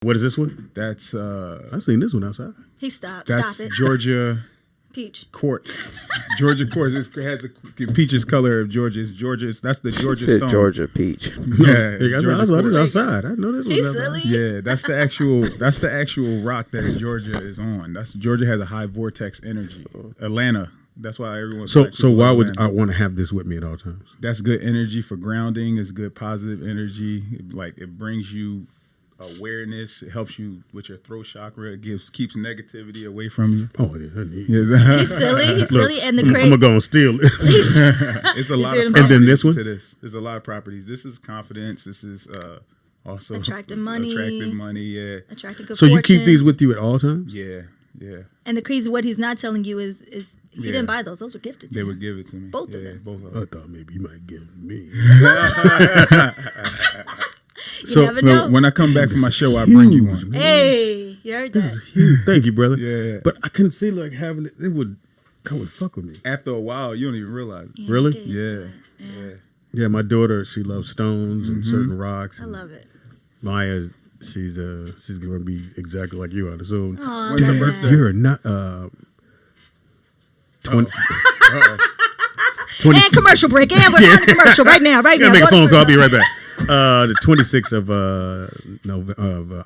What is this one? That's I've seen this one outside. He stopped. That's Stop it. Georgia Peach. quartz. Georgia quartz. It has the peaches color of Georgia. That's the Georgia said stone. Georgia peach. Yeah, Hey, guys, I saw this outside. I know this He's was silly. yeah, that's the actual rock that Georgia is on. Georgia has a high vortex energy. Atlanta. That's why everyone. So why would I want to have this with me at all times? That's good energy for grounding. It's good positive energy. It brings you awareness. It helps you with your throat chakra. It keeps negativity away from you. Oh, yeah, I need. He's silly. He's silly. And the I'm great. gonna go and steal it. It's a lot of And then this one? to this. There's a lot of properties. This is confidence. This is also Attractive money. Yeah. Attractive good So you keep fortune. these with you at all times? Yeah. And the crazy, what he's not telling you is he didn't buy those. Those were gifted to They him. would give it to me. Both of them. Both of I them. thought maybe you might give me. You never know. When I come back from my show, I bring you one. Hey, you heard This that? is huge. Thank you, brother. Yeah. But I couldn't see like having it. That would fuck with me. After a while, you don't even realize it. Yeah, Really? okay, so, Yeah. Yeah, my daughter, she loves stones and certain rocks. I and love it. Maya, she's gonna be exactly like you, I'd assume. Aw, When's her man. birthday? You're not 20. Uh-oh. 20 And commercial break. And we're on the commercial right now. Right now. Gotta make a phone call. I'll be right. right back. The 26th of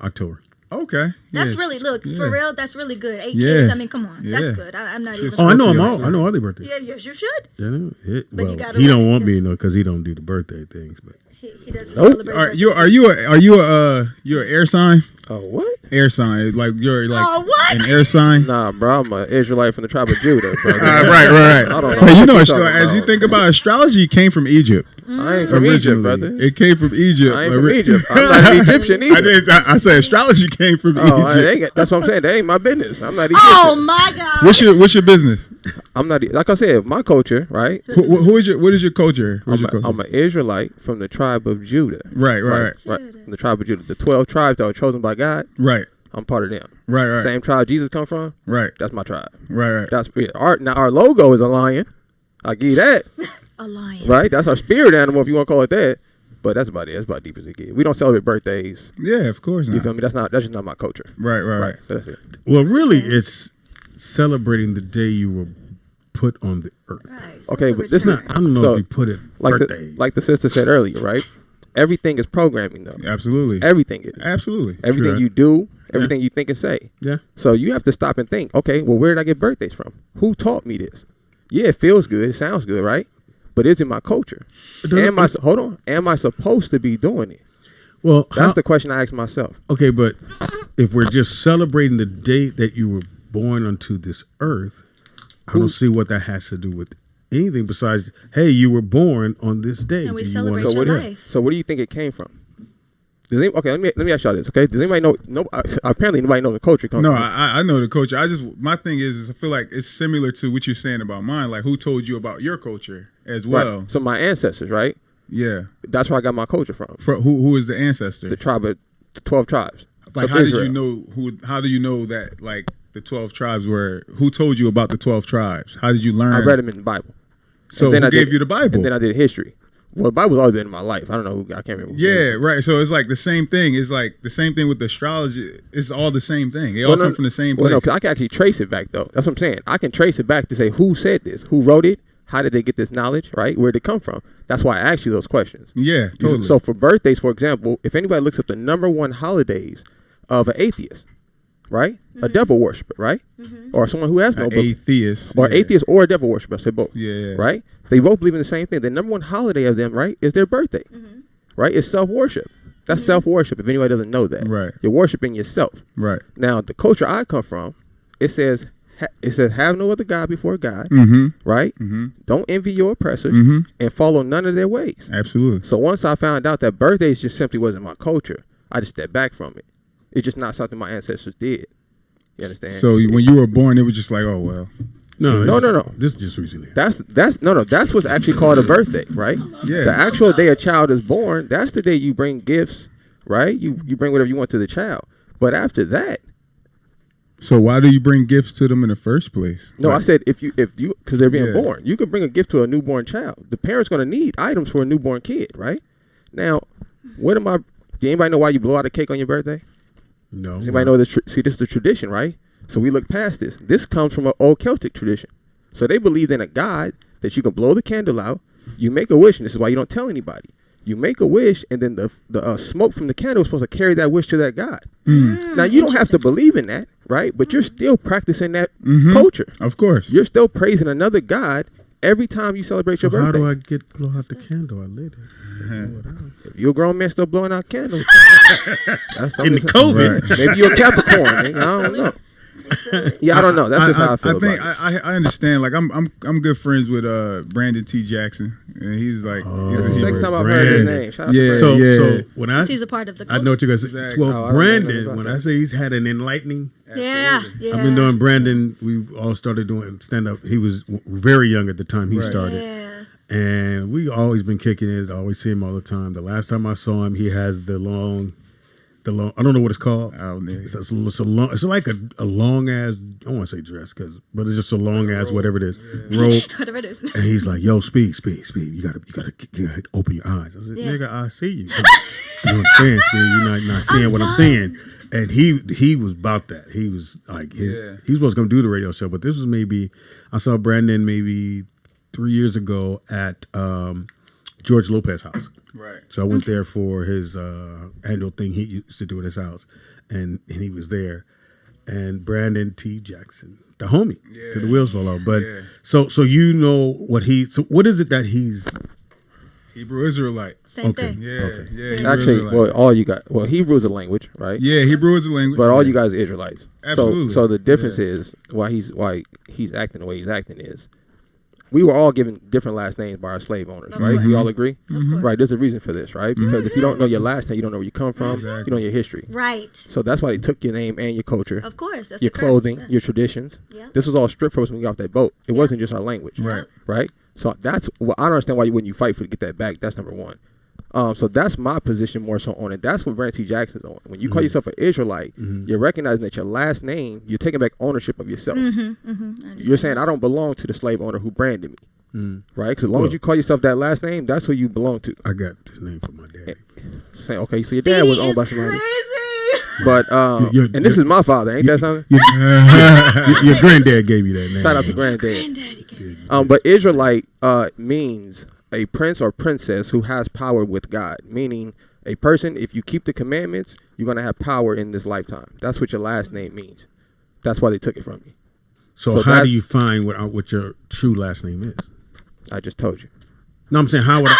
October. Okay. That's Yeah. really, look, Yeah. for real, that's really good. 8 Yeah. kids, I mean, come on. Yeah. That's good. I'm not even. Oh, I know them Scorpio. all. I know all their birthdays. Yeah, yes, you should. Yeah, But you well, gotta he don't wait. want me to know because he don't do the birthday things. But He doesn't Nope. celebrate. Are you an air sign? Oh, what? Air sign. Like you're like Oh, what? an air sign. Nah, bro, I'm an Israelite from the tribe of Judah, brother. Right. I don't know. Hey, you what know, you talking as you about. think about astrology, it came from Egypt. I ain't from Egypt, brother. It came from Egypt. I ain't from Egypt. I'm not Egyptian either. I said astrology came from Oh, Egypt. that's what I'm saying. That ain't my business. I'm not Egyptian. Oh, my God. What's your business? I'm not, like I said, my culture, right? What is your culture? I'm an Israelite from the tribe of Judah. Right. From the tribe of Judah. The 12 tribes that were chosen by God, Right. I'm part of them. Right. Same tribe Jesus come from, Right. that's my tribe. Right. That's our logo is a lion. I'll give you that. A lion. Right? That's our spirit animal, if you want to call it that. But that's about it. That's about deep as it gets. We don't celebrate birthdays. Yeah, of course You not. feel me? That's just not my culture. Right. So that's it. well, really, it's celebrating the day you were put on the earth. Right. Okay, but Celebrate this It's not. I don't know So, if you put it Like birthdays. the sister said earlier, right? Everything is programming, though. Absolutely. Everything is. Absolutely. Everything True. you do, everything you think and say. yeah. So you have to stop and think, okay, well, where did I get birthdays from? Who taught me this? Yeah, it feels good. It sounds good, right? But is it my culture? Hold on. Am I supposed to be doing it? Well, That's the question I ask myself. okay, but if we're just celebrating the day that you were born onto this earth, I don't see what that has to do with anything besides, hey, you were born on this day. And we Do you celebrate wanna- your what, life. so what do you think it came from? Okay, let me ask y'all this. Okay, does anybody know? No, apparently nobody knows the culture comes No, from. I know the culture. My thing is I feel like it's similar to what you're saying about mine. Like, who told you about your culture as well? Right. So my ancestors, right? Yeah. That's where I got my culture from. Who is the ancestor? The tribe of the 12 tribes. Like, of how did Israel. you know how do you know that like the 12 tribes were? Who told you about the 12 tribes? How did you learn? I read them in the Bible. So And then who I gave did- you the Bible? And then I did history. Well, the Bible's always been in my life. I don't know. I can't remember. who gave it Yeah, to me. right. So it's like the same thing. It's like the same thing with the astrology. It's all the same thing. They all come from the same place. Well, no, 'cause I can actually trace it back, though. That's what I'm saying. I can trace it back to say who said this, who wrote it, how did they get this knowledge, right? Where did it come from? That's why I asked you those questions. Yeah, totally. So for birthdays, for example, if anybody looks up the #1 holidays of an atheist, right? A devil worshiper, right? Or someone who has no An book. atheist. Or yeah. atheist or a devil worshiper, I say both. Yeah. Right? They both believe in the same thing. The #1 holiday of them, right, is their birthday. Right? It's self-worship. That's self-worship, if anybody doesn't know that. Right. You're worshiping yourself. Right. Now, the culture I come from, it says have no other God before God, right? Don't envy your oppressors and follow none of their ways. Absolutely. So once I found out that birthdays just simply wasn't my culture, I just stepped back from it. It's just not something my ancestors did. You understand? So when you were born, it was just like, oh well. No. No. This is just recently. That's what's actually called a birthday, right? Yeah. The actual day a child is born, that's the day you bring gifts, right? You bring whatever you want to the child. But after that, So why do you bring gifts to them in the first place? no, I said if you because they're being Yeah. born, you can bring a gift to a newborn child. The parent's going to need items for a newborn kid, right? Now, do anybody know why you blow out a cake on your birthday? No. Does anybody know this? See, this is the tradition, right? So we look past this. This comes from an old Celtic tradition. So they believed in a god that you can blow the candle out. You make a wish, and this is why you don't tell anybody. You make a wish, and then the smoke from the candle is supposed to carry that wish to that god. Now, you don't have to believe in that, right? But you're still practicing that culture. Of course. You're still praising another god every time you celebrate your birthday. How do I blow out the candle? I lit it. If you're a grown man still blowing out candles, that's In the COVID. Right. Maybe you're a Capricorn. Nigga. I don't know. Yeah, I don't know. That's just how I feel think about it. I understand. Like I'm good friends with Brandon T. Jackson, and he's like, It's the he's second time I've heard his name. Shout out to Yeah. Brandon. So when He's a part of the I culture. know what you're gonna say. Exactly. Well, Oh, I don't know nothing Brandon, about when that. I say he's had an enlightening, Yeah. I've been doing Brandon. We all started doing stand up. He was very young at the time he Right. started. Yeah. And we always been kicking it. I always see him all the time. The last time I saw him, he has the long. I don't know what it's called. Oh, yeah. It's a long. It's like a long ass. I don't want to say dress but it's just a long ass whatever it is. Robe. Whatever it is. And he's like, "Yo, Speed. You gotta open your eyes." I said, Yeah. "Nigga, I see you. You understand, Speed? You're not seeing what I'm seeing." And he was about that. He was like, he was supposed to come do the radio show, but this was maybe I saw Brandon maybe 3 years ago at George Lopez's house. Right. So I went there for his annual thing he used to do at his house, and he was there. And Brandon T. Jackson, the homie, to the wheels fall off. But so you know what what is it that he's Hebrew Israelite. Same thing. Yeah, Okay. yeah. Hebrew Actually, Israelite. Hebrew is a language, right? Yeah, Hebrew is a language. But all you guys are Israelites. Absolutely. So the difference is why he's acting the way he's acting is we were all given different last names by our slave owners, Of right? course. We all agree? course. Right, there's a reason for this, right? Because if you don't know your last name, you don't know where you come from, Exactly. you don't know your history. Right. So that's why they took your name and your culture, Of course. That's your the curse. clothing, Yeah. your traditions. Yeah. This was all stripped from us when we got off that boat. It wasn't just our language. Right. Right? So that's I don't understand why when you fight for to get that back, that's number one. So that's my position more so on it. That's what Brandon T. Jackson's on. When you call yourself an Israelite, you're recognizing that your last name, you're taking back ownership of yourself. You're saying, I don't belong to the slave owner who branded me. Right? Because as long as you call yourself that last name, that's who you belong to. I got this name from my daddy. Saying, okay, so your dad was owned by somebody. Crazy. But, and this is my father, ain't that something? Your granddad gave you that name. Shout out to granddad. Granddaddy. But Israelite means a prince or princess who has power with God, meaning a person, if you keep the commandments, you're going to have power in this lifetime. That's what your last name means. That's why they took it from you. So how do you find what your true last name is? I just told you. No, I'm saying how would I?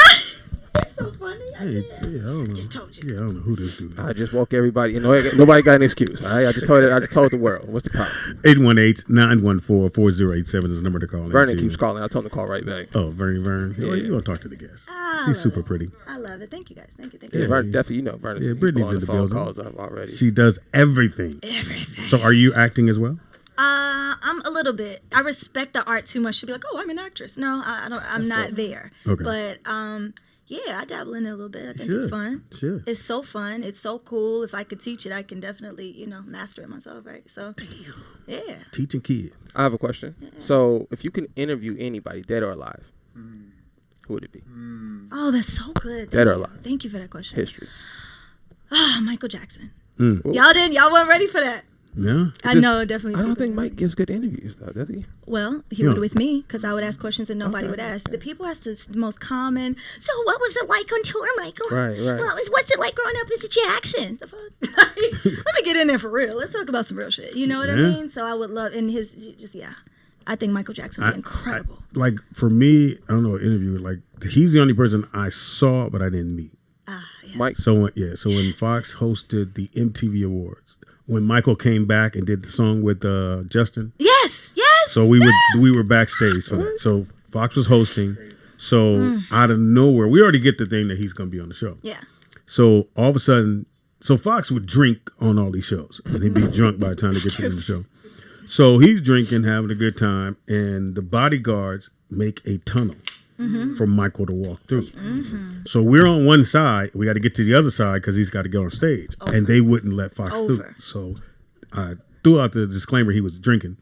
That's so funny. I don't know. Just told you. Yeah, I don't know who this dude is. I just woke everybody. Nobody got an excuse. All right? I just told the world. What's the problem? 818-914-4087 is the number to call. Vernon keeps calling. I told him to call right back. Oh, Vern. Yeah. You want to talk to the guest. I She's love super it. pretty. I love it. Thank you guys. Thank you. Yeah, Yeah. Vernon, definitely, Vernon. Yeah, he Brittany's blowing in the phone building. calls up already. She does everything. So are you acting as well? I'm a little bit. I respect the art too much to be like, oh, I'm an actress. No, I don't. I'm not there. Okay. But yeah, I dabble in it a little bit. I think Sure. it's fun. Sure. It's so fun. It's so cool. If I could teach it, I can definitely, master it myself, right? So, yeah. Teaching kids. I have a question. So, if you can interview anybody, dead or alive, who would it be? Oh, that's so good. Dead or Thank you. alive? Thank you for that question. History. Michael Jackson. Mm. Y'all weren't ready for that. Yeah. I know, definitely. I don't people think weren't. Mike gives good interviews, though, does he? Well, he Yeah. would with me because I would ask questions and nobody would ask. The people ask the most common. So, what was it like on tour, Michael? Right. What's it like growing up as a Jackson? The fuck? Let me get in there for real. Let's talk about some real shit. You know what I Yeah. mean? So I would love I think Michael Jackson would be incredible. Like for me, I don't know, interview. Like he's the only person I saw, but I didn't meet. Yeah. Mike. So when Fox hosted the MTV Awards, when Michael came back and did the song with Justin, Yes. so we were backstage for that. So Fox was hosting. So out of nowhere, we already get the thing that he's going to be on the show. Yeah. So all of a sudden, Fox would drink on all these shows, and he'd be drunk by the time they get to the end of the show. So he's drinking, having a good time, and the bodyguards make a tunnel for Michael to walk through. So we're on one side. We got to get to the other side because he's got to get on stage, and they wouldn't let Fox through. So I threw out the disclaimer he was drinking.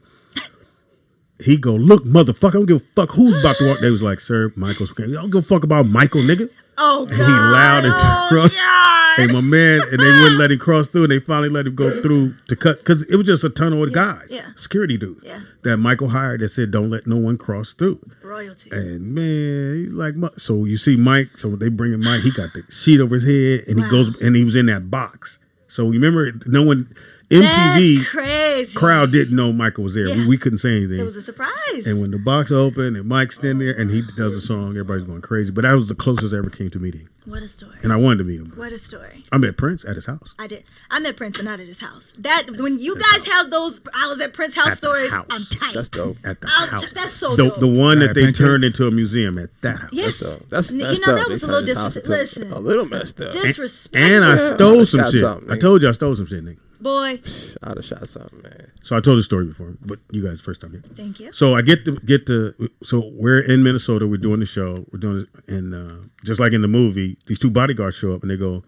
He go, look, motherfucker, I don't give a fuck who's about to walk. They was like, sir, Michael's. I don't give a fuck about Michael, nigga. Oh, God. And he loud and drunk. God. Hey, my man, and they wouldn't let him cross through, and they finally let him go through to cut, because it was just a tunnel of guys, security dudes, that Michael hired that said, don't let no one cross through. Royalty. And man, he's like, so you see Mike, so they bring in Mike, he got the sheet over his head, and he goes, and he was in that box. So remember, no one, MTV crowd didn't know Michael was there. We couldn't say anything. It was a surprise. And when the box opened and Mike's standing there and he does a song, everybody's going crazy. But that was the closest I ever came to meeting him. What a story. And I wanted to meet him. What a story. I met Prince at his house. I did. I met Prince, but not at his house. That when you guys have those, I was at Prince's house stories. House. I'm tight. That's dope. At the house. That's so dope. The one that they turned into a museum at that house. Yes. That's you know messed that up. was They a little turned his house disrespectful. into Listen, a little messed up. disrespectful. And I stole some shot shit. something, I told you I stole some shit, nigga. Boy. I'd have shot something, man. So I told the story before, but you guys first time here. Thank you. So I get to so we're in Minnesota, we're doing the show, we're doing it, and just like in the movie, these two bodyguards show up and they go,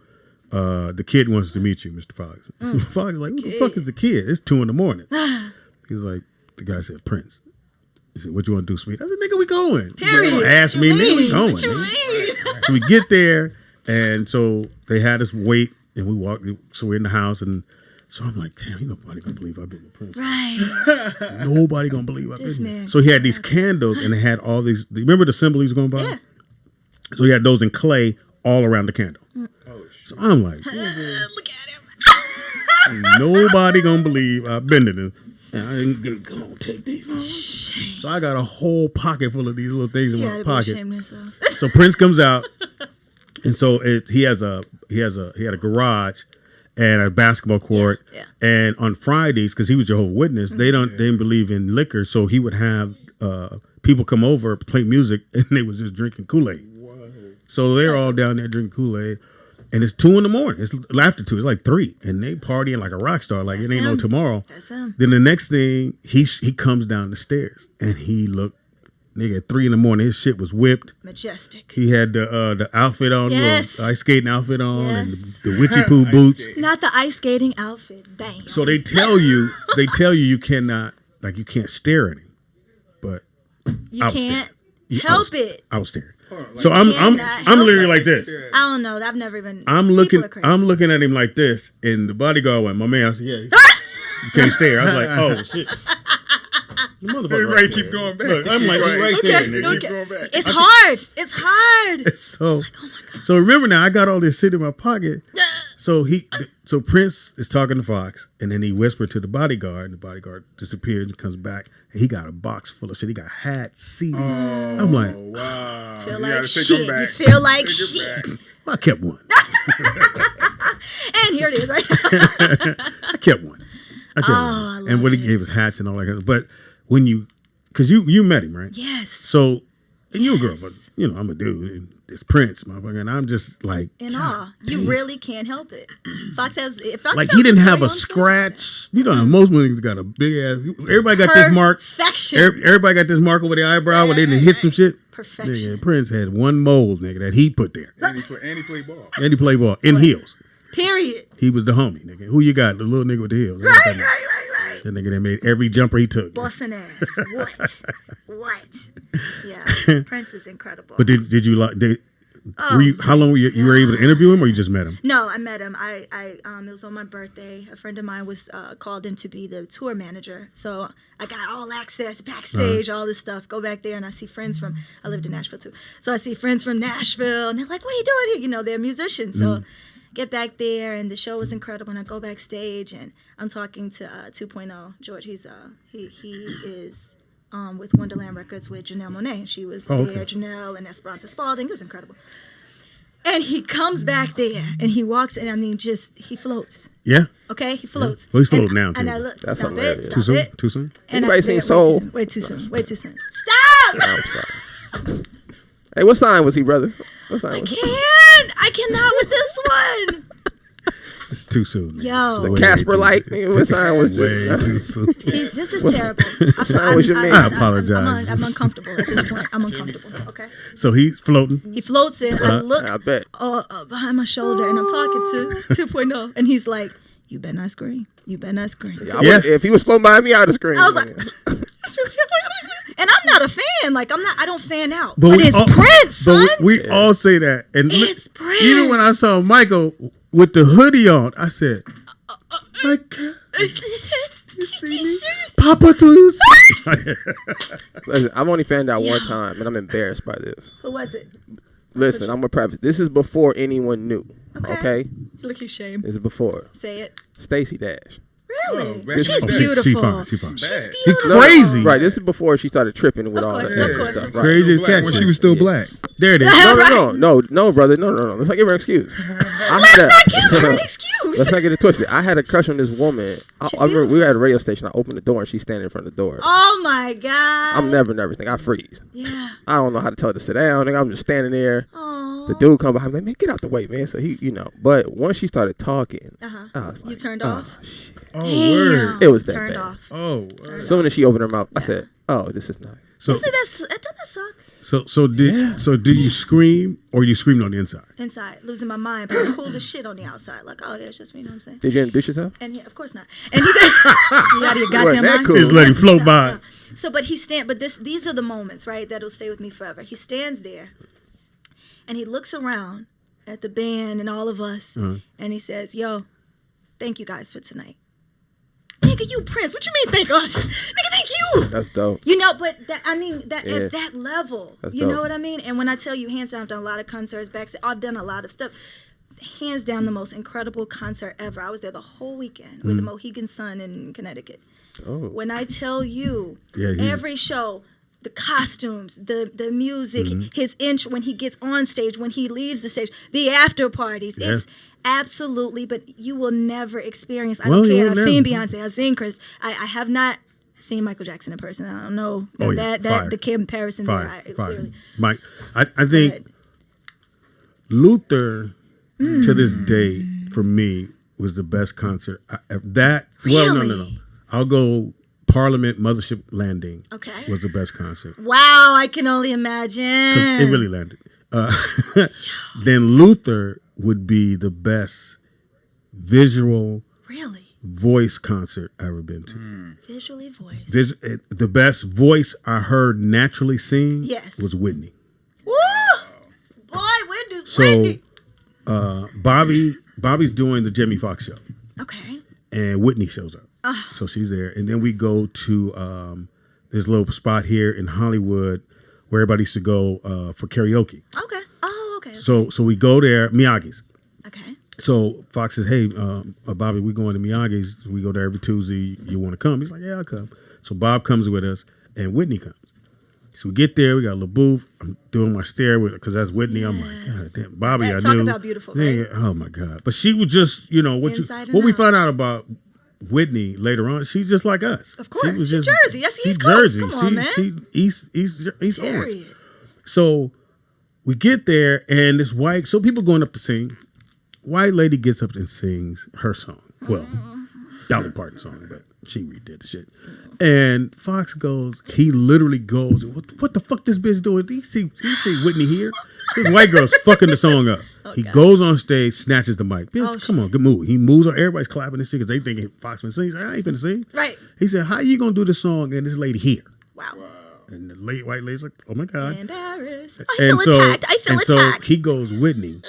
the kid wants to meet you, Mr. Fox. Fox is like, who the fuck is the kid? It's 2 a.m. He's like, the guy said, Prince. He said, what you want to do, Speed? I said, nigga, we going. Period. Don't ask me, nigga, we going. What you mean? So we get there, and so they had us wait, and we walk. So we're in the house, and so I'm like, damn, ain't nobody gonna believe I've been with Prince. Right. Nobody gonna believe I've This been here. man. So he had these candles, and it had all these. Remember the symbol he was going by? Yeah. So he had those in clay all around the candle. So I'm like, Look at him. nobody gonna believe I've been to this. And I ain't gonna come on, take these. So I got a whole pocket full of these little things in my pocket. So Prince comes out, and so he had a garage and a basketball court. Yeah. And on Fridays, because he was Jehovah's Witness, they didn't believe in liquor, so he would have people come over, play music, and they was just drinking Kool-Aid. So they're all down there drinking Kool-Aid. And it's 2 a.m. It's after 2. It's like 3, and they partying like a rock star. Like it ain't no tomorrow. That's him. Then the next thing, he comes down the stairs, and he looked, nigga, at 3 a.m. His shit was whipped. Majestic. He had the outfit on, Yes. ice skating outfit on, Yes. and the witchy poo boots. Not the ice skating outfit. Bang. So they tell you you cannot, like, you can't stare at him, but you I was can't staring. help it. I was staring. So I'm help literally it. like this. I don't know. I've never even. I'm people are crazy. looking at him like this, and the bodyguard went, my man. I said, yeah, you can't stare. I was like, oh shit. The motherfucker Right, keep going back. Look, I'm like, Right. right there, nigga. Keep going back. It's hard. It's hard. So, so remember now, I got all this shit in my pocket. So so Prince is talking to Fox, and then he whispered to the bodyguard, and the bodyguard disappears and comes back, and he got a box full of shit. He got hats, CDs. I'm like, Wow. Feel You like gotta take shit. them back. You feel like Take it shit. back. well, I kept one. And here it is, right? I kept one. I one. love And what he it. gave us hats and all that kind of. But when because you met him, right? Yes. So, and you're a girl, but I'm a dude. And it's Prince, motherfucker, and I'm just like In awe. You really can't help it. Fox has. Fox like tells he didn't the have story a on scratch. You know, how most women got a big ass. Everybody got this mark. Perfection. Everybody got this mark over their eyebrow where they didn't hit some shit. Perfection. Nigga, Prince had one mold, nigga, that he put there. And he played ball. And he played ball in heels. Period. He was the homie, nigga. Who you got? The little nigga with the heels. Right. That nigga that made every jumper he took. Bussin' ass. What? Yeah. Prince is incredible. But did you like? How long were you were able to interview him, or you just met him? No, I met him. It was on my birthday. A friend of mine was called in to be the tour manager. So I got all access backstage, all this stuff. Go back there and I see friends from, I lived in Nashville too. So I see friends from Nashville and they're like, what are you doing here? You know, they're musicians. So get back there and the show was incredible. And I go backstage and I'm talking to 2.0 George. He is with Wonderland Records with Janelle Monáe. She was there, Janelle and Esperanza Spalding. It was incredible. And he comes back there and he walks and he floats. Yeah. Okay, he floats. Yeah. Well, he's floating now too. And I look. That's stop hilarious. it. Too Stop soon? it. Too soon? And Anybody seen Soul? Way too soon. Stop! No, I'm sorry. Hey, what sign was he, brother? What sign was he? I cannot with this one. It's too soon. Yo. Way Casper too light. soon. What sign was Way this? too soon. This is terrible. sign was your man? I apologize. I'm uncomfortable at this point. I'm uncomfortable. Okay. So he's floating. He floats in. I look I bet. behind my shoulder and I'm talking to 2.0 and he's like, "You better not scream. You better not scream." If he was floating by me, I'd have screamed. I was like, And I'm not a fan. Like I don't fan out. But But we it's all- Prince, son. But we all say that. And It's Prince. even when I saw Michael with the hoodie on, I said, Michael, you see me? Papa to Listen, I've only found out one time, and I'm embarrassed by this. Who was it? Listen, I'm gonna preface. This is before anyone knew. Okay, Look at shame. this is before Say it. Stacey Dash. Really? man, She's oh, beautiful. She fine. She fine. Bad. She beautiful. crazy. Right, this is before she started tripping with Of all course, the of extra course. stuff. Right. Crazy as Black, cat. when she was still black. There it is. No, brother, no. Let's not give her an excuse. Let's not give her an excuse. Let's not get it twisted. I had a crush on this woman. I remember we were at a radio station. I opened the door and she's standing in front of the door. Oh my God. I'm never nervous. Like, I freeze. Yeah. I don't know how to tell her to sit down. Like, I'm just standing there. Oh. The dude come behind me, like, man, get out the way, man. So he, But once she started talking, I was like, You turned off? Shit. Oh, Damn. word. It was that Turned bad. off. Oh, word. As soon as she opened her mouth, I said, "Oh, this is nice." So Doesn't that suck? so do you scream or you screamed on the inside? Inside, losing my mind, but I'm cool as shit on the outside. Like, oh yeah, it's just me. You know what I'm saying? Did you introduce yourself? And of course not. And he said, "You out of your goddamn that mind." cool. Just let him float by. No. So, but these are the moments, right? That'll stay with me forever. He stands there, and he looks around at the band and all of us, and he says, "Yo, thank you guys for tonight." Nigga, you Prince. What you mean thank us? Nigga, thank you. That's dope. You know, but at that level, That's you know dope. what I mean? And when I tell you, hands down, I've done a lot of concerts backstage. I've done a lot of stuff. Hands down, the most incredible concert ever. I was there the whole weekend with the Mohegan Sun in Connecticut. Oh. When I tell you, Yeah, he's- every show, the costumes, the music, his intro when he gets on stage, when he leaves the stage, the after parties, Yeah. it's absolutely. But you will never experience. I Well, don't you care. will I've never. seen Beyonce. I've seen Chris. I have not seen Michael Jackson in person. I don't know Oh, yeah. that Fire. the comparison Fire. there. Fire. Mike, I think But- Luther to this day for me was the best concert. Well, no. Really? I'll go Parliament Mothership Landing. Okay. Was the best concert. Wow, I can only 'Cause imagine. it really landed. Then Luther would be the best visual Really, voice concert I ever been to. visually voiced. The best voice I heard naturally sing Yes. was Whitney. Woo! Boy, when does So Whitney? Bobby's doing the Jamie Foxx show, Okay. and Whitney shows up. So she's there, and then we go to this little spot here in Hollywood where everybody used to go for karaoke. Okay. Oh, okay. So we go there, Miyagi's. Okay. So Fox says, "Hey, Bobby, we going to Miyagi's. We go there every Tuesday. You want to come?" He's like, "Yeah, I'll come." So Bob comes with us, and Whitney comes. So we get there. We got a little booth. I'm doing my stare with her because that's Whitney. I'm like, God damn, Bobby, Yeah, I talk knew. about beautiful, Yeah, right? oh my God! But she was just, Inside and what we out. found out about Whitney later on. She's just like us. Of course. She's just Jersey. That's she's East Coast. Jersey. Come on, man. She East Orange. Period. So we get there, and this white, so people going up to sing. White lady gets up and sings her song. Well, Dolly Parton song, but she redid the shit. And Fox goes, he literally goes, what the fuck this bitch doing? Do you see Whitney here? This white girl's fucking the song up. He God. goes on stage, snatches the mic. Bitch, Oh, come on, good move. He moves on. Everybody's clapping this shit because they thinking Fox finna sing. He said, I ain't finna sing. Right. He said, how you gonna do this song and this lady here? Wow. And the late white lady's like, oh my God. Embarrassed. I feel attacked. I feel so attacked. he goes, Whitney,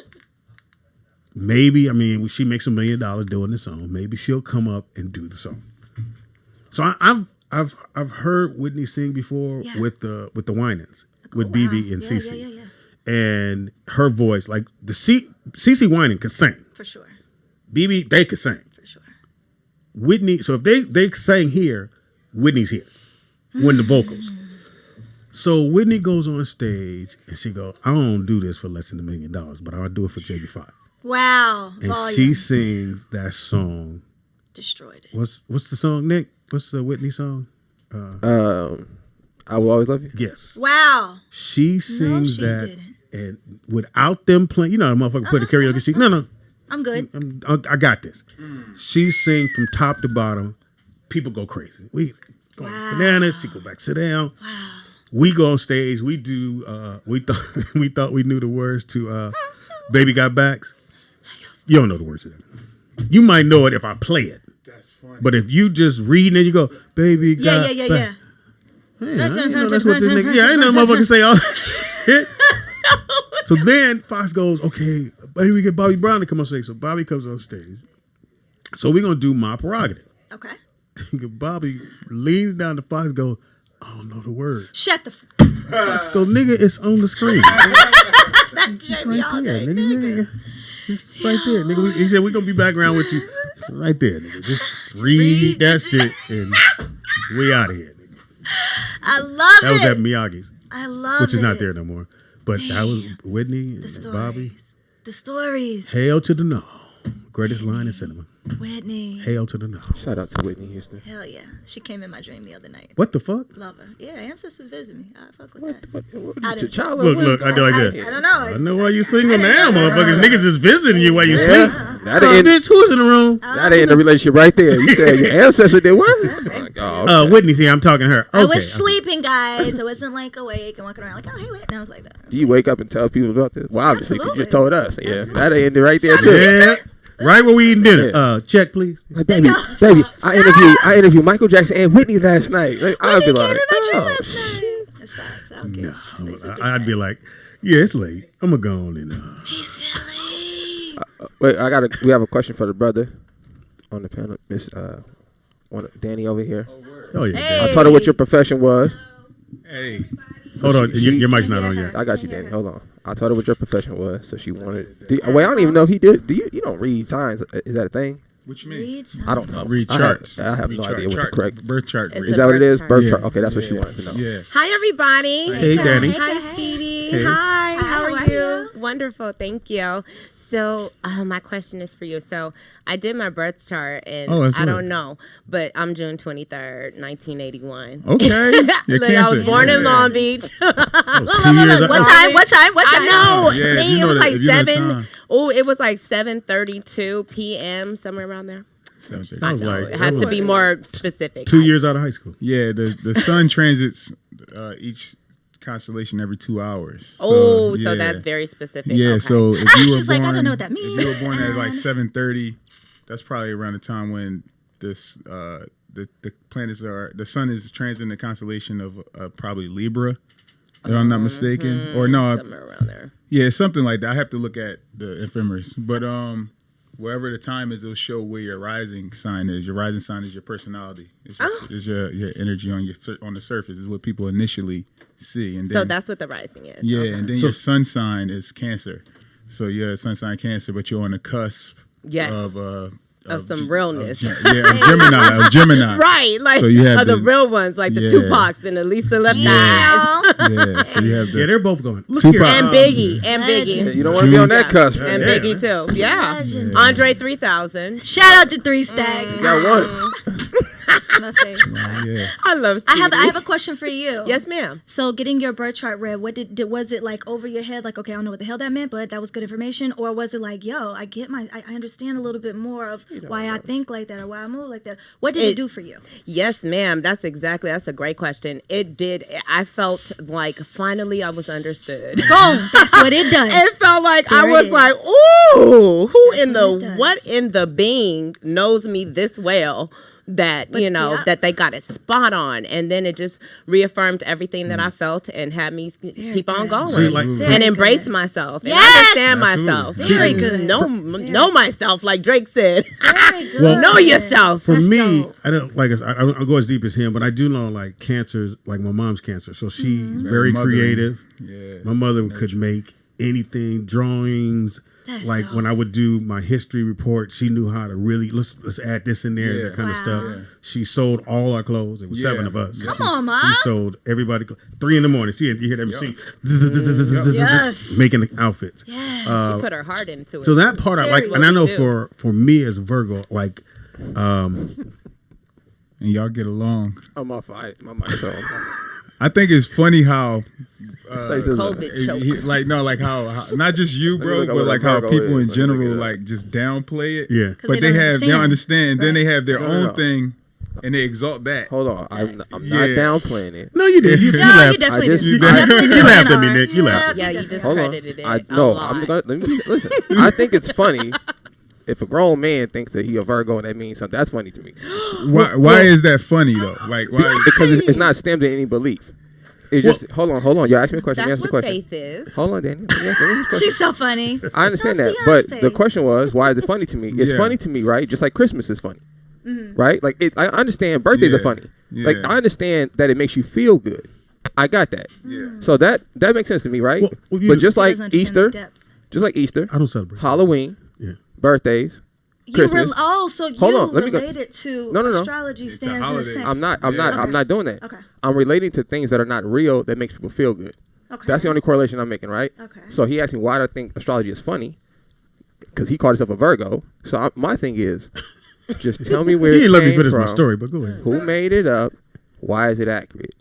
maybe, I mean, she makes $1 million doing the song. Maybe she'll come up and do the song. So I've heard Whitney sing before Yeah. with the Winans, with Wow. BB and Yeah, Cece. Yeah. And her voice, like the Cece Winan could sing. For sure. BB, they could sing. For sure. Whitney, so if they sang here, Whitney's here. When the vocals. So Whitney goes on stage and she goes, I don't do this for less than $1 million, but I'll do it for JB5. Wow. And Volume. she sings that song. Destroyed it. What's the song, Nick? What's the Whitney song? I Will Always Love You. Yes. Wow. She sings she that, didn't. and without them playing, the motherfucker put the karaoke sheet. No, I'm good. I got this. She sings from top to bottom. People go crazy. We go bananas. She go back, sit down. Wow. We go on stage. We do. We thought we knew the words to "Baby Got Backs." You don't know the words to that. You might know it if I play it. That's funny. But if you just read and you go, "Baby got Yeah. back." Hey, I didn't know that's what this nigga. Yeah, I ain't know motherfucker say all that shit. So then Fox goes, okay, maybe we get Bobby Brown to come on stage. So Bobby comes on stage. So we're gonna do my prerogative. Okay. Bobby leans down to Fox, goes, I don't know the word. Shut the. Fox go, nigga, it's on the screen. That's It's Jamie right all there, day. nigga. It's right there, nigga. He said we're gonna be background with you. It's right there, nigga. Just read that shit and we out of here, nigga. I love That was it. at Miyagi's, I love which is it. not there no more. But that was Whitney The and stories. Bobby. The stories. Hail to the no. Greatest line in cinema. Whitney. Hail to the no. Shout out to Whitney Houston. Hell yeah. She came in my dream the other night. What the fuck? Love her. Yeah, ancestors visit me. I fuck with What? that. What? I didn't- T'Challa? Look, I do like that. I don't know. I know why you single now, motherfuckers. Niggas is visiting you while you sleep. That Oh, ain't bitch, who's in the room? that ain't the relationship right there. You said your ancestor did what? Oh, God, okay. Whitney's here. I'm talking to her. Okay. I was sleeping, guys. I wasn't like awake and walking around like, oh, hey, wait. And I was like that. Do you wake up and tell people about this? Well, obviously, 'cause you just told Absolutely. us. Yeah, that ain't it right there too. Yeah. Right where we eating dinner. Yeah. Check, please. Like, baby, I interviewed Michael Jackson and Whitney last night. Like, I'd be like, oh, shit. That's facts. Okay. No, I'd be like, yeah, it's late. I'm gonna go on and He's silly. Wait, we have a question for the brother on the panel. Miss Danny over here. oh yeah. Hey. I told her what your profession was. Hey, Hold on, she- your mic's not on yet. I got you, Danny. Hold on. I told her what your profession was, so she wanted. Wait, I don't even know if he did. You don't read signs? Is that a thing? what you mean? Read I don't know. Read I charts. have no idea what the correct. birth chart. It's read. Is that what it is? birth Birth Yeah. chart. Okay, that's what she Yeah. wanted to know. Yeah. Hi, everybody. Hey, Danny. Hi, Speedy. Hey. Hi, how How are are you? Wonderful, thank you. So, my question is for you. So, I did my birth chart, and Oh, that's I right. don't know, but I'm June 23rd, 1981. Okay. You're Look, I was Cancer. born in Yeah. Long Beach. That was 2 years. What time? What time? What time? I know. Yeah, See, you it know was the- like if you know the 7. time. Oh, it was like 7:32 p.m. somewhere around there. That was like It has to be more specific. 2 years out of high school. Yeah, the sun transits each constellation every 2 hours. So yeah. that's very specific. Yeah, Okay. so if you were She's like, born, I don't know what that If means. you were born at like 7:30, that's probably around the time when this the planets are the sun is transiting the constellation of probably Libra, if I'm not mistaken, or no, somewhere around there. yeah, something like that. I have to look at the ephemeris, but wherever the time is, it'll show where your rising sign is. Your rising sign is your personality. It's your energy on the surface is what people initially see, and then, So that's what the rising is. yeah, Okay. and then your sun sign is Cancer. So you're a sun sign Cancer, but you're on the cusp Yes. of some realness. Of Gemini. Right, like So you have the the- real ones, like the Yeah. Tupacs and the Lisa Left Eyes. Yeah, so you have Yeah, the they're both going. Look Tupac. here. And Biggie. And Legend. Biggie. You don't want to be on that Yeah. cusp. And Yeah. Biggie too. Yeah. Legend. Andre 3000. Shout out to Three Stacks. You got one. My favorite. yeah. I love I Speedy. have a question for you. Yes, ma'am. So getting your birth chart read, was it like over your head? Like, okay, I don't know what the hell that meant, but that was good information. Or was it like, yo, I understand a little bit more of why I think like that or why I move like that. What did it do for you? Yes, ma'am. That's a great question. It did. I felt like finally I was understood. Boom. That's what it does. It felt like There I it was is. like, ooh, who That's in what it the does. what in the being knows me this well that yeah. that they got it spot on, and then it just reaffirmed everything that I felt and had me keep on good. going See, like, and embrace myself and Yes! understand myself. Very and good. Know myself, like Drake said. Very good. Well, Know yourself. For That's me, dope. I don't like. I don't go as deep as him, but I do know like cancers. Like my mom's cancer, so she's very mothering. creative. Yeah. My mother could make anything, drawings. That's Like dope. when I would do my history report, she knew how to really let's add this in there, Yeah. that kind of Wow. stuff. Yeah. She sold all our clothes. It was Yeah. 7 of us. Come She- on, Ma. She sold everybody. 3 in the morning. You hear that machine Yes. making the outfits. Yes. She put her heart into it. So that part I like, Very and I know well do. for me as a Virgo, like And y'all get along. I'm off. My mic's on. I think it's funny how COVID chokes. like how not just you, bro, look at but what like a how Virgo people is. in Let me look general it up. like just downplay it. Yeah. But they they don't don't understand. understand. And then they have their No, own no. thing, and they exalt that. Hold on. I'm not Yeah. downplaying it. No, you did. You No, laughed. you definitely I just- did. you definitely you did. laughed at me, Nick. You laughed. Yeah, you just Hold on. credited it. I a no. lot. I'm gonna let me listen. I think it's funny, if a grown man thinks that he a Virgo and that means something, that's funny to me. Why is that funny though? Like why? Because it's not stemmed in any belief. It's just hold on. You ask me a question. That's Answer the what question. faith is. Hold on, Danny. Let me answer the question. She's so funny. I understand Let's that, be but honest, the babe. question was, why is it funny to me? It's Yeah. funny to me, right? Just like Christmas is funny, Mm-hmm. right? Like I understand birthdays are Yeah. funny. Like Yeah. I understand that it makes you feel good. I got that. Yeah. So that makes sense to me, right? Well, but just He like doesn't understand Easter, the depth. just like Easter, I don't celebrate. Halloween, Yeah. birthdays, You Christmas. so you Hold on, let me go. related to No. astrology It's a stands in a holiday. sense. I'm not Okay. doing that. Okay. I'm relating to things that are not real that makes people feel good. Okay. That's the only correlation I'm making, right? Okay. So he asked me why do I think astrology is funny, because he called himself a Virgo. So my thing is, just tell me where He it ain't let me came finish my from, story, but go ahead. who made it up, why is it accurate?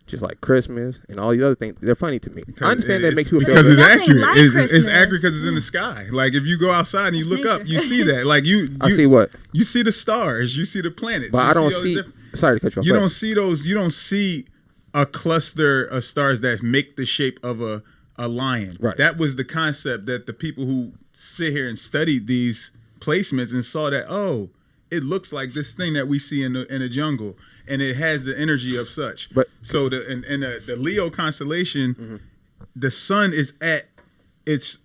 Just like Christmas and all these other things, they're funny to me. I understand that it makes people feel because good. it's Nothing accurate. like It's Christmas. accurate because it's in the sky. Like if you go outside and you It's look up, nature. you see that. Like you I see what, you see the stars, you see the planets. but you I don't all the see. different- Sorry to cut you off. You go don't ahead. see those. You don't see a cluster of stars that make the shape of a lion. Right. That was the concept that the people who sit here and studied these placements and saw that it looks like this thing that we see in the jungle, and it has the energy of such. But- so the Leo constellation, the sun is at its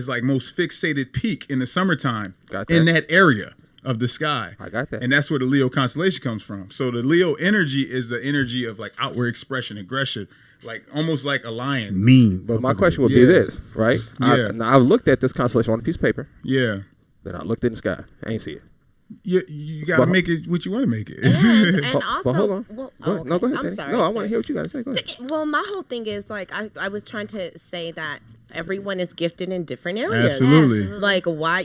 like most fixated peak in the summertime Got that. in that area of the sky. I got that. And that's where the Leo constellation comes from. So the Leo energy is the energy of like outward expression, aggression, like almost like a lion. Mean. But my question would be Yeah. this, right? Yeah. Now I've looked at this constellation on a piece of paper. Yeah. Then I looked in the sky. I ain't see it. You got to But- make it what you want to make it. And But also, hold on. well, Go ahead. No, go ahead. I'm Danny. sorry. No, I want to hear what you got to say. Go ahead. Well, my whole thing is like I was trying to say that everyone is gifted in different areas. Absolutely. Like why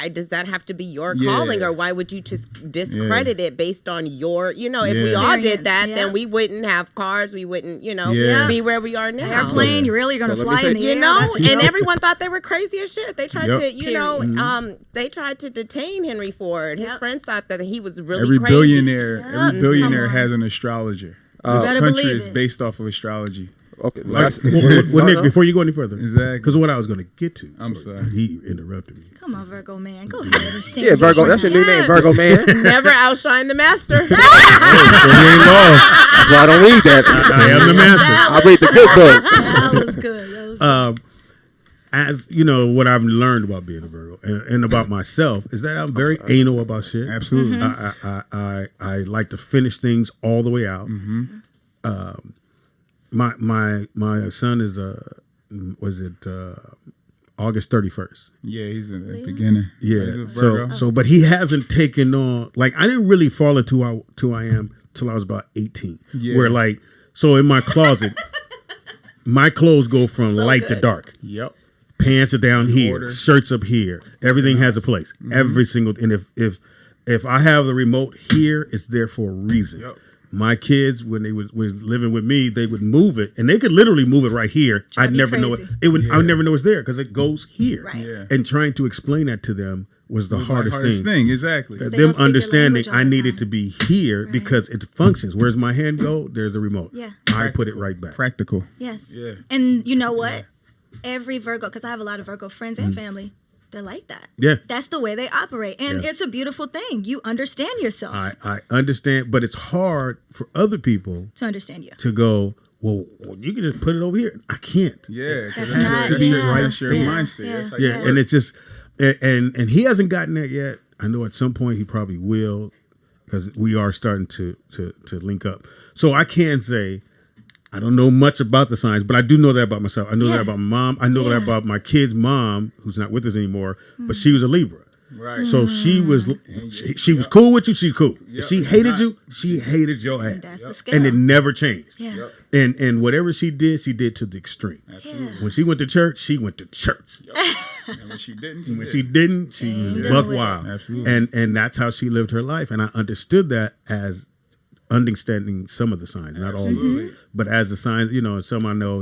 does that have to be your Yeah. calling, or why would you just discredit it based on your if we Yeah. all did that, Yeah. then we wouldn't have cars, we wouldn't Yeah. be where we are now. Airplane, you're really gonna So let me fly say- in the air. You know, That's a and joke. everyone thought they were crazy as shit. They tried Yep. to, they tried to detain Henry Ford. His Yep. friends thought that he was really Every crazy. billionaire, Yeah. every billionaire Come on. has an astrologer. You This better country believe is it. based off of astrology. Okay. Like- Well, Nick, no. before you go any further, Exactly. because what I was going to get to, I'm sorry. he interrupted me. Come on, Virgo man, go ahead and stand. Yeah, your Virgo. ground. That's your new name, Virgo man. Never outshine the master. So he ain't lost. That's why I don't read that. I am the master. I read the good book. That was good. That was good. As you know, what I've learned about being a Virgo and about myself is that I'm very anal about shit. Absolutely. I like to finish things all the way out. My son is August 31st. Yeah, he's in the beginning. Yeah. He's a Virgo. So but he hasn't taken on, like, I didn't really fall into who I am till I was about 18. Yeah. Where like, so in my closet, my clothes go from light to dark. Yep. Pants are down here, Order. shirts up here. Everything has a place. Every single, and if I have the remote here, it's there for a reason. Yep. My kids, when they was living with me, they would move it, and they could literally move it right here. Drive I'd you never know it. crazy. It would. I Yeah. would never know it's there because it goes here. Right. Yeah. And trying to explain that to them was the hardest thing. Exactly. They don't Them speak your understanding language all I the needed time. to be here because it functions. Where's my hand go? There's the remote. Yeah. I put it right back. Practical. Yes. Yeah. And you know what? Every Virgo, because I have a lot of Virgo friends and family, they're like that. Yeah. That's the way they operate. And Yeah. it's a beautiful thing. You understand yourself I understand, but it's hard for other people to understand you. to go, well, you can just put it over here. I can't. Yeah. 'cause That's that's not- your- yeah. that's your Yeah. mind state. Yeah. That's how Yeah, you and work. it's just, and he hasn't gotten that yet. I know at some point he probably will, because we are starting to link up. So I can say I don't know much about the signs, but I do know that about myself. I know Yeah. that about my mom. I know that Yeah. about my kid's mom, who's not with us anymore, but she was a Libra. Right. So she was cool with you. She's cool. If she hated Not- you, she hated your ass, That's the scale. and it never changed. Yeah. And whatever she did to the extreme. Yeah. When she went to church, she went to church. And when she didn't, When she didn't, she was Ain't buck doing it. wild. Absolutely. And that's how she lived her life. And I understood that as understanding some of the signs, not all of them. But as the signs, some I know,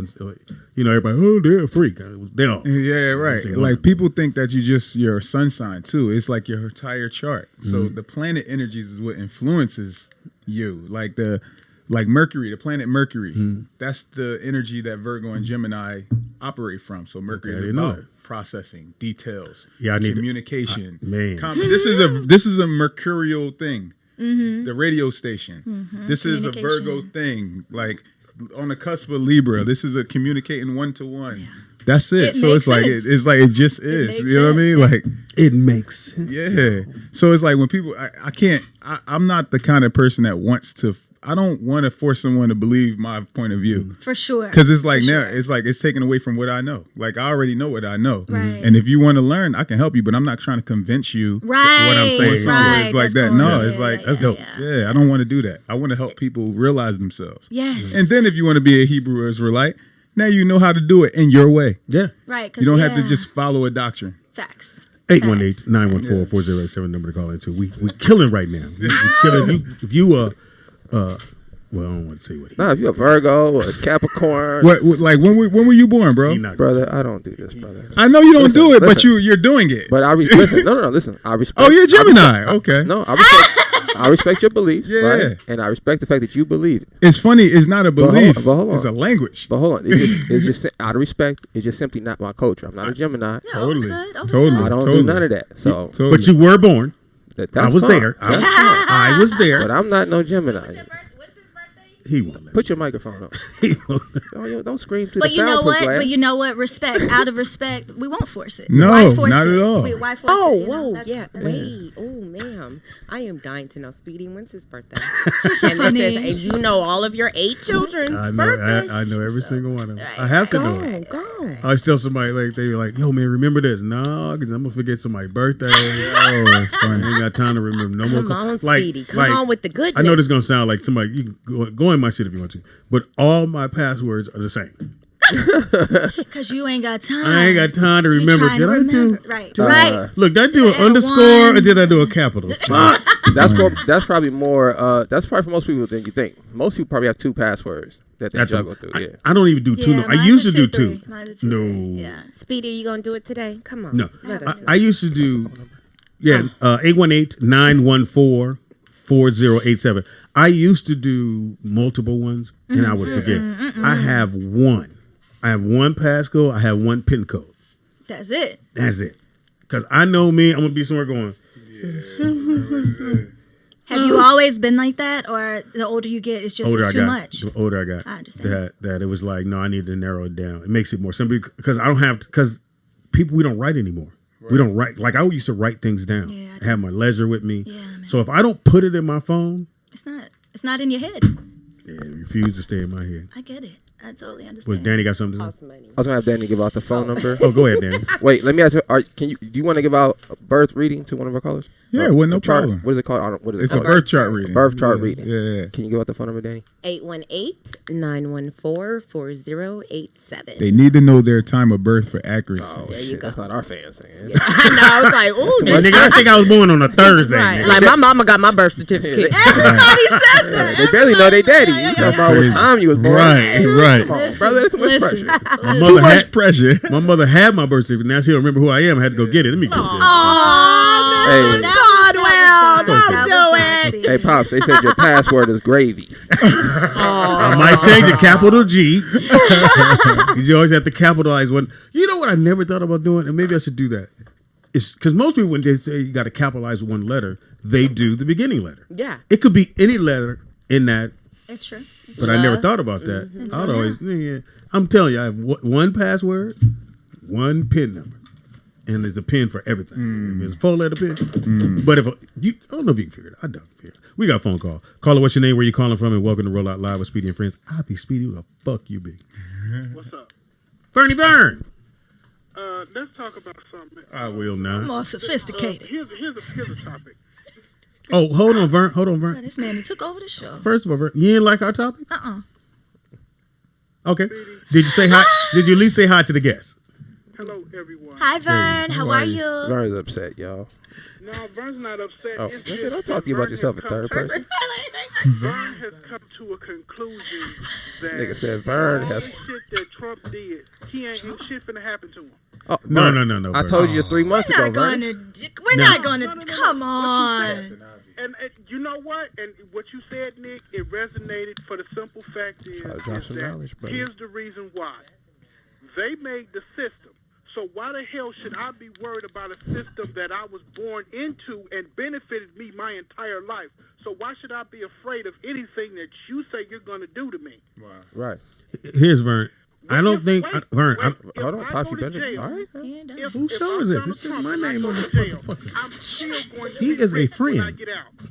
everybody, oh, they're a freak. They're off. Yeah, right. They're Like off. people think that you just your sun sign too. It's like your entire chart. So Mm-hmm. the planet energies is what influences you. Like Mercury, the planet Mercury. Mm-hmm. That's the energy that Virgo and Gemini operate from. So Mercury Okay, I is didn't know about that. processing, details, Yeah, I need communication. man. This is a mercurial thing. The radio station. This is a Virgo thing. Like on the cusp of Libra. This is a communicating one-to-one. That's it. So it's like it just is. You know what I mean? Like It makes sense. yeah. So it's like when people, I'm not the kind of person that wants to. I don't want to force someone to believe my point of view. For sure. Because it's like now, it's like it's taken away from what I know. Like I already know what I know. Right. And if you want to learn, I can help you, but I'm not trying to convince you Right. what I'm saying. Right. it's like That's that. cool. No, Yeah, it's like, that's dope. yeah, I don't want to do that. I want to help people realize themselves. Yes. And then if you want to be a Hebrew Israelite, now you know how to do it in your way. Yeah. Right. You don't have to just follow a doctrine. Facts. 818-914-4087 number to call into. We killing right now. We killing. If you well, I don't want to say what he. Nah, if you're a Virgo or a Capricorn. What like when were you born, bro? He not Brother, I don't do this, brother. I know you don't Listen, do it, but listen. you're doing it. But listen. No, listen. I respect. Oh, you're a Gemini. I respect- Okay. No, I respect your belief. Yeah. Right? And I respect the fact that you believe it. It's funny. It's not a belief. but hold on. It's a language. But hold on, it's just out of respect. It's just simply not my culture. I'm not a Gemini. Totally. Overstood. Totally. I don't totally. do none of that. So Totally. But you were born. that's I was fine. there. That's fine. I was there. But I'm not no Gemini. What's his birthday? He won't let Put your microphone up. me. Don't scream to But the you know soundproof what? glass. But you know what? Respect. Out of respect, we won't force it. No, Why force not it? at all. Why force Oh, it? You know, whoa, that's- yeah. that's- Wait. Oh, ma'am. I am dying to know Speedy. When's his birthday? And you know all of your 8 children's birthday. I know every single one of them. I have to know it. Go. I tell somebody like they were like, "Yo, man, remember this?" No, because I'm gonna forget somebody's birthday. Oh, it's I funny. ain't got time to remember no more. Come on, Speedy. Come on with the goodness. I know this is gonna sound like somebody. You can go in my shit if you want to, but all my passwords are the same. Cause you ain't got time. I ain't got time to You remember. trying Did to I remember. do? Right. Right. Look, did I do an Add underscore or one. did I do a capital? Fuck. That's probably more. That's probably for most people than you think. Most people probably have 2 passwords that they juggle through. Yeah. I don't even do two. Yeah, No, I mine's used a to do 2-3. two. Mine's a 2-3. No. Yeah. Speedy, you gonna do it today? Come on. No, Let us know. I used to do. Yeah, 818-914-4087. I used to do multiple ones, and I would forget. I have one. I have one passcode. I have one PIN code. That's it. That's it. Because I know me, I'm gonna be somewhere going. Have you always been like that, or the older you get, it's just it's too much? The older I got, I understand. that it was like, no, I need to narrow it down. It makes it more simple because I don't have because people we don't write anymore. Right. We don't write like I used to write things down. Yeah, I have my ledger with me. Yeah, man. So if I don't put it in my phone, It's not in your head. it refuses to stay in my head. I get it. I totally understand. Was Danny got something to say? Cost money. I was gonna have Danny give out the phone number. Oh, go ahead, Danny. Wait, let me ask you. Do you want to give out a birth reading to one of our callers? Yeah, Or well, no a chart? problem. What is it called? I don't, what is it It's a called? birth chart reading. Birth chart reading. Yeah. Can you give out the phone number, Danny? 818-914-4087. They need to know their time of birth for accuracy. Oh There you shit, go. that's not our fans saying. I know. I was like, ooh, Hey, nigga, I think I was born on a Thursday. right. nigga. Like my mama got my birth certificate. Everybody says that. They barely know they daddy. You talking about what Crazy. time you was born? Right, right. Come on, brother. That's too much Listen. pressure. My Too mother much had pressure. my mother had my birth certificate. Now she don't remember who I am. I had to go get it. Let me get it. Hey. That was Don't do done. Hey, pops. They said your password is gravy. I might change it, capital G. You always have to capitalize one. You know what I never thought about doing, and maybe I should do that. It's because most people, when they say you got to capitalize one letter, they do the beginning letter. Yeah. It could be any letter in that, It's true. but I never thought about that. I'd always, yeah. I'm telling you, I have one password, one PIN number. And there's a pin for everything. If it's a 4-letter pin. But if I don't know if you can figure it out. I don't figure it out. We got a phone call. Caller, what's your name? Where you calling from? And welcome to Roll Out Live with Speedy and Friends. I'll be Speedy. Who the fuck you be? What's up? Fernie Vern. Let's talk about something. I will not. More sophisticated. Here's a topic. Oh, hold on, Vern. Hold on, Vern. This man, he took over the show. First of all, Vern, you didn't like our topic? Okay. Did you say hi? Did you at least say hi to the guests? Hello, everyone. Hi, Vern. How are you? Vern's upset, y'all. No, Vern's not upset. Oh, It's nigga, just don't talk to you about Vern yourself has in come- third person. Vern has come to a conclusion that Nigga said Vern all has. the shit that Trump did, ain't shit finna happen to him. Oh, No, Vern, no. I Vern. told you 3 months ago, Vern. We're not going to. Come on. And you know what? And what you said, Nick, it resonated for the simple fact is, Try to drop some that knowledge, brother. here's the reason why. They made the system So why the hell should I be worried about a system that I was born into and benefited me my entire life? So why should I be afraid of anything that you say you're going to do to me? Wow. Right. Here's Vern. I don't think Vern. Hold on, Pops, you better. Jail, All right. Whose show is this? This is my name on this motherfucker. I'm still going to He be is a rich when I friend. get out.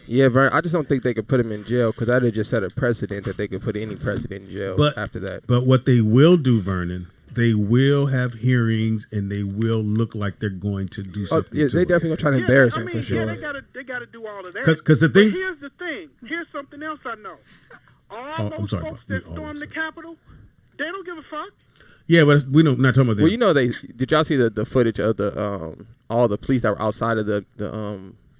Yeah, Vern. I just don't think they could put him in jail because that would just set a precedent that they could put any president in jail after that. But what they will do, Vernon, they will have hearings and they will look like they're going to do something. Yeah, to they it. definitely gonna try to embarrass I him mean, for sure. they gotta do all of that. Because the But thing. here's the thing. Here's something else I know. All I'm those sorry, folks Bob. that stormed the Capitol, they don't give a fuck. Yeah, but we don't not talking about that. Well, you know, did y'all see the footage of the all the police that were outside of the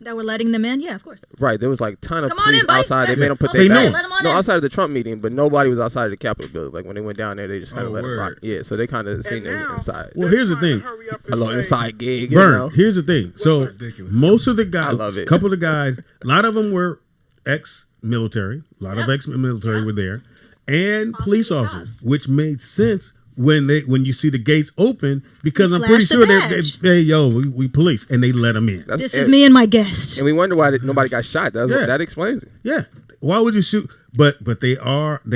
That we're letting them in? Yeah, of course. right? There was like ton of Come on police in, buddy. outside. They made them put They their know. Let 'em on no in. outside of the Trump meeting, but nobody was outside of the Capitol building. Like when they went down there, they just kind of let them rock. word. Yeah, so they kind of seen them now- inside. Well, here's the Trying to thing. hurry up and A little say, inside gig. You Vern, know? here's the thing. So ridiculous. most of the guys, I love it. a couple of guys, a lot of them were ex-military. A lot of ex-military were there, and police officers, which made sense when you see the gates open because I'm pretty flash the sure they badge. hey yo we police and they let them in. That's- This is me and my guest. And we wonder why nobody got shot. Yeah. That explains it. Yeah. Why would you shoot? But they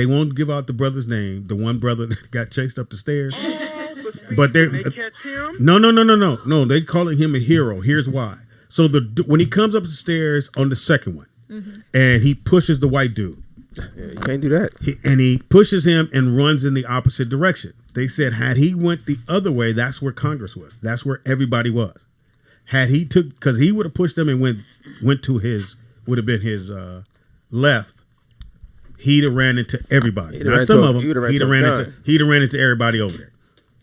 won't give out the brother's name. The one brother that got chased up the stairs. But when they catch him, No. They calling him a hero. Here's why. So when he comes up the stairs on the second one, and he pushes the white dude, Yeah, you can't do that. he pushes him and runs in the opposite direction. They said had he went the other way, that's where Congress was. That's where everybody was. Had he because he would have pushed them and went to would have been his left. He'd have ran into everybody. He'd have Not ran some into- of them. he'd have ran He'd have into a ran gun. he'd have ran into everybody over there.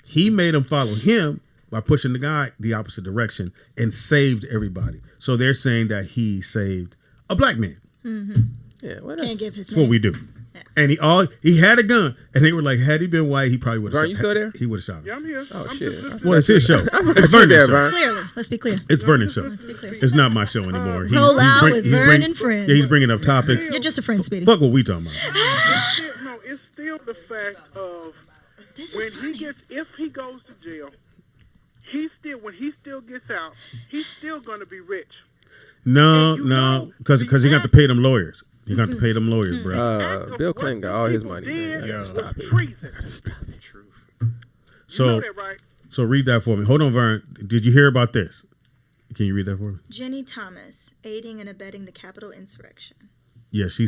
He made them follow him by pushing the guy the opposite direction and saved everybody. So they're saying that he saved a black man. Yeah, well, Can't give his That's name. what we do. And he had a gun, and they were like, had he been white, he probably would have. Vern, you still there? He would have shot him. yeah, I'm here. Oh I'm shit. just listening. Well, it's his show. It's You're Vernon's there, show. Vern. Clearly, let's be clear. It's Vernon's show. Let's be clear. It's not my show anymore. Roll out with Vern and Friends. Yeah, he's bringing up topics. You're just a friend, Speedy. Fuck what we talking about. No, it's still the fact of This when is funny. if he goes to jail, when he still gets out, he's still gonna be rich. No, because he got to pay them lawyers. He got to pay them lawyers, bro. Bill Clinton got all his money. Did Man. was Stop it. treason. Stop it. You So know that, right? so read that for me. Hold on, Vern. Did you hear about this? Can you read that for me? Jenny Thomas aiding and abetting the Capitol insurrection. Yeah, she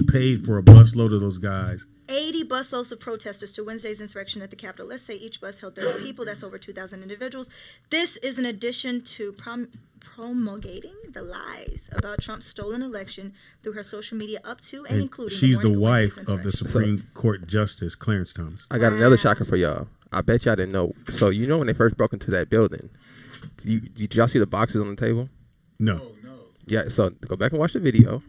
paid for a busload of those guys. 80 busloads of protesters to Wednesday's insurrection at the Capitol. Let's say each bus held 30 people. That's over 2,000 individuals. This is in addition to promulgating the lies about Trump's stolen election through her social media up to and including She's the morning wife Wednesday's of the insurrection. Supreme Court Justice Clarence Thomas. I got another shocker for y'all. I bet y'all didn't know. So you know when they first broke into that building, did y'all see the boxes on the table? No. Yeah. So go back and watch the video.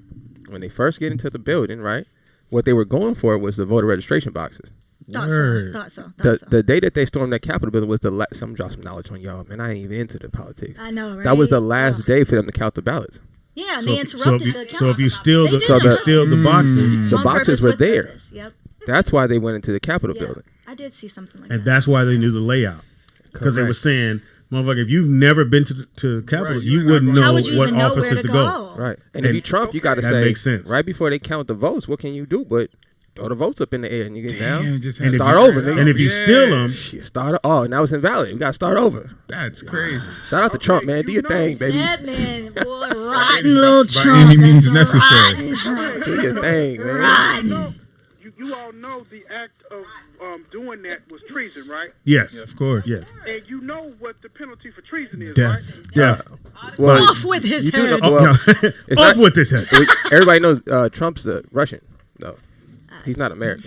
When they first get into the building, right? What they were going for was the voter registration boxes. Thought Word. so. The day that they stormed that Capitol building was the last. Some drop some knowledge on y'all, man. I ain't even into the politics. I know, right? That was the last Ugh. day for them to count the ballots. Yeah, and So they if, interrupted so if, the you, so if you count. steal They the did so if you that. steal the boxes, The On boxes purpose, were with there. purpose. Yep. That's why they went into the Capitol Yeah. building. I did see something like and that. that's why they knew the layout because they were Correct. saying, "Motherfucker, if you've never been to Capitol, Right, you you're not wouldn't going- How know would you what even know where offices to to go? Right. And And if you Trump, you got to that say, makes sense. right before they count the votes, what can you do but throw the votes up in the air and you get Damn, down? just And if start you- over, nigga. And if you Yeah. steal them, Shit, start. Oh, now it's invalid. We got to start over. That's crazy. Shout out to Trump, man. Do your thing, baby. That man, boy, rotten little By Trump. any means That's a necessary. rotten Trump. Do your thing, man. Rotten. You all know the act of doing that was treason, right? yes, Of course. yeah, And you know what the penalty for treason is, Death. right? yeah. Well, Off with his you do head. know- Oh, well, no. it's Off not- with this head. everybody knows Trump's Russian, though. He's not American.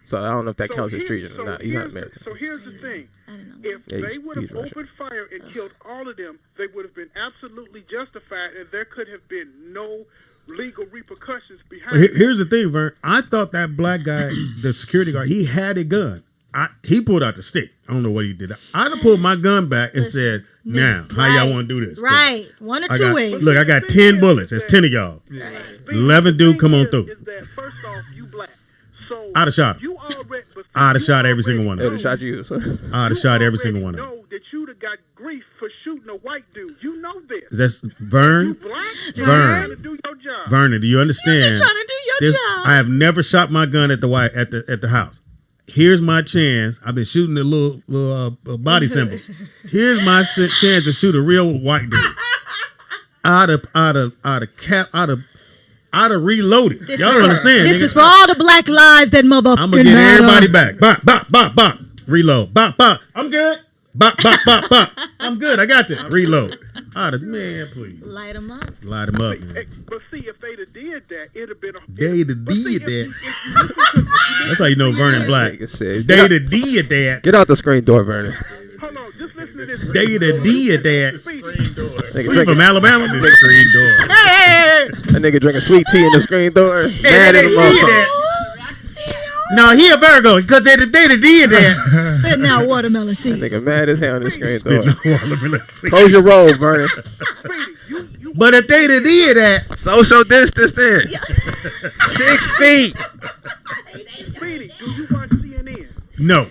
So I don't know if that counts as treason or not. He's not American. So here's the thing. I don't know. If Yeah, they would he's have Russian. opened fire and killed all of them, they would have been absolutely justified, and there could have been no legal repercussions behind it. Here's the thing, Vern. I thought that black guy, the security guard, he had a gun. He pulled out the stick. I don't know what he did. I'd have pulled my gun back and said, "Now, how y'all want to do this?" Right. One or I two got, ways. look, I got 10 bullets. There's 10 of y'all. 11 dude, come on through. Is that first off, you black. So I'd have shot him. You already, but I'd have shot every single one They of would have them. shot you. I'd have shot every single one of them. know that you'd have got grief for shooting a white dude. You know this. That's Vern. You black? You're Vern. trying to do your job. Vernon, do you understand? You're just trying to do your job. I have never shot my gun at the house. Here's my chance. I've been shooting the little body symbols. Here's my chance to shoot a real white dude. I'd have reloaded. Y'all don't understand. This nigga. is for all the black lives that motherfucking I'm gonna get everybody back. Bop, bop, bop, bop. Reload. Bop, bop. I'm good. Bop, bop, bop, bop. I'm good. I got this. Reload. Man, please. Light them up. Light them up, man. But see, if they'd have did that, it'd have been a... They'd have But see, did if that. you listen to- That's how you know Vernon Black. Nigga said, They'd have did that. Get out the screen door, Vernon. Hold on, just listen to this. They'd have did that. Speedy. Nigga You drinking, from Alabama? The screen door. that nigga drinking sweet tea in the screen door. Mad They as a did motherfucker. that. No, he a Virgo because they'd have did that. Spitting out watermelon seed. Nigga mad as hell in the screen Spitting door. on watermelon seed. Close your roll, Vernon. Speedy, you But if they'd have did that, Social distance then. 6 feet. Speedy, do you watch CNN? no.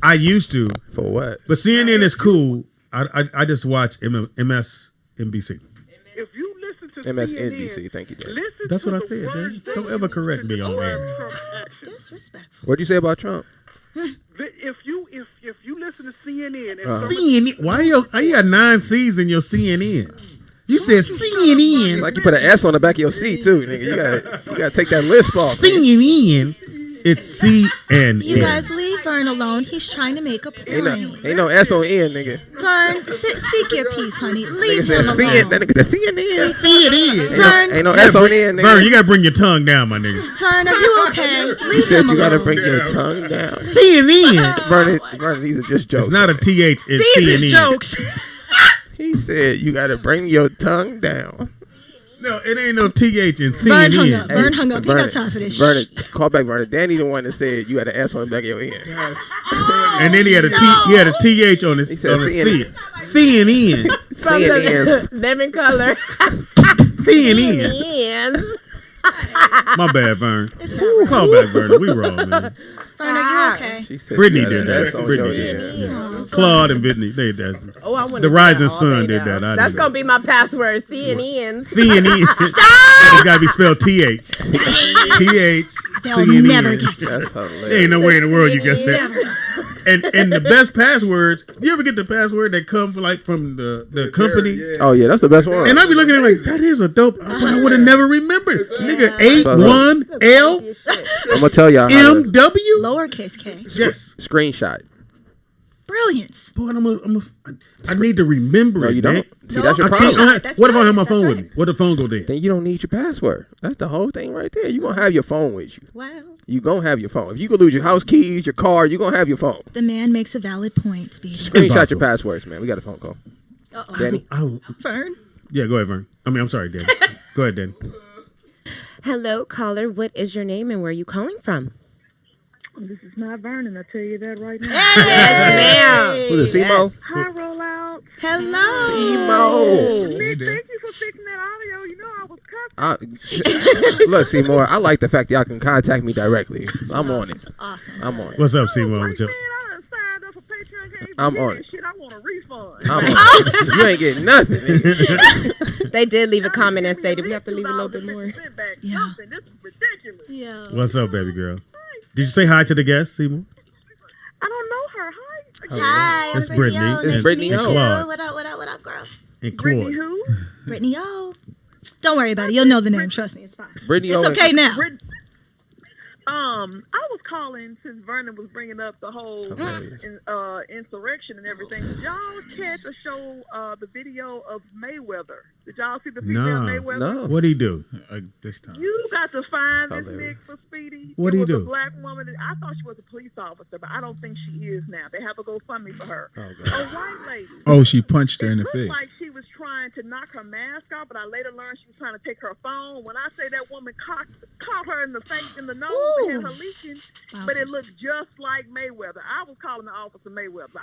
I used to, For what? but CNN is cool. I just watch MSNBC. If you listen to MSNBC. CNN, Thank you, Dad. listen That's to what I the said, words Dad. they Don't ever use correct to me on describe air. Trump's actions. Disrespectful. What'd you say about Trump? If you listen to CNN and Uh-huh. some of CNN. Why you got 9 C's in your CNN? You said It's CNN. like you put an S on the back of your seat too, nigga. You gotta take that lisp off. nigga. CNN. It's CNN. You guys leave Vern alone. He's trying to make a point. Ain't no S on N, nigga. Vern, speak your piece, honey. Leave Nigga said him CNN. alone. That nigga said CNN. CNN. Vern, Ain't no S on N, nigga. Vern, you gotta bring your tongue down, my nigga. Vern, are you okay? You Leave said him you gotta alone. bring your tongue down. CNN. Vernon, these are just jokes. It's not a TH. It's These CNN. is jokes. He said you gotta bring your tongue down. No, it ain't no TH in Vern hung CNN. up. Vern hung up. He got time for this Vernon, shit. call back Vernon. Danny the one that said you had an S on the back of your N. And then he had a TH on his He said feet. CNN. CNN. Lemon color. CNN. Yes. My bad, Vern. It's not right. Call back, Vern. We wrong, man. Vern, are you okay? She said Brittany you had did an that. S on Brittany your did N. that. Yeah. Claude and Brittany, they did that. Oh, I want The Rising Sun did that. I That's did gonna that. be my password. CNN. CNN. It's got to be spelled TH. TH. They'll never CNN. guess it. That's There hilarious. ain't no way in the world you guess that. Never. And the best passwords, you ever get the password that come from the company? Yeah. Oh yeah, that's the best one. And I be looking at it like, that is a dope, but I would have never remembered. Nigga, So, look. 81L I'm gonna tell y'all how to MW? Lowercase k. Yes. screenshot. Brilliance. Boy, I need to remember No, it, you man. don't. See, No, that's your I can't, problem. That's what if I right, have my that's phone with right. me? What if the phone go dead? Then you don't need your password. That's the whole thing right there. You gonna have your phone with you. Wow. You gonna have your phone. If you could lose your house keys, your car, you gonna have your phone. The man makes a valid point, Speedy. Screenshot Impossible. your passwords, man. We got a phone call. Uh-oh. Danny. Vern. Yeah, go ahead, Vern. I'm sorry, Danny. Go ahead, Danny. Hello, caller. What is your name and where are you calling from? This is not Vernon, I tell you that right now. Yes, ma'am. Who's it, Simo? Hi, Rollout. Hello. Simo. Nick, thank you for fixing that audio. You know I was cussing. Look, Seymour, I like the fact y'all can contact me directly. I'm on it. Awesome. I'm on it. What's up, Seymour? Like, What's up? man, I done signed up for Patreon. Can't even I'm get on that it. shit. I want a refund. I'm on it. You ain't getting nothing. nigga. They did leave a comment and say, do we have to leave a little bit more? Yeah. This is ridiculous. Yeah. What's up, baby girl? Did you say hi to the guest, Seymour? I don't know her. Hi. Hi, I'm It's Brittany. O. It's Nice to Brittany meet O. you. Claude. What up, what up, what up, girl? And Brittany Claude. who? Brittany O. Don't worry about it. You'll know the name. Trust me. It's fine. Brittany It's Owen- okay now. I was calling since Vernon was bringing up the whole Hilarious. insurrection and everything. Did y'all catch or show the video of Mayweather? Did y'all see the video of No. Mayweather? No. What'd he do? This time. You got to find this Hilarious. Nick for Speedy. What'd he It was do? a black woman. I thought she was a police officer, but I don't think she is now. They have a GoFundMe for her. Oh, A God. white lady. Oh, she punched her in the It face. looked like she was trying to knock her mask off, but I later learned she was trying to take her phone. When I say that woman caught her in the face, in the nose, and had her leaking, but it Wowzers. looked just like Mayweather. I was calling the officer Mayweather.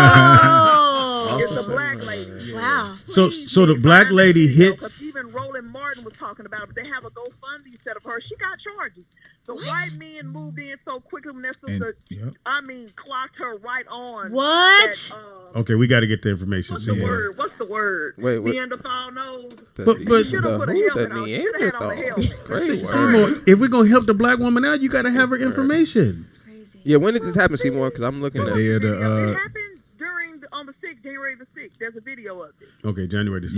Oh. It's a black lady. Wow. So the black lady hits. Even Roland Martin was talking about it, but they have a GoFundMe set of her. She got charges. The white men moved in so quickly when that sister, clocked her right on. What? Okay, we got to get the information. What's the word? What's the word? Wait. Neanderthal nose. But The Neanderthal. Great word. Seymour, if we're gonna help the black woman out, you got to have her information. It's crazy. Yeah, when did this happen, Seymour? Because I'm looking at Day of It the, happened on the 6th, January the 6th. There's a video of it. Okay, January the 6th.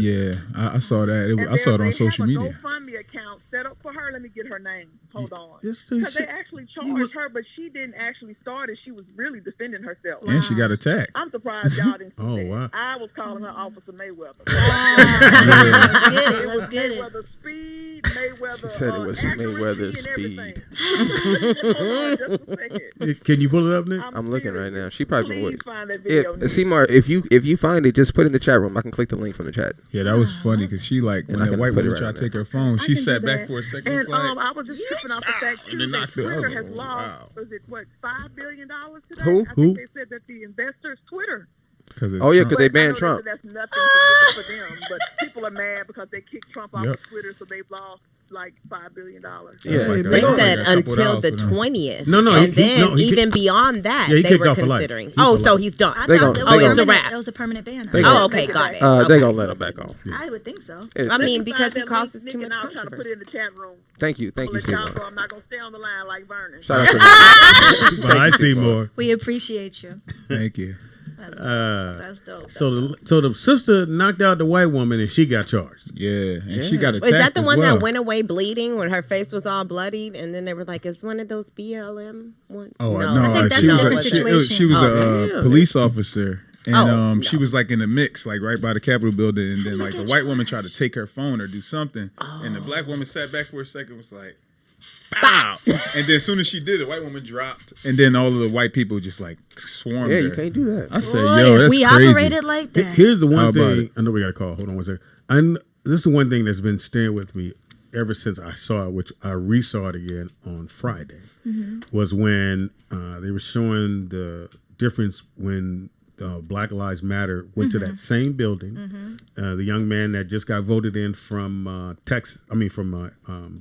yeah, I saw that. I saw it on social media. They have a GoFundMe account set up for her. Let me get her name. Hold on. Yes, Because they actually charged her, but she didn't actually start it. She was really defending herself. And she got attacked. I'm surprised y'all didn't see Oh, that. wow. I was calling her Officer Mayweather. Let's get it. Mayweather Speed, Mayweather. She said it was Mayweather Speed. Hold on, just a second. Can you pull it up, Nick? I'm looking right now. She probably Please would. find that video. Seymour, if you find it, just put it in the chat room. I can click the link from the chat. Yeah, that was funny because she when I the can white put it woman right tried to on take her phone, she can sat do back that. for a second. And It's like, I was just tripping off the fact and then that knocked the Twitter other has one. lost, Wow. was it what, $5 billion today? Who? I Who? think they said that the investors, Twitter. Oh yeah, because But they I banned know Trump. That's nothing for them, but people are mad because they kicked Trump off Yep. of Twitter, so they've lost like $5 billion. Yeah. Like They Go said like a couple until dollars the for them. 20th. No, and he then kicked- even beyond that, Yeah, he they kicked were off for life. considering. He's Oh, for so life. he's done. I They thought gon- it they was gon- It's a wrap. It was a permanent ban. They Oh, gon- okay, got it. They Okay. gonna let him back off. I would think so. Yeah. I mean, Let me because find he that causes link, too Nick, much and I'll try to put it controversy. in the chat room. Thank you, Let y'all Seymour. go. I'm not gonna stay on the line like Vernon. Shout out to But I see more. We appreciate you. Thank you. That's dope. So the sister knocked out the white woman and she got charged. Yeah, and she got attacked. Is that the as one well. that went away bleeding when her face was all bloodied, and then they were like, "It's one of those BLM ones." Oh no, no, I think that's she a was different situation. she was a damn. police officer, and she no. was like in the mix, like right by the Capitol building, and then like the white woman tried to take her phone or do something, and the black woman sat back for a second, was like, "Pow!" And then as soon as she did, the white woman dropped, and then all of the white people just like swarmed Yeah, her. you can't do that. I said, Boy, "Yo, if that's we crazy." operated like that. Here's the How one about thing. it? I know we got to call. Hold on one second. This is one thing that's been staying with me ever since I saw it, which I resaw it again on Friday, was when they were showing the difference when Black Lives Matter went to that same building. The young man that just got voted in from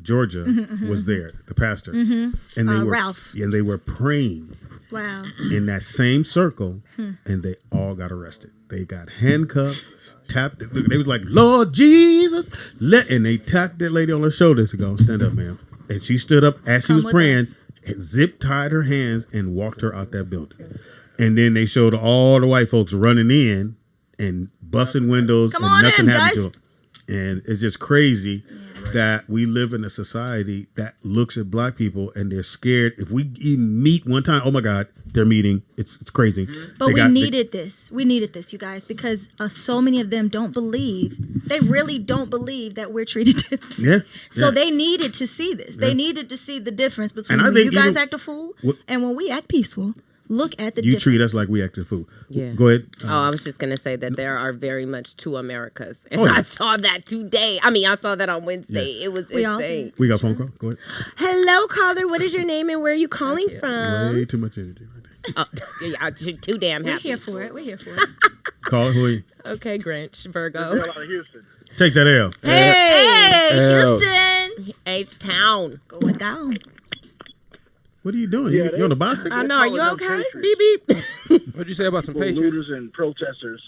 Georgia was there, the pastor, and they were Ralph. and they were praying Wow. in that same circle, and they all got arrested. They got handcuffed, tapped. They was like, "Lord Jesus," and they tapped that lady on her shoulders to go, "Stand up, ma'am." And she stood up as she Come was with praying, us. and zip tied her hands and walked her out that building. And then they showed all the white folks running in and busting windows, Come and on nothing in, happened to guys. them. And it's just crazy that we live in a society that looks at black people and they're scared. If we even meet one time, oh my God, they're meeting. It's crazy. But we needed this. We needed this, you guys, because so many of them don't believe. They really don't believe that we're treated differently. Yeah. So yeah. they needed to see this. They needed to see the difference between And I when think you guys even- act a fool and when we act peaceful. Look at the You difference. treat us like we act a fool. Yeah. Go ahead. Oh, I was just going to say that there are very much two Americas. And Oh, yeah. I saw that today. I mean, I saw that on Wednesday. It was We all insane. We got a phone call. Go ahead. Hello, caller. What is your name and where are you calling from? Way too much energy right there. Oh, yeah, you're too damn We're happy. here for it. We're here for it. Call it. Who are you? Okay, Grinch, Virgo. Take that L. Hey, Hey, L. Houston. H-Town. Going down. What are you doing? You on the bicycle? I know. Are you okay? Beep, beep. What'd you say about some patriots? Looters and protesters.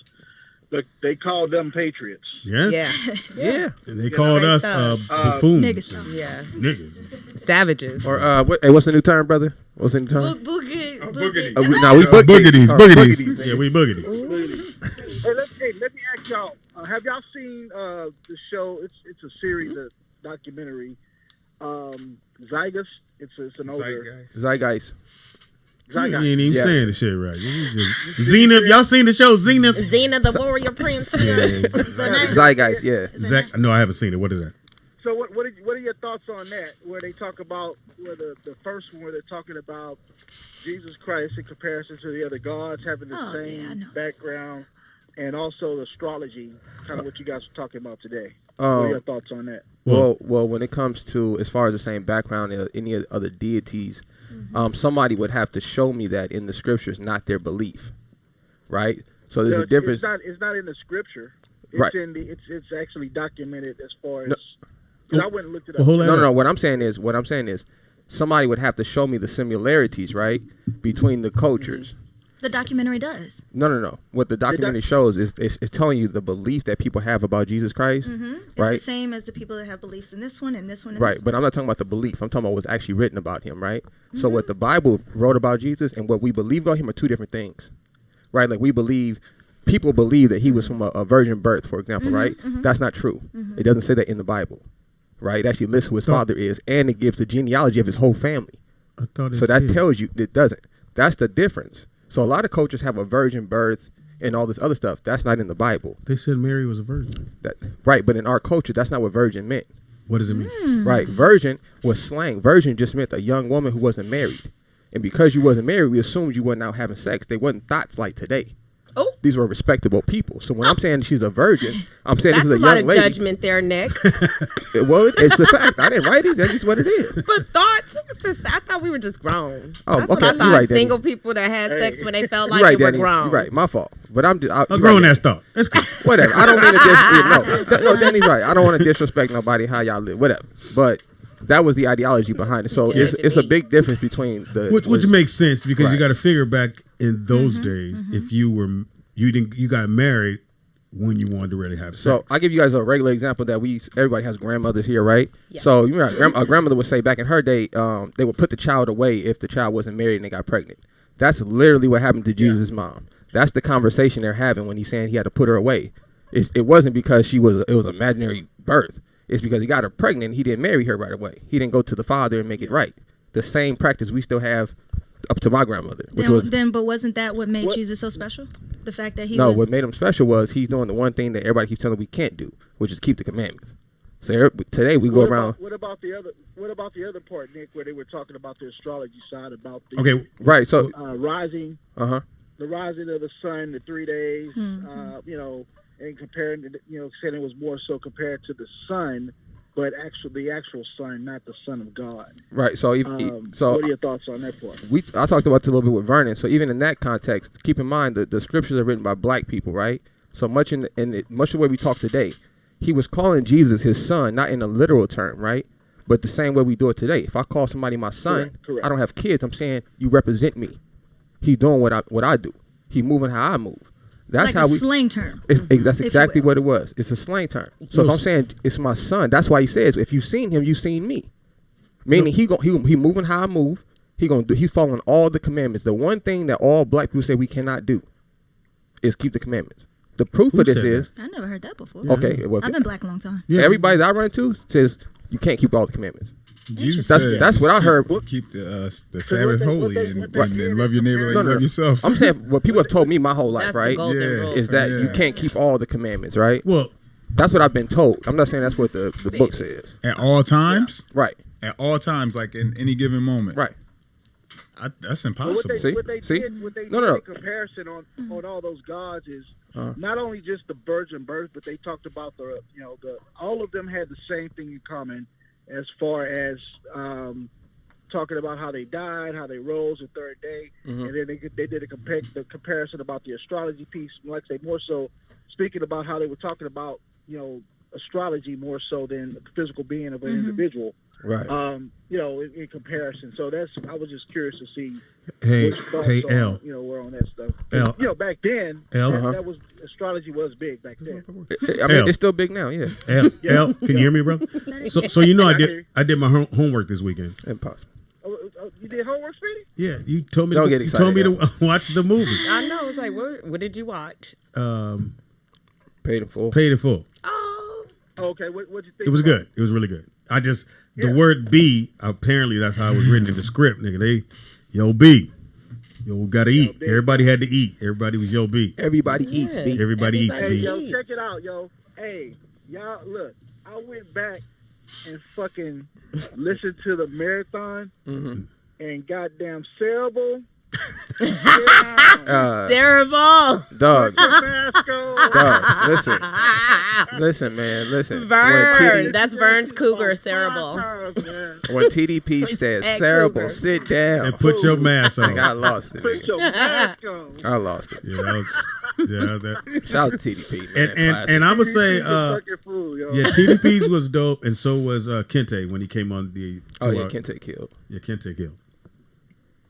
But they call them patriots. Yeah. Yeah. Yeah. And they called us buffoons. Niggas. Yeah. Niggas. Savages. Or what's the new term, brother? What's the new term? Boogie. Boogity. We Boogities. Oh, Boogities. Yeah, we boogities. Hey, let me ask y'all. Have y'all seen the show? It's a series, a documentary. Zygus. It's an older Zeitgeist. You ain't even Yes. saying the shit right. Zenith. Y'all seen the show Zenith? Xena the Warrior Prince. Zeitgeist, yeah. Zach, no, I haven't seen it. What is that? So what are your thoughts on that? Where they talk about the first one where they're talking about Jesus Christ in comparison to the other gods having the Oh, yeah, I know. same background, and also astrology, kind of what you guys are talking about today. What are your thoughts on that? Well, when it comes to as far as the same background as any other deities, somebody would have to show me that in the scriptures, not their belief, right? So there's a difference. It's not in the scripture. It's Right. in the. It's actually documented as far as. 'cause I went and looked it up. Well, hold that No. up. What I'm saying is, somebody would have to show me the similarities, right, between the cultures. The documentary does. No. What the documentary shows is telling you the belief that people have about Jesus Christ, right? It's the same as the people that have beliefs in this one and this one and right, this but one. I'm not talking about the belief. I'm talking about what's actually written about him, right? So what the Bible wrote about Jesus and what we believe about him are two different things, right? Like people believe that he was from a virgin birth, for example, right? That's not true. It doesn't say that in the Bible, right? It actually lists who his father is, and it gives the genealogy of his whole family. I thought it So that did. tells you it doesn't. That's the difference. So a lot of cultures have a virgin birth and all this other stuff. That's not in the Bible. They said Mary was a virgin. Right, but in our culture, that's not what virgin meant. What does it mean? Right, virgin was slang. Virgin just meant a young woman who wasn't married. And because you wasn't married, we assumed you wasn't out having sex. They wasn't thoughts like today. Oh. These were respectable people. So when I'm saying she's a virgin, I'm saying That's this is a a lot young of lady. judgment there, Nick. Well, it's a fact. I didn't write it. That's just what it is. But thoughts? It was just, I thought we were just grown. Oh, That's what okay. I You're thought. right, Danny. Single people that had sex when they felt You're like right, they were Danny. grown. You're right. My fault. But I'm just A grown ass thought. That's good. Whatever. I don't mean to no, Danny's right. I don't want to disrespect nobody how y'all live. Whatever. But that was the ideology behind it. So it's a big difference between the which makes sense because Right. you got to figure back in those days if you got married when you wanted to really have sex. So I'll give you guys a regular example that everybody has grandmothers here, right? Yes. So you know, a grandmother would say back in her day, they would put the child away if the child wasn't married and they got pregnant. That's literally what happened to Jesus' mom. That's the conversation they're having when he's saying he had to put her away. It wasn't because it was imaginary birth. It's because he got her pregnant. He didn't marry her right away. He didn't go to the father and make it right. The same practice we still have up to my grandmother. Which But wasn't that what made Jesus so special? The fact that he No, was... what made him special was he's doing the one thing that everybody keeps telling we can't do, which is keep the commandments. So today we go around. What about the other part, Nick, where they were talking about the astrology side about the okay, right? So rising, the rising of the sun, the 3 days, and comparing, saying it was more so compared to the sun, but the actual sun, not the Son of God. Right. So what are your thoughts on that part? I talked about it a little bit with Vernon. So even in that context, keep in mind that the scriptures are written by black people, right? So much much of the way we talk today, he was calling Jesus his son, not in a literal term, right? But the same way we do it today. If I call somebody my son, Correct. I don't have kids. I'm saying you represent me. He's doing what I do. He's moving how I move. That's like how a slang term. That's exactly what it was. It's a slang term. So if I'm saying it's my son, that's why he says, if you've seen him, you've seen me. Meaning he moving how I move. He's following all the commandments. The one thing that all black people say we cannot do is keep the commandments. The proof of this is I never heard that before. okay. Well, I've been black a long time. Yeah. everybody that I run into says you can't keep all the commandments. Jesus That's said, that's what I heard. Keep the Sabbath holy and love your neighbor like No, you no. love yourself. I'm saying what people have told me my whole life, That's the right? golden Yeah. rule. Is that you Yeah. can't keep all the commandments, right? well, That's what I've been told. I'm not saying that's what the book says. At all times? Right. At all times, like in any given moment. Right. That's But impossible. See? what they See? did, what they No, did no. in comparison on all those gods is not only just the virgin birth, but they talked about the all of them had the same thing in common as far as talking about how they died, how they rose the third day, and then they did the comparison about the astrology piece. Like I say, more so speaking about how they were talking about astrology more so than the physical being of an individual. Right. In comparison. So I was just curious to see. hey, what your thoughts hey, on, L. were on that stuff. L. Back then, L. that was astrology was big back then. I mean, L. it's still big now. Yeah. L, can you hear me, bro? So I did my homework this weekend. Impossible. Oh, you did homework, Speedy? Yeah, you told me. Don't to, get you excited, told me L. to watch the movie. I know. It's like, what did you watch? Paid in full. Paid in full. Oh, Okay, what'd you think? It was good. It was really good. The word B, apparently that's how it was written in the script, nigga. B. Yo, gotta eat. Everybody had to eat. Everybody was yo B. Everybody eats, B. Everybody eats, Hey, B. yo, check it out, yo. Hey, y'all, look. I went back and fucking listened to the marathon and goddamn Cerebral. terrible. Dog. Tabasco. Dog. Listen, man. Listen. Vern. That's Vern's cougar, cerebral. When TDP says At cerebral, Cougar. sit down. And put your mask on. I lost it. Put your mask on. I lost it. Yeah, Yeah, that. Shout out to TDP, man. And I would say, Fucking fool, yo. yeah, TDP's was dope, and so was Kente when he came on the. Oh yeah, Kente killed. Yeah, Kente killed.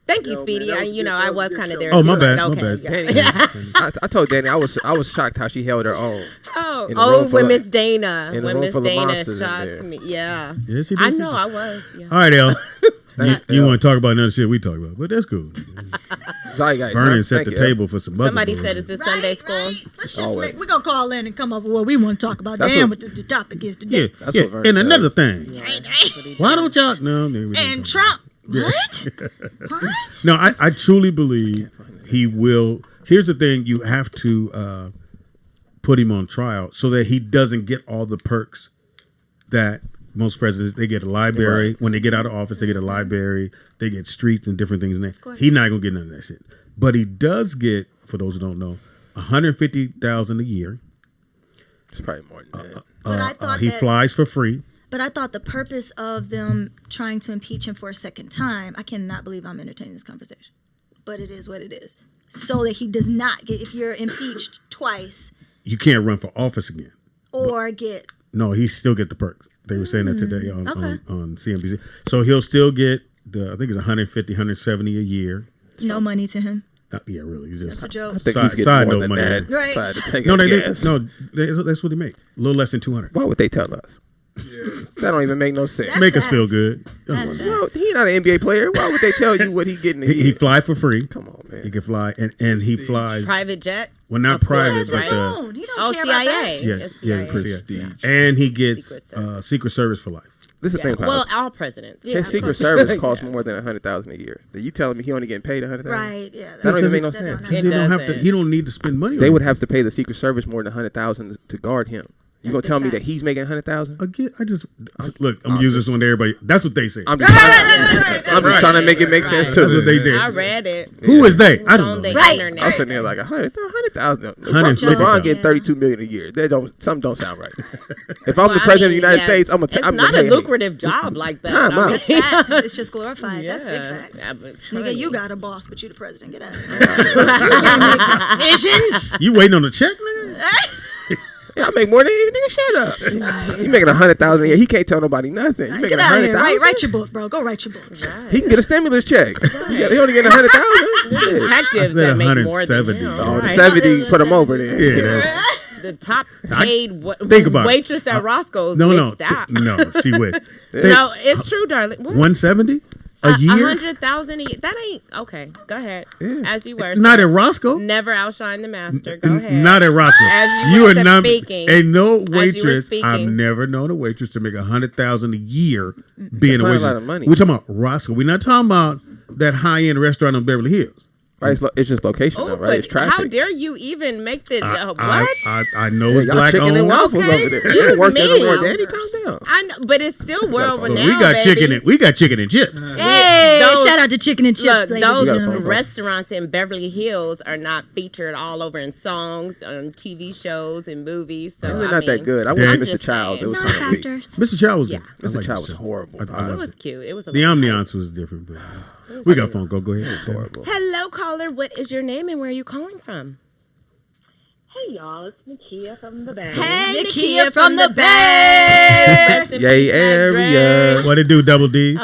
Thank you, Yo, Speedy. man, that was I good. was That was kind of good there. Oh, too. my bad, Like, my okay, bad. yeah. I told Danny I was shocked how she held her own. Oh, In the room full when of- Miss Dana, in the when room Miss full of Dana monsters in shocked there. me. Yeah, Yeah, she did. I she know. did. I was. Yeah. All right, El. Thanks, you El. want to talk about another shit we talk about, but that's cool. Sorry, guys. Vernon set Thank the you, table for some other Somebody bullshit. said, "Is this Sunday school?" Right. Let's just Always. we're gonna call in and come up with what we want to talk about. That's Damn, what- what the topic is Yeah, today. That's yeah. what Vernon And another does. thing, why don't y'all? No, we didn't And talk about Trump. What? What? it. No, I truly believe he will. Here's the thing: you have to put him on trial so that he doesn't get all the perks that most presidents. They get a library when they get out of office. They get a library. They get streets and different things in there. He's not gonna get none of that shit. But he does get, for those who don't know, $150,000 a year. It's probably more than that. But I thought He that- flies for free. But I thought the purpose of them trying to impeach him for a second time, I cannot believe I'm entertaining this conversation, but it is what it is. So that he does not get, if you're impeached twice You can't run for office again. or get, No, he still get the perks. They were saying that today on, okay. on CNBC. So he'll still get I think it's 150, 170 a year. no money to him. Yeah, really. It's just That's a joke. I think Side- he's getting side more note than money. that. Right. If I had to take no, a they guess. that's what they make. A little less than 200. Why would they tell us? That don't even make no sense. That's Make us facts. feel good. That's facts. Well, he's not an NBA player. Why would they tell you what he getting? He fly for free. Come on, man. He can fly, and he flies. Private jet. Well, not Of course, private, but right? No, he don't Oh, care about that. CIA. yeah, It's yeah, CIA. Prestige. and he gets Secret Service. Secret Service for life. This is the thing. Well, About all presidents. his Secret Service costs more than $100,000 a year. Are you telling me he only getting paid $100,000? Right, yeah. That don't even make no that sense. don't He happen. don't have to. doesn't. He don't need to spend money. They on would it. have to pay the Secret Service more than $100,000 to guard him. You gonna That's tell big me that facts. he's making $100,000? Again, look. I'm gonna use this one to everybody. That's what they say. I'm just trying to make it make sense too. That's what they did. I read it. Who is they? I On don't the know. Right. internet. I'm sitting there like $100,000. 150,000. LeBron getting $32 million a year. Something don't sound right. If I'm Well, the I president of the mean, United yeah, States, I'm It's not a lucrative job like that. Time out. I mean, Facts. It's just glorified. yeah. That's big facts. Yeah, but Nigga, you funny. got a boss, but you the president. Get out of here. You can't make decisions. You waiting on the check, nigga? Yeah, I make more than you. Nigga, shut up. You making $100,000 a year. He can't tell nobody nothing. You making Get out of here. $100,000. Write your book, bro. Go write your book. He can get a stimulus check. He only getting $100,000. Shit. Detectives I said that make more than 170. him. Oh, the Right. 70 put him over there. Yeah. That's, The top paid think about it. waitress at Roscoe's. no. Stop. No, she wish. No, it's true, darling. What? 170 a year. 100,000 a year. That ain't okay. Go ahead. As you were. Not sir. at Roscoe. Never outshine the master. Go ahead. Not at Roscoe. As you were are not. speaking. Ain't no As you were waitress. speaking. I've never known a waitress to make $100,000 a year being That's a not a waitress. lot of money. We're talking about Roscoe. We're not talking about that high end restaurant on Beverly Hills. Right, it's just location, Oh, though, right? It's but traffic. how dare you even make the what? I know Yeah, it's y'all black chicken and owned. waffles Okay, over there. excuse You work there no me. more. Daddy, calm down. I know, but it's still world But renowned. we got baby. chicken. We got chicken and chips. Hey, Those- shout out to Chicken and Chips, Look, ladies those and got a gentlemen. phone call. restaurants in Beverly Hills are not featured all over in songs, on TV shows, and movies. So They're I not that mean, good. I Yeah. went I'm to Mr. just Childs. It saying. was No kind of weak. factors. Mr. Chow was good. I Mr. like Chow Mr. was horrible. I It loved was it. cute. It was a The lot of ambiance was different, but we got a phone call. Go ahead. It's horrible. Hello, caller. What is your name and where are you calling from? Hey y'all, it's Nakia from the Bay. Hey, Nakia from the Bay. Rest in Yay, peace, area. What it do, Double D?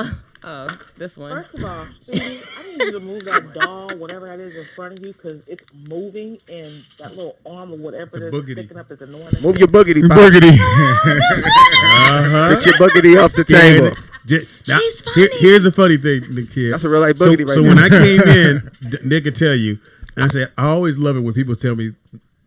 Oh, this one. First of all, Speedy, I need you to move that doll, whatever that is in front of you, because it's moving and that little arm or whatever The it is boogity. sticking up is annoying. Move your boogity, Pop. Boogity. Get your boogity off the table. She's funny. Here's a funny thing, the kid. That's a real life boogity right So there. when I came in, Nick could tell you, and I said, I always love it when people tell me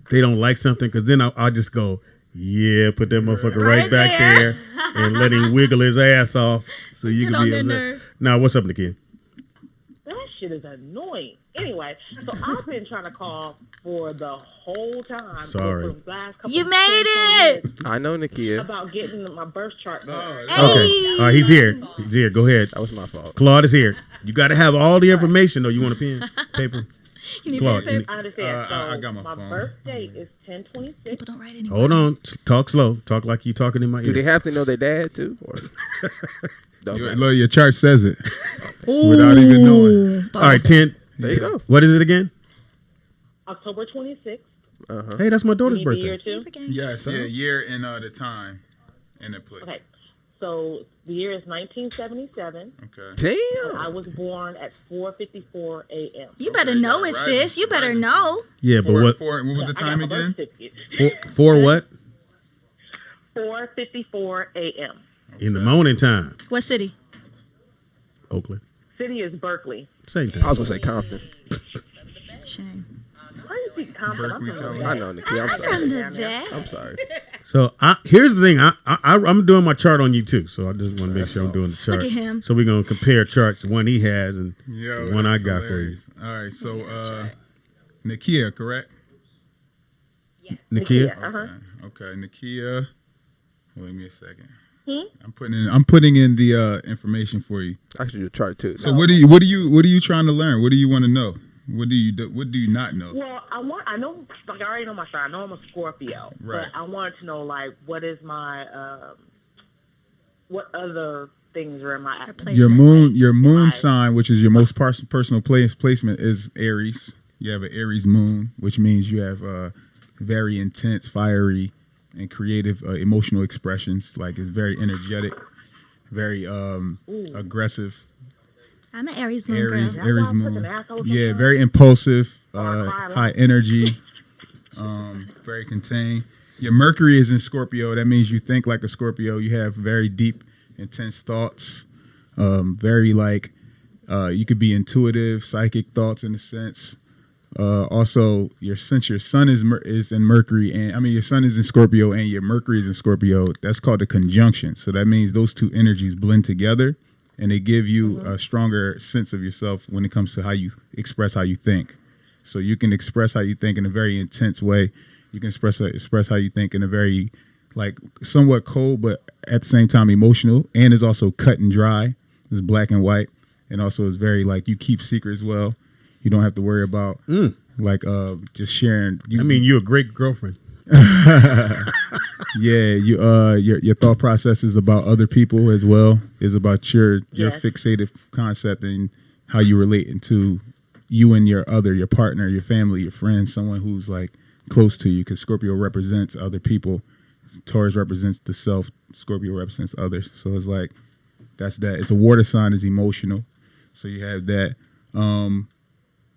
they don't like something, because then I'll just go, yeah, put that motherfucker right back there and let him wiggle his ass off so you Get can on be their upset. nerves. Now, what's up, Nick? That shit is annoying. Anyway, so I've been trying to call for the whole time. Sorry. For the last couple You of made 10, 20 it. minutes I know Nakia. about getting my birth chart. Okay. All right, he's here. He's here. Go ahead. That was my fault. Claude is here. You got to have all the information, though. You want a pen, paper? You need Claude, pen and paper. I understand. So I got my phone. birth date is 10/26. People don't write anymore. Hold on. Talk slow. Talk like you talking in my Do they ear. have to know their dad, too? Or don't matter? Look, your chart says it without even knowing. All right, 10. There you go. What is it again? October 26th, Hey, that's my daughter's You need the birthday. year too? Yes, yeah, year and the time and the place. Okay. So the year is 1977. Okay. And I was born at 4:54 a.m. You better know it, sis. You better know. Yeah, but what What was the time I got my birth again? certificate. for what? 4:54 a.m. In the morning time. What city? Oakland. City is Berkeley. Same thing. I was gonna say Compton. Shame. Why do you think Compton? I'm Berkeley, from I Louisiana. know, Nikki. I'm I sorry. remember that. I'm sorry. So here's the thing. I'm doing my chart on you too. So I just want to make sure I'm doing the chart. Look at him. So we're gonna compare charts. The one he has and Yo, the one I that's got hilarious. All right, so Nakia, correct? for you. Nakia. Okay, Nakia. Wait me a second. I'm putting in the information for you. Actually, the chart too. So what are you trying to learn? What do you want to know? What do you not know? Well, I know, like I already know my sign. I know I'm a Scorpio, Right. but I wanted to know, like, what is my, what other things are in my Your moon Right. sign, which is your most personal placement, is Aries. You have an Aries moon, which means you have very intense, fiery, and creative emotional expressions. Like it's very energetic, very aggressive. I'm an Aries moon girl. Aries why I'm such an asshole moon. Yeah, sometimes? very impulsive, I cry a lot. high energy, very contained. Your Mercury is in Scorpio. That means you think like a Scorpio. You have very deep, intense thoughts. Very like you could be intuitive, psychic thoughts in a sense. Also, your sun is in Mercury, and I mean your sun is in Scorpio, and your Mercury is in Scorpio. That's called a conjunction. So that means those two energies blend together, and they give you a stronger sense of yourself when it comes to how you express how you think. So you can express how you think in a very intense way. You can express how you think in a very like somewhat cold, but at the same time emotional, and is also cut and dry. It's black and white, and also is very like you keep secrets well. You don't have to worry about like just sharing. You're a great girlfriend. Yeah, your thought process is about other people as well. Is about your fixated concept and how you relate into you and your partner, your family, your friends, someone who's like close to you. Because Scorpio represents other people, Taurus represents the self, Scorpio represents others. So it's like that's that. It's a water sign. Is emotional. So you have that.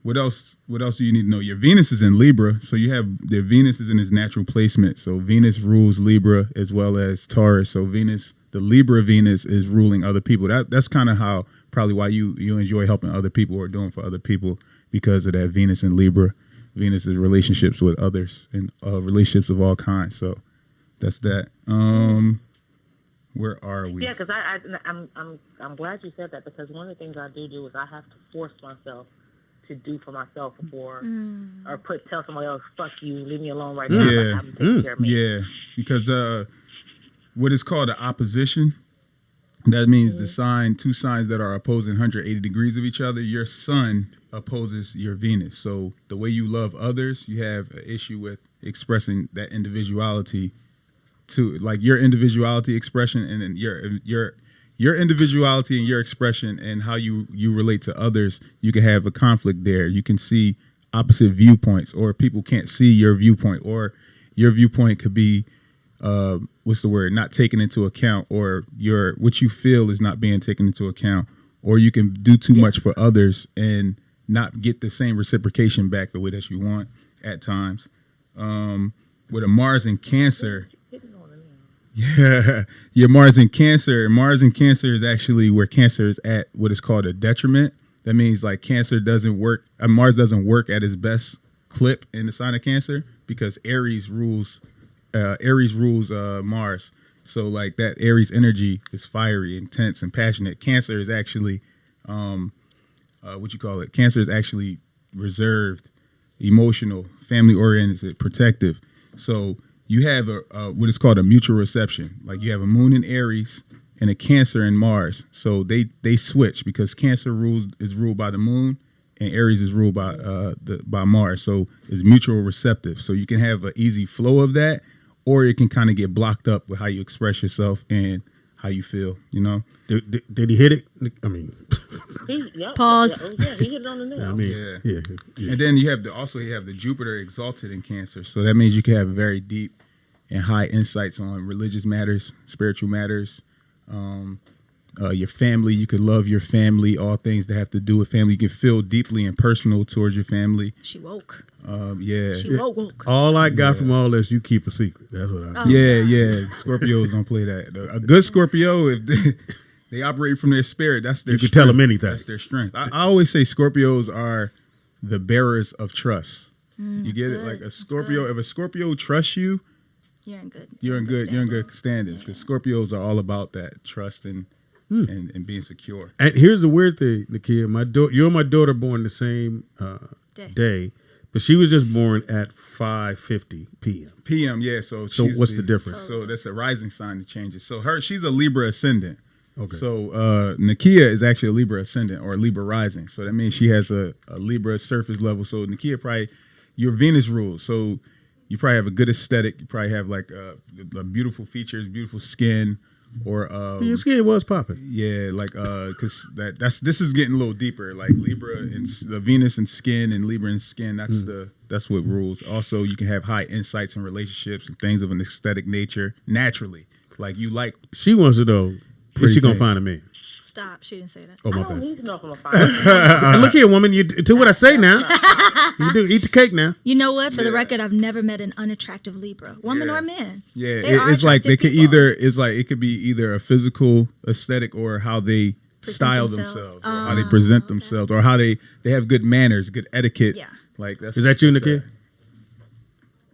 What else do you need to know? Your Venus is in Libra, so you have the Venus is in its natural placement. So Venus rules Libra as well as Taurus. So Venus, the Libra Venus is ruling other people. That's kind of how probably why you enjoy helping other people or doing for other people, because of that Venus in Libra. Venus is relationships with others and relationships of all kinds. So that's that. Where are we? Yeah, because I'm glad you said that, because one of the things I do is I have to force myself to do for myself or tell somebody else, fuck you, leave me alone right now. Yeah, I'm taking care of me. yeah, because what is called the opposition, that means two signs that are opposing 180 degrees of each other. Your sun opposes your Venus. So the way you love others, you have an issue with expressing that individuality to like your individuality expression, and then your individuality and your expression and how you relate to others. You can have a conflict there. You can see opposite viewpoints, or people can't see your viewpoint, or your viewpoint could be not taken into account, or what you feel is not being taken into account, or you can do too much for others and not get the same reciprocation back the way that you want at times. With a Mars in Cancer. Yeah, your Mars in Cancer. Mars in Cancer is actually where Cancer is at what is called a detriment. That means like Cancer doesn't work. Mars doesn't work at its best clip in the sign of Cancer, because Aries rules Mars. So like that Aries energy is fiery, intense, and passionate. Cancer is actually Cancer is actually reserved, emotional, family oriented, protective. So you have what is called a mutual reception. Like you have a moon in Aries and a Cancer in Mars. So they switch, because Cancer is ruled by the moon and Aries is ruled by Mars. So it's mutual receptive. So you can have an easy flow of that, or it can kind of get blocked up with how you express yourself and how you feel, you know? Did he hit it? I mean, Pause. Yeah, he hit it on the nail. I mean, yeah. And then you have the Jupiter exalted in Cancer, so that means you can have very deep and high insights on religious matters, spiritual matters, your family. You could love your family, all things that have to do with family. You can feel deeply and personal towards your family. She woke. She woke. All I got from all this, you keep a secret. That's what I. Scorpios don't play that. A good Scorpio, if they operate from their spirit, that's their. You can tell them anything. That's their strength. I always say Scorpios are the bearers of trust. You get it? Like a Scorpio. If a Scorpio trusts you, you're in good. You're in good standings, because Scorpios are all about that trust and being secure. And here's the weird thing, Nakia. You and my daughter born the same day, but she was just born at 5:50 p.m. PM, yeah. So what's the difference? So that's a rising sign that changes. So she's a Libra ascendant. Okay. So Nakia is actually a Libra ascendant or a Libra rising. So that means she has a Libra surface level. So Nakia probably, your Venus rules. So you probably have a good aesthetic. You probably have like beautiful features, beautiful skin, or your skin was popping. Yeah, like because this is getting a little deeper. Like Libra and the Venus and skin and Libra and skin. That's what rules. Also, you can have high insights in relationships and things of an aesthetic nature naturally. Like you like. She wants to know. Is she gonna find a man? Stop. She didn't say that. Oh, my I don't bad. need to know if I'm gonna find it. Look here, woman. You do what I say now. You do eat the cake now. You know what? For the record, I've never met an unattractive Libra, woman or man. Yeah, They are it's like they could attractive people. it could be either a physical aesthetic or how they style themselves, or how they present themselves, or how they have good manners, good etiquette. Yeah. Like that's. Is that you, Nakia?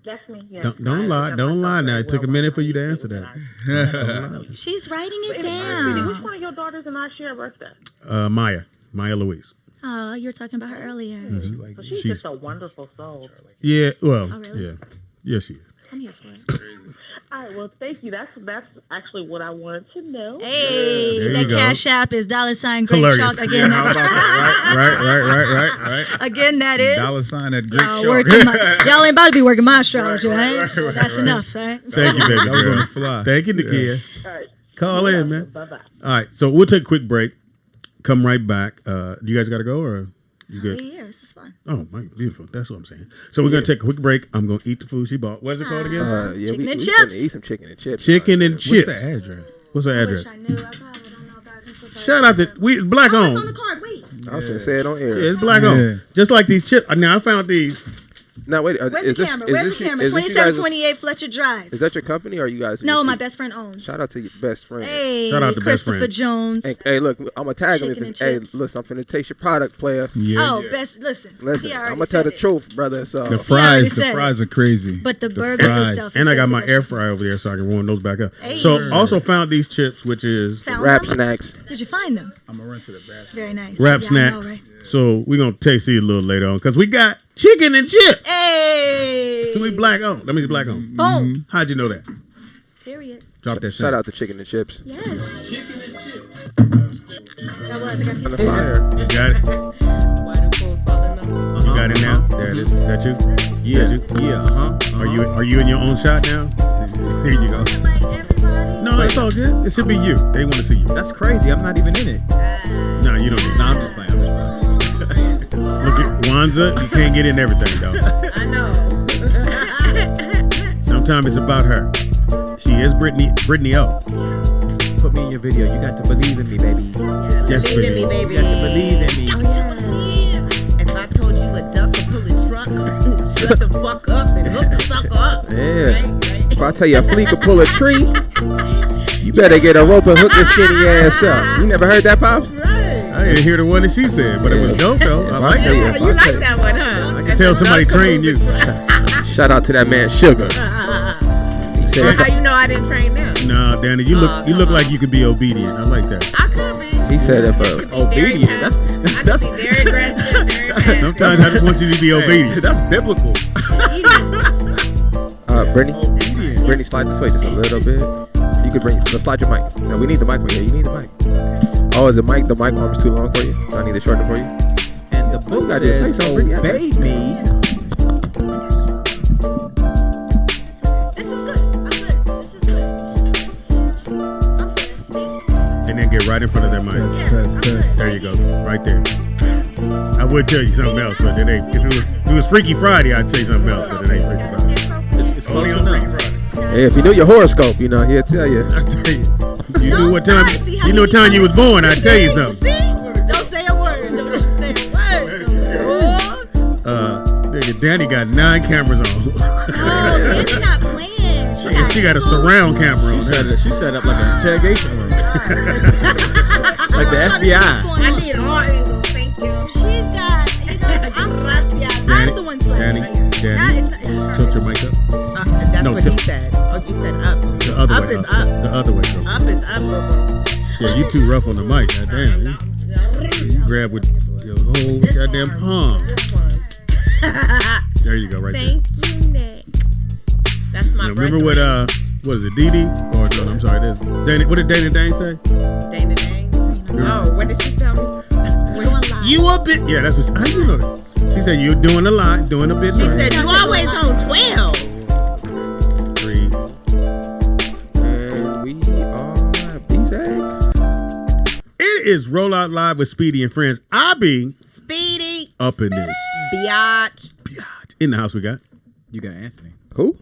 That's me. Yeah. Don't lie now. It took a minute for you to answer that. She's writing it Sweetie, down. which one of your daughters and I share a birthday? Maya Louise. Oh, you were talking about her earlier. Mm-hmm. So she's just a wonderful soul. Yeah, well, Oh, really? yeah. Yes, she is. I'm here for it. All right, well, thank you. That's actually what I wanted to know. Hey, There you that go. Cash App is $Great Hilarious. Chalk again. How about that? Right. Again, that is. $sign at Great Y'all, Chalk. y'all ain't about to be working my astrology, Right, right? right, That's right. enough, right? Thank you, baby That was girl. on the fly. Thank you, Nakia. All right. Call in, man. Bye-bye. All right, so we'll take a quick break. Come right back. Do you guys got to go, or you good? Yeah, this is fun. Oh, my, beautiful. That's what I'm saying. So we're going to take a quick break. I'm going to eat the food she bought. What's it called again? Yeah, Chicken we and finna chips. eat some chicken and chips. Chicken and chips. What's the address? What's her I address? wish I knew. I probably don't know, guys. I'm so sorry. Shout out to Black Oh, owned. it's on the card. Wait. I was gonna say it on air. Yeah, it's Black Yeah. owned. Just like these chips. Now I found these. Now wait, Where's is the this camera? is Where's this the you- camera? is this you 2728 Fletcher Drive. Is that your company or are you guys? No, just my keep- best friend owns. Shout out to your best friend. Hey, Shout out to best Christopher friend. Jones. Hey, look, I'm gonna tag him if Chicken it's. and Hey, chips. listen, I'm finna taste your product, player. Yeah. Listen. Listen, He I'm already gonna tell said the it. truth, brother. So The already fries said it. are crazy. But the burger fries. itself. And I got says my it. air fryer over there so I can warm those back up. Hey. So also found these chips, which is Found wrap them? snacks. Did you find them? I'm gonna run to the bathroom. Very nice. wrap Yeah, I snacks. know, right? So we're going to taste these a little later on because we got chicken and chips. Hey. We Black owned. That means Black owned. Boom. How'd you know that? Period. Drop that Shout shit. out to chicken and chips. Yes. That was. I got On the people. fire. You got it? Why do fools fall in love? You got it now? There it is. That you? Yeah, That you? yeah, Are you in your own shot now? Here you go. Like everybody. No, it's all good. It should be you. They want to see you. That's crazy. I'm not even in it. No, you don't need Nah, I'm just playing. Look at Wanza. You can't get in everything, though. I know. Sometimes it's about her. She is Brittany O. Put me in your video. You got to believe in me, baby. Yes, Believe in me, Brittany. baby. You got to believe in me. If I told you a duck could pull a truck, shut the fuck up and hook the sucker up. Yeah. Right? If I tell you a flea could pull a tree, you better get a rope and hook your skinny ass up. You never heard that, Pops? I didn't hear the one that she said, but it was dope, though. I like Yeah. it. Yeah, you like that one, huh? I can tell somebody trained you. Shout out to that man, Sugar. He So said, how you know I didn't train them? Nah, Danny, you look like you could be obedient. I like that. I could be. he said if Could be very Obedient. fast. I could be very aggressive, very fast. Sometimes I just want you to be obedient. That's biblical. Brittany, slide this way just a little bit. You could slide your mic. No, we need the mic for you. You need the mic. Oh, is the mic arm is too long for you? I need to shorten it for you. And the book I did say says, something. Yeah. obey me. This is good. I'm good. This is good. I'm good. Hey, and then get right in front of that mic. There you go, right there. I would tell you something else, but it ain't. If it was Freaky Friday, I'd say something else, but it ain't Freaky Friday. It's funny on Freaky Friday. Hey, if you knew your horoscope, you know, he'll tell you. I tell you, you knew what time. You know what time you was born. I tell you something. Don't say a word. Don't say a word. Nigga, Danny got 9 cameras on. Oh, Danny not playing. She got a surround camera on. She set up like an interrogation room. Like the FBI. I need all angles. Thank you. She's got. I'm slapped. Yeah, I'm the one slapped. Danny, tilt your mic up. That's No, what he said. Oh, you said up. The other Up way. is up. The other way. Bro. Up is up, boo. Yeah, you too rough on the mic. Goddamn. You grab with your whole goddamn palm. There you go, right there. Thank you, Nick. That's my brother. Remember what was it, Dee Dee? Or no, I'm sorry, this Dana. What did Dana Dane say? Dana Dane. Oh, what did she tell me? You a bit. Yeah, that's what. How you know that? She said you're doing a lot, doing a bit. She said you always on 12. 3. And we are BZAG. It is Rollout Live with Speedy and Friends. I be Speedy. up in this. Biatch. In the house we got. You got Anthony. Who?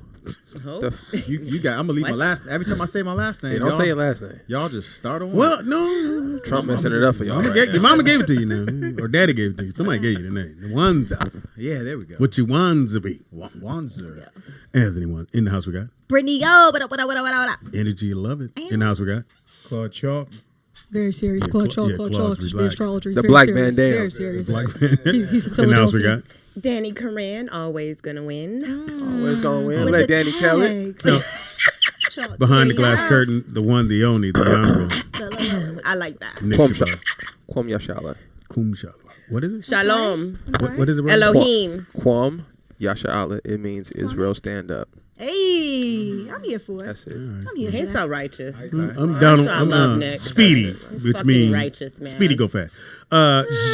You got. I'm gonna leave my last. Every time I say my last name, Hey, don't say your last name. Y'all just start on. Well, no. Trump messing it up for y'all. Your mama gave it to you now, or daddy gave it to you. Somebody gave you the name. The ones. Yeah, there we go. What you ones to be? Wanzer. Anthony one. In the house we got. Brittany, yo, what up? Energy, you love it. In the house we got. Claude Chalk. Very serious. Claude Chalk, the astrologer. The black man down. Very serious. Black man. He's a In the house we got. Danny Coran, always gonna win. Always gonna win. With Let the Danny tell it. tags. No. Behind the glass curtain, the one, the only, the honorable. I like that. Nick Kwam Shabbat. Kwam Yashala. Kum Shalom. What is it? Shalom. What is it? brother? Elohim. Kwam Yashala. It means Israel stand up. Hey, I'm here for it. That's it. I'm here for He's that. so righteous. I'm down on. That's why I love I'm Nick. Speedy, which Fucking means righteous, man. Speedy go fast.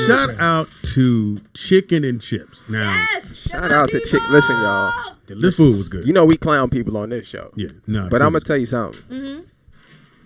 Shout out to Chicken and Chips. Now, Yes. Shout out to Chick. Listen, y'all. this food was good. You know we clown people on this show. Yeah, no. But I'm gonna tell you something.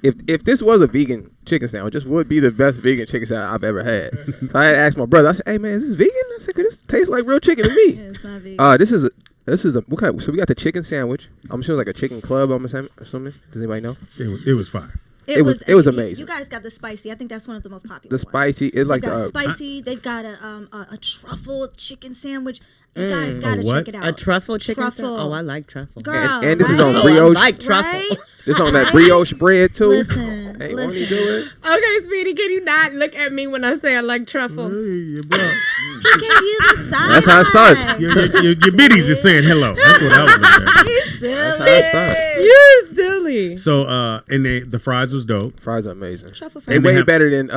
If this was a vegan chicken sandwich, this would be the best vegan chicken sandwich I've ever had. So I asked my brother. I said, "Hey man, is this vegan?" I said, "This tastes like real chicken to me." It's not vegan. This is a what kind? So we got the chicken sandwich. I'm sure it's like a chicken club. I'm assuming. Does anybody know? It was fire. It was amazing. You guys got the spicy. I think that's one of the most popular. The spicy is like They got the spicy. They've got a truffle chicken sandwich. You guys gotta what? check it out. A truffle chicken. Truffle. Oh, I like truffle. Girl, and this is right? on brioche. I like truffle. Right? This on that brioche bread too. Listen, Hey, won't he listen. do it? Okay, Speedy, can you not look at me when I say I like truffle? Hey, bro. He gave you the side. That's how it starts. Your biddies is saying hello. That's what I was looking at. He's That's how silly. it starts. You're silly. So, and the fries was dope. Fries are amazing. Truffle They And fries. they way have- better than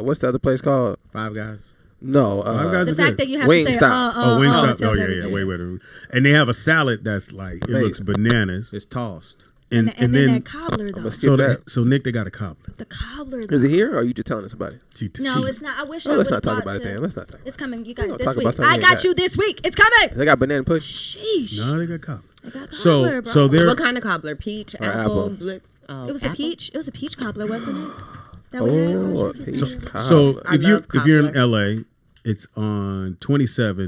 what's the other place called? Five Guys. No, Five Guys The are fact good. that you have Wingstop. to say, Oh, Wingstop. tells Oh, yeah, everything. way better. And they have a salad that's like, it looks bananas. It's tossed. And then then, that cobbler though. skip so that. so Nick, they got a cobbler. The cobbler though. Is it here or are you just telling us about it? No, it's not. I wish I Oh, let's would not have talk thought about it to. then. Let's not talk. It's coming, you We guys, gonna this talk week. about something I you got ain't you this week. It's coming. They got banana push. Sheesh. No, they got cobbler. They got So cobbler, bro. so they're What kind of cobbler? Peach, Or apple, apple. blick. Oh, It was apple? a peach. It was a peach cobbler, wasn't it? That we had? Oh, so, peach so I if love you're in cobbler. LA, it's on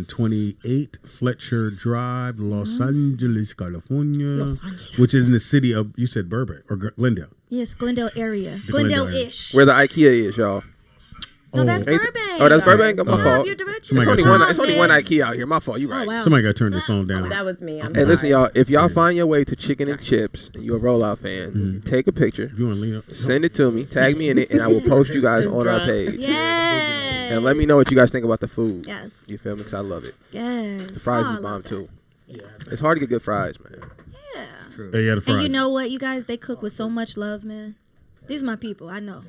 2728 Fletcher Drive, Los Angeles, California, Los Angeles. which is in the city of, you said Burbank or Glendale. Yes, Glendale area. Glendale Glendale-ish. Where the IKEA is, y'all. No, that's Ain't- Burbank. Oh, that's Burbank. My Love fault. your direction. Somebody It's only got one. turned- It's only one IKEA out here. My fault. You Oh, right. wow. Somebody got to turn this phone down. That was me. I'm Hey, listen, sorry. y'all. If y'all find your way to Chicken and Chips and you're a Rollout fan, take a picture, You want to lean up? send it to me, tag me in it, and I will post you guys It's on our drunk. page. Yes. And let me know what you guys think about the food. Yes. You feel me? Because I love it. Yes. The fries Oh, I is love bomb that. too. It's hard to get good fries, man. Yeah. Yeah, the And fries. you know what, you guys, they cook with so much love, man. These are my people. I know.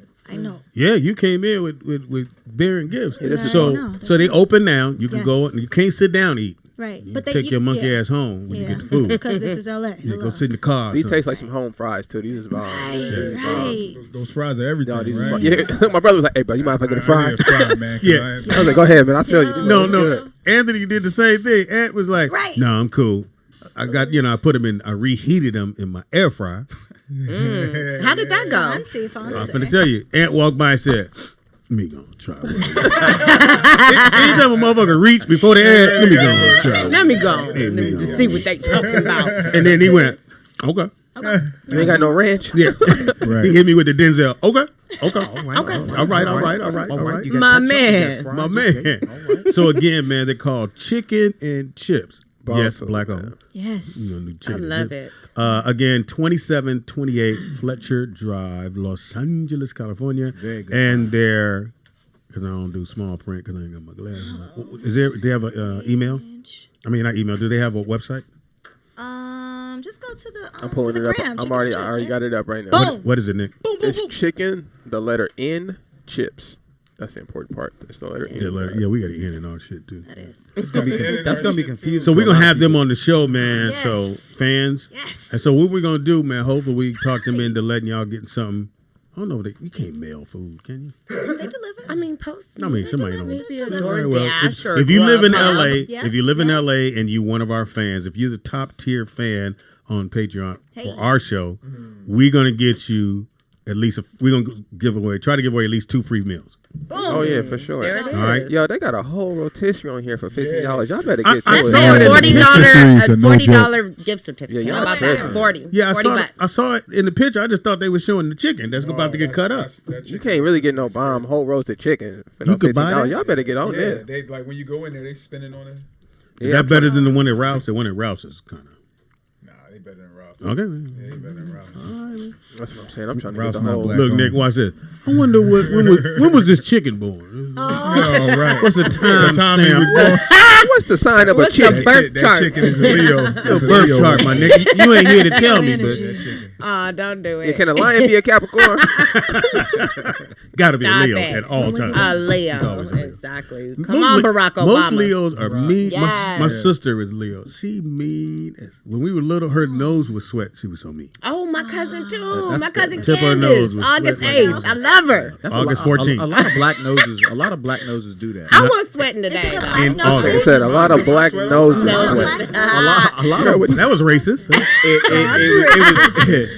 Yeah, you came in with bearing gifts. this is- so I know. so they open now. You can Yes. go. You can't sit down and eat. Right. You But they take your monkey ass home when you get the food. Because this is LA. Yeah, Hello. go sit in the car. These so- taste like some home fries too. These is bomb. Right. Right. Those fries are everything, No, these right? is bomb. Yeah, my brother was like, "Hey, bro, you mind if I get a fry?" man. Yeah. I was like, "Go ahead, man. I feel you." No, It's no. good. Anthony did the same thing. Ant was like, Right. "No, I'm cool. I got I put them in. I reheated them in my air fryer, How did that go? Fancy. I'm finna tell you. Aunt walked by and said, "Me gonna try." Anytime a motherfucker reach before the ad, let me go try. Let me go. Hey, Let me just see what they talking about. And then he went, "Okay." You ain't got no ranch. Yeah. Right. He hit me with the Denzel. Okay. Okay. All right. My man. My man. So again, man, they're called chicken and chips. Yes, black owned. Yes. New I chicken. love it. Again, 2728 Fletcher Drive, Los Angeles, California. Very good. And they're, because I don't do small print because I ain't got my glasses. Do they have an email? I mean, not email. Do they have a website? Just go to the. I'm pulling to it the up. gram, I chicken already chips, got it up right now. Boom. What is it, Nick? It's chicken, the letter N, chips. That's the important part. It's the letter N. Yeah, we got to end and all shit too. That is. That's gonna be confusing. So we're for a gonna lot have of them people. on the show, man. Yes. So fans. Yes. And so what we're gonna do, man, hopefully we talk them into letting y'all get something. I don't know if you can't mail food, can you? They deliver. I mean, post. I mean, somebody don't. Maybe a All right, well, DoorDash or if you live in Grubhub. LA, Yeah, if you live in yeah. LA and you one of our fans, if you're the top tier fan on Patreon for our show, we're gonna get you at least we're gonna try to give away at least 2 free meals. Oh yeah, for sure. There it is. All right. Yo, they got a whole rotisserie on here for $50. Y'all better get to I it. saw And it. $40 no $40 gift certificate. Yeah, How y'all about that? tripping. 40. Yeah, 40 bucks. I saw it in the picture. I just thought they were showing the chicken that's about to get cut up. You can't really get no bomb whole roasted chicken for You no could buy $50. that? Y'all better get on Yeah, there. they like when you go in there, they spinning on it. Is that better than the one at Ralph's? The one at Ralph's is kind of Nah, they better than Ralph. okay. Yeah, they better than Ralph. That's what I'm saying. I'm trying to Ralph's get the not whole. black. Look, Nick, watch this. I wonder when was this chicken born? Oh, right. What's the time time he stamp? was born. What's the sign of a What's the chicken? birth That chart? chicken is a Leo. It's a Birth Leo. chart, my nigga. You ain't here to tell me, but Energy. Don't do Yeah, it. can a lion be a Capricorn? got to be a Stop Leo it. at all times. A Leo. always a Leo. Exactly. Come on, Barack Obama. Most Leos are mean. Yes. My sister is Leo. She mean. When we were little, her nose was sweat. She was so mean. Oh, my cousin too. That's My cousin tip of her nose Candace. was August sweat. 8th. I love her. That's August a lot, 14th. A lot of black noses. A lot of black noses do that. I was sweating today. Is it a though. black In nose August. They thing? said a lot of black noses. No. sweat. A lot of That was racist.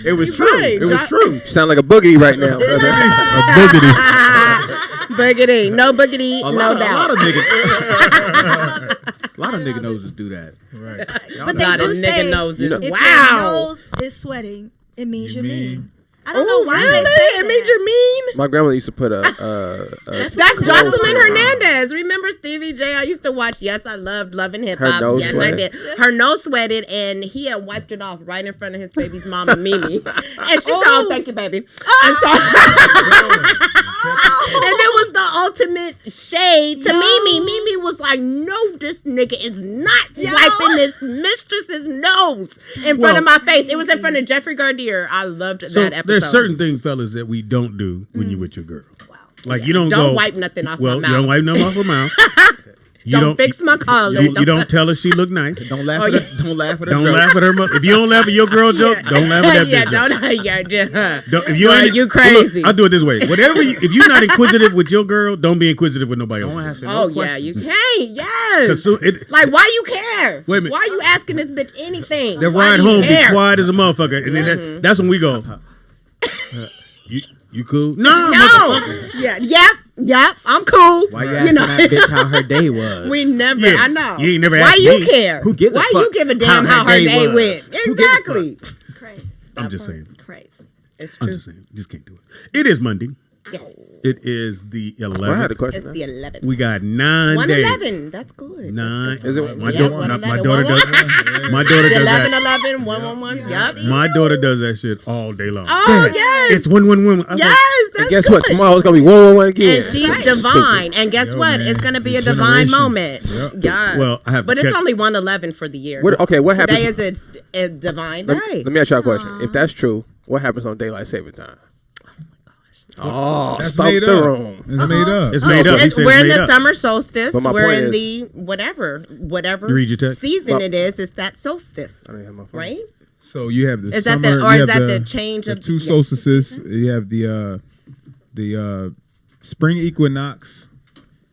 it was true. right. It was true. You sound like a boogie right now, brother. A boogity. Boogity. No boogity. A No lot doubt. of nigga. A lot of nigga noses do that. Right. But they Not do a say nigga noses. if your Wow. nose is sweating, it means you're mean. mean. I don't know Oh, why really? they say It means that. you're mean? My grandmother used to put a That's That's what Jocelyn I'm Hernandez. Remember Stevie J? I used to watch Yes, I Loved Loving Hip Her Hop. nose Yes, sweated. I did. Her nose sweated, and he had wiped it off right in front of his baby's mama, Mimi. And she said, "Oh, thank you, baby." And so, and it was the ultimate shade to Mimi. Mimi was like, "No, this nigga is not wiping his mistress's nose in front of my face." It was in front of Jeffrey Gardere. I loved So that episode. there's certain things, fellas, that we don't do when you're with your girl. Like you don't Don't go, wipe nothing off well, my you don't mouth. wipe nothing off her mouth. You Don't fix my collar. You don't tell her she look nice. Don't laugh at her. Don't laugh at her. Don't jokes. laugh at her. If you don't laugh at your girl joke, don't laugh at that Yeah, bitch joke. don't. Yeah, Don't- if you Boy, ain't, you Look, crazy. I'll do it this way. Whatever. If you're not inquisitive with your girl, don't be inquisitive with nobody Don't else. ask her no Oh yeah, questions. you can't. Yes. 'Cause Like, why do you care? Wait a minute. Why are you asking this bitch anything? that Why ride do you home, be care? quiet as a motherfucker, and then that's when we go. You cool? No. No. Yep. I'm cool. Why you asking that bitch how her day was? We never. Yeah, I know. you ain't never Why asked you me. care? Who gives a Why fuck you give a damn how her day was? went? Who gives a fuck? Exactly. Crazy. I'm just saying. Crazy. It's I'm true. just saying. Just can't do it. It is Monday. Yes. It is the 11th. Well, I had a question. It's the 11th. We got 9 days. 111. That's good. 9. Is it- My, Yeah, daughter, 111, my daughter does. My daughter does 11, that. 11, 111. Yep. My daughter does that shit all day long. Oh Dad, yes. It's 111. I was like, Yes. And That's guess good. what? Tomorrow it's gonna be 111 again. And she's divine. And guess what? man. It's going to be a It's divine generation. moment. Yes. Well, I have but to it's catch- only 111 for the year. What happens? Today is a divine let, day. let me ask y'all a question. If that's true, what happens on daylight saving time? Oh, That's stop made the up. room. It's made up. It's made up. He said We're it's in made the up. summer solstice. But my We're point in is- the whatever You read your text? season Well- it is. It's that solstice, I didn't have my phone. right? So you have the Is that summer. the or you is have that the change the of two yeah. solstices? You have the spring equinox.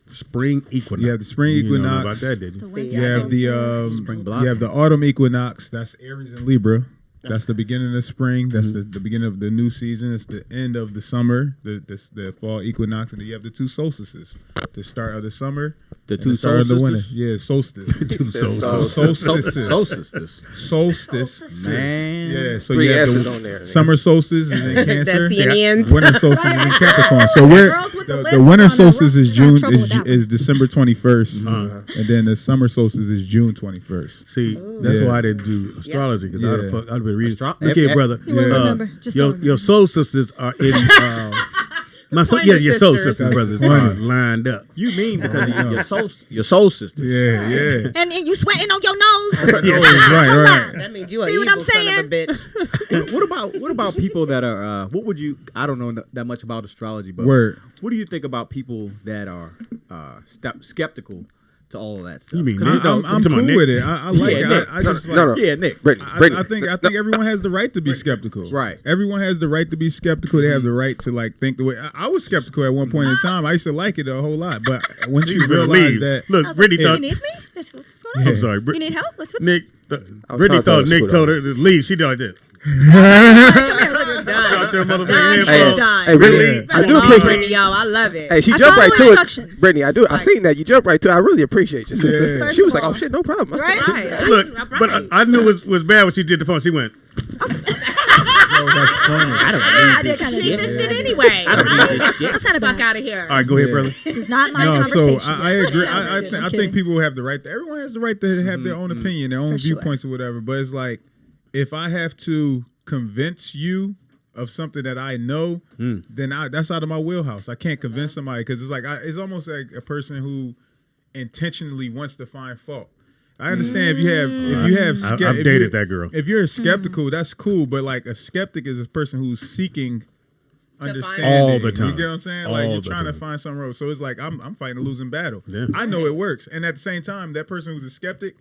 Spring equinox. You have the spring You didn't know equinox. about that, did you? See, You have the Spring you have the autumn equinox. That's Aries and Libra. That's the beginning of spring. That's the beginning of the new season. It's the end of the summer, the fall equinox, and then you have the two solstices. The start of the summer, The two start of the winter. solstices? Yeah, solstice. Two Solstices. Solstice. Man. Man. Yeah, so 3 you have S's the on there. summer solstice is in Cancer. That's the Indians. Winter solstice is in Capricorn. So we're Girls with the list the winter on that solstice room, is got June trouble with that is December 21st, and then the summer solstice is June 21st. See, that's Yeah. why I didn't do astrology because Yeah. I'd have been reading. Astro- Look here, brother. You wouldn't remember. Just don't remember. Your soul sisters are in. My soul, Pointer your soul sisters. sisters brothers Funny. are lined up. You mean because of your soul sisters. Yeah. And you sweating on your nose. Right. That means you a See what evil I'm son saying? of a bitch. What about people that are what would you I don't know that much about astrology, but Word. what do you think about people that are skeptical to all of that stuff? You mean 'Cause Nick? I'm You talking about cool Nick? with it. I like Yeah, it. Nick. I just like. No. yeah, Nick. Brittany. I think everyone has the right to be skeptical. Right. Everyone has the right to be skeptical. They have the right to like think the way. I was skeptical at one point in time. I used to like it a whole lot, but once you You better realize leave. that, Look, Brittany You thought. need me? What's going on? I'm sorry. You need help? What's Nick. was Brittany trying to thought tell Nick the told her to leave. She did like this. Done. Out there, Done motherfucking and headphones. done. Hey, Brittany, Yeah. I do Long appreciate. Brittany, y'all. I love it. Hey, she I jumped follow right to instructions. it. Brittany, I seen that. You jumped right to it. I really appreciate you, sister. Right. She was like, First oh of shit, no problem. I said, Right. Look, but I knew it was bad when she did the phone. She went. oh, that's funny. I don't I need did kind of Need do this that. shit anyway. I don't need this shit. That's kind of Fuck bad. out of here. All right, go ahead, Yeah. brother. This is not my No, conversation. so I agree. I'm just I kidding. think Kidding. people have the right. Everyone has the right to have their own opinion, their own For sure. viewpoints or whatever. But it's like if I have to convince you of something that I know, then that's out of my wheelhouse. I can't convince somebody because it's like it's almost like a person who intentionally wants to find fault. I understand if you have I've dated that girl. If you're skeptical, that's cool. But like a skeptic is a person who's seeking understanding All the time. You get what I'm saying? All Like you're the trying to time. find something wrong. So it's like I'm fighting a losing battle. Yeah. I know it works, and at the same time, that person who's a skeptic,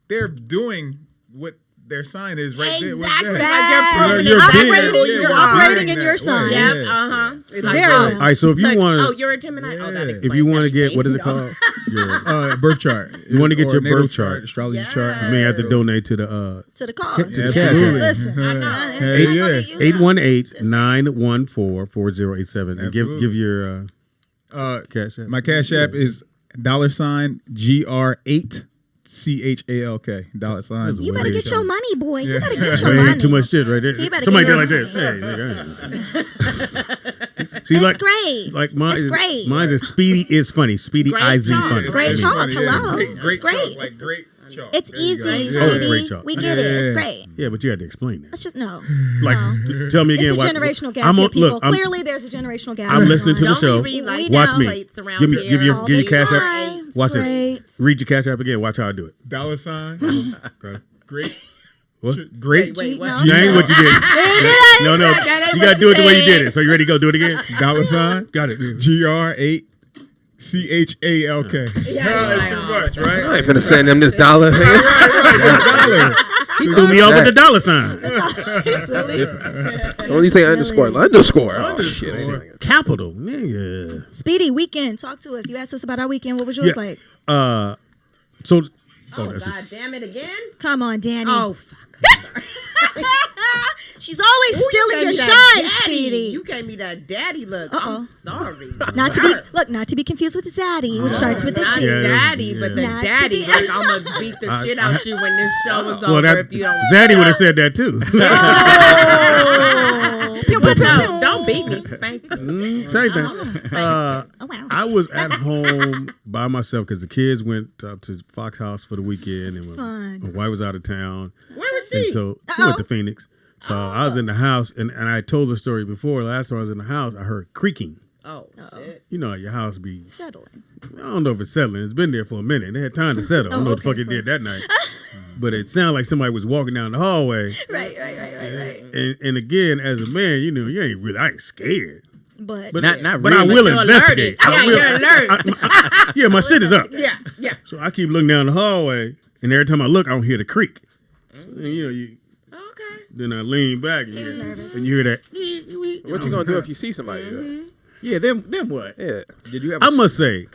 they're doing what their sign is right there. Exactly. Like Like you're proving you're exactly being- who you're you operating are. in your sign. Yep. Yeah. Like, Very oh, well. All right, so if you like, want oh, to, you're a Gemini. Oh, that Yeah. explains if you want to get everything, what is it you know? called? Your Birth chart. You wanna get Or your natal birth chart. astrology Yes. chart. you may have to donate to the To the cause. Absolutely. Listen, I know. Hey, yeah. 818-914-4087 and give Absolutely. your cash app. My cash app is $GR8 CHALK $. You better get your money, boy. You better get That your ain't money. too much shit right there. He better Somebody get did like your- this. Hey, nigga. See, It's like, great. like mine It's is great. Mine's is Speedy is funny. Speedy Great IZ job. funny. Great It's chalk, funny, yeah. hello. Great It's chalk, great. like great chalk. It's There you go. easy, Yeah. Oh, sweetie. great chalk. We get it. It's Yeah. great. Yeah, but you had to explain that. Let's just know. Like, tell me again. It's a why- generational gap I'm here, on, people. look, I'm, Clearly, there's a generational gap. I'm listening to the Don't show. we read like We Watch know. me. plates around Give me, here give your all give your the cash app. time. It's Watch great. it. Read your cash app again. Watch how I do it. $. Okay. Great. What? Great. Wait, what? No. That ain't what you did. No, no. That ain't You what gotta you do it the way you said. did it. So you ready to go do it again? $. Got it. GR8 CHALK. That's too much, I right? ain't finna send them this dollar. $. He threw me off with the dollar sign. So when you say underscore. Oh shit. Capital. Nigga. Speedy, weekend. Talk to us. You asked us about our weekend. What was yours like? So. Oh, that's it. God damn it again. Come on, Danny. Oh, fuck. She's always Ooh, stealing gave your me that shine, daddy. Speedy. You gave me that daddy look. Uh-oh. I'm sorry. Not to be confused with Zaddy, which starts with a Not Z. Yeah, daddy, but the Not to daddy. be- Like, I'm going to beat the shit out you when this show is Well, over that if you don't. Zaddy would have said that too. Oh. Pew, pew, But pew, no, pew. don't beat me. Spank me. Same thing. Oh, wow. I was at home by myself because the kids went up to Fox House for the weekend, and Fun. my wife was out of town, Where was and she? so she went to Phoenix. So I was in the house, and I told the story before. Last time I was in the house, I heard creaking. Oh, shit. You know, your house be. Settling. I don't know if it's settling. It's been there for a minute. They had time to settle. I don't know what the fuck it did that night. But it sounded like somebody was walking down the hallway. Right. And again, as a man, you know, I ain't scared. But Not But really. I will You're investigate. alerted. Yeah, you're alert. Yeah, my shit is up. Yeah. So I keep looking down the hallway, and every time I look, I don't hear the creak. And, Okay. then I lean back, and, and you hear that. What you gonna do if you see somebody? Yeah, them what? Yeah. Did you have? I must say,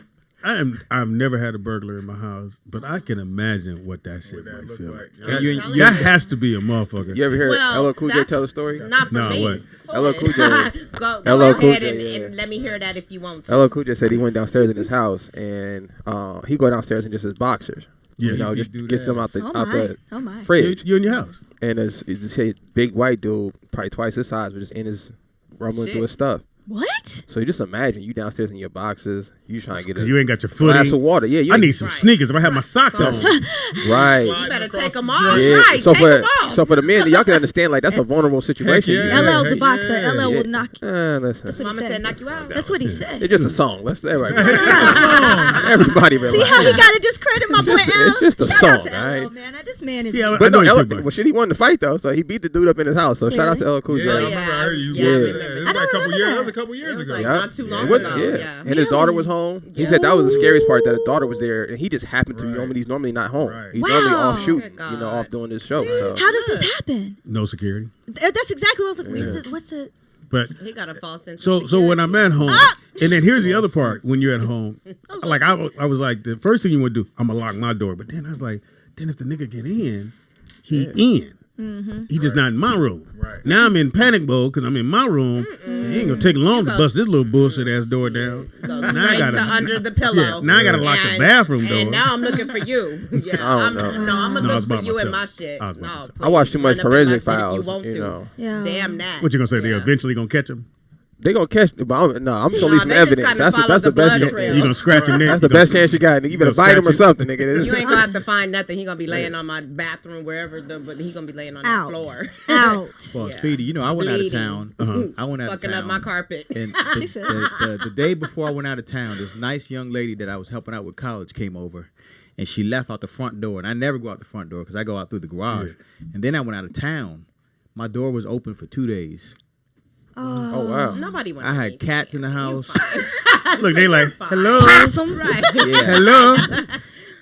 I've never had a burglar in my house, but I can imagine what that shit might look feel like. like. You- That, you- that has to be a motherfucker. You ever hear Well, LL Cool J that's tell a story? Not for No, me. what? LL Cool J. Go LL Cool ahead J, and let me hear that if you want to. LL Cool J said he went downstairs in his house and he go downstairs in just his boxers. Yeah. You know, You just do get that. some out the Oh my. fridge. You in your house. And it's just a big white dude, probably twice his size, but just in his rumbling through his stuff. What? So you just imagine you downstairs in your boxes, you trying to get Because you ain't got your footing. glass of water. Yeah, you I ain't- need some sneakers if I have my socks on. right. You better take them off. Yeah. Right, So take for them off. so for the men, y'all can understand like that's a vulnerable situation. yeah. You know? LL's a boxer. Yeah. LL Yeah. will knock you. Listen. That's what Mama he said said. knock you out. That's what he said. It's just a song. Let's everybody See relax. how he got to discredit my boy L? It's just a Shout out song, to right? LL, man. This man is. Yeah, But no, I know Ella, you took well, shit, he wanted to fight though, so he beat the dude up in his house. So shout out to LL Cool J. Yeah, I Oh, remember. I heard you. yeah, I Yeah, remember. it was I like a don't couple remember years. that. That was a couple years It was ago. like Yeah. not too long And what- ago. yeah. Yeah. And his daughter was home. He said that was the scariest part, that his daughter was there, and he just happened to be Right. home, and he's normally not home. Right. He's normally Wow. off shooting, Good you know, God. off doing this show. So How does this happen? No security. That's exactly what I was like. What's the? But He got a false sense. so when I'm at home, and then here's the other part. When you're at home, like I was like, the first thing you would do, I'm gonna lock my door. But then I was like, then if the nigga get in, he in. He just not in my room. Right. Now I'm in panic mode because I'm in my room. It ain't gonna take long to go- bust this little bullshit ass door down. Go Now straight to under the pillow. Yeah, now I gotta lock the And- bathroom door. And now I'm looking for you. Yeah, I I'm don't know. No, I'm gonna No, I was look by for you in my myself. shit. I was by No, myself. I watch too much please, run up in my Forensic shit if Files. You want to? know, Yeah. Damn that. What you gonna say? They Yeah. eventually gonna catch him? they gonna catch. But no, I'm just gonna Nah, leave some they just evidence. kinda That's follow the the best. blood trail. You gonna scratch him there? That's the best chance you got. You better gonna bite him or scratch something, nigga. You ain't gonna have to find nothing. He gonna be laying on my bathroom wherever, but he gonna be laying on Out. the floor. Out. Well, Yeah. Speedy, you know, I went out of Bleeding. town. I went out of Fucking town. up my carpet. And She said. the day before I went out of town, this nice young lady that I was helping out with college came over, and she left out the front door. And I never go out the front door because I go out through the garage. And then I went out of town. My door was open for 2 days. Oh wow. Nobody went. I had cats in the house. Look, they like, hello, Possum. Right. Yeah. hello.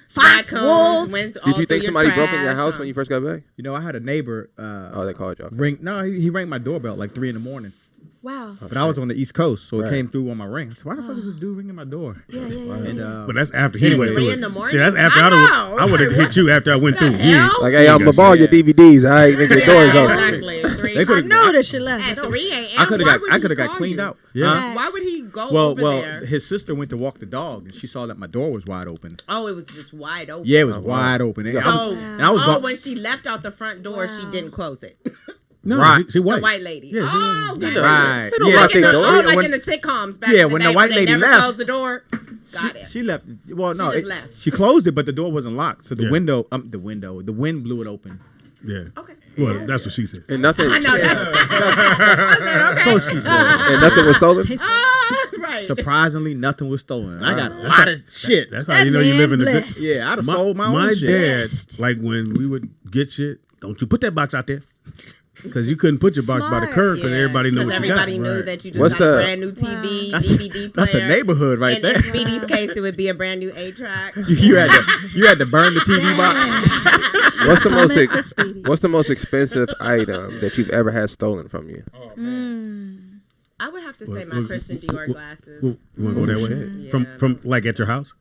Fox, Raccoons wolves. went all Did you through think somebody broke in your trash, house when you first got back? You know, I had a neighbor Oh, they called you. ring. No, he rang my doorbell at like 3 a.m. Wow. But I was on the East Coast, so Right. it came through on my ring. I said, why the fuck is this dude ringing my door? Yeah, yeah, yeah. And But that's after he Hit went it through 3 it. in the morning? See, that's after I I know. would have hit you after I went through. The hell? Like, hey, You I'm gonna got borrow shit. your DVDs. All right, nigga, the door's open. Exactly. They I could've- know that she left. At 3 a.m. I could Why have would got, I he could have got call cleaned you? out. Yeah. Huh? Why would he go Well, over there? his sister went to walk the dog, and she saw that my door was wide open. Oh, it was just wide open. Yeah, it was wide open. And Oh, and I was oh going. when she left out the front door, she didn't close it. No, Right. she The white. white lady. Yeah, she- Oh, okay. Right. They don't Yeah. lock Like in their the, door. oh, like When- in the sitcoms back Yeah, in the when day the white they lady never left. closed the door. Got it. She left. Well, no, just left. she closed it, but the door wasn't locked. So the Yeah. the wind blew it open. Yeah. Okay. Well, that's what she said. And nothing. I know that. So she said. And nothing was stolen. Right. Surprisingly, nothing was stolen. I got a lot of shit. That's how you know you live in the good. blessed. Yeah, I'd have stole my own shit. dad, Blessed. like when we would get shit, don't you put that box out there. Because you couldn't put your box by the Smart. curb because everybody knew what you got. everybody knew that you just What's got a the- brand new TV, That's- DVD player. That's a neighborhood right and there. in Speedy's case, it would be a brand new 8-track. You had to burn the TV box. What's the most Comment for Speedy. What's the most expensive item that you've ever had stolen from you? Oh man. I would have to say my Well, Christian Dior glasses. You want to go that way? Yeah. From like at your house?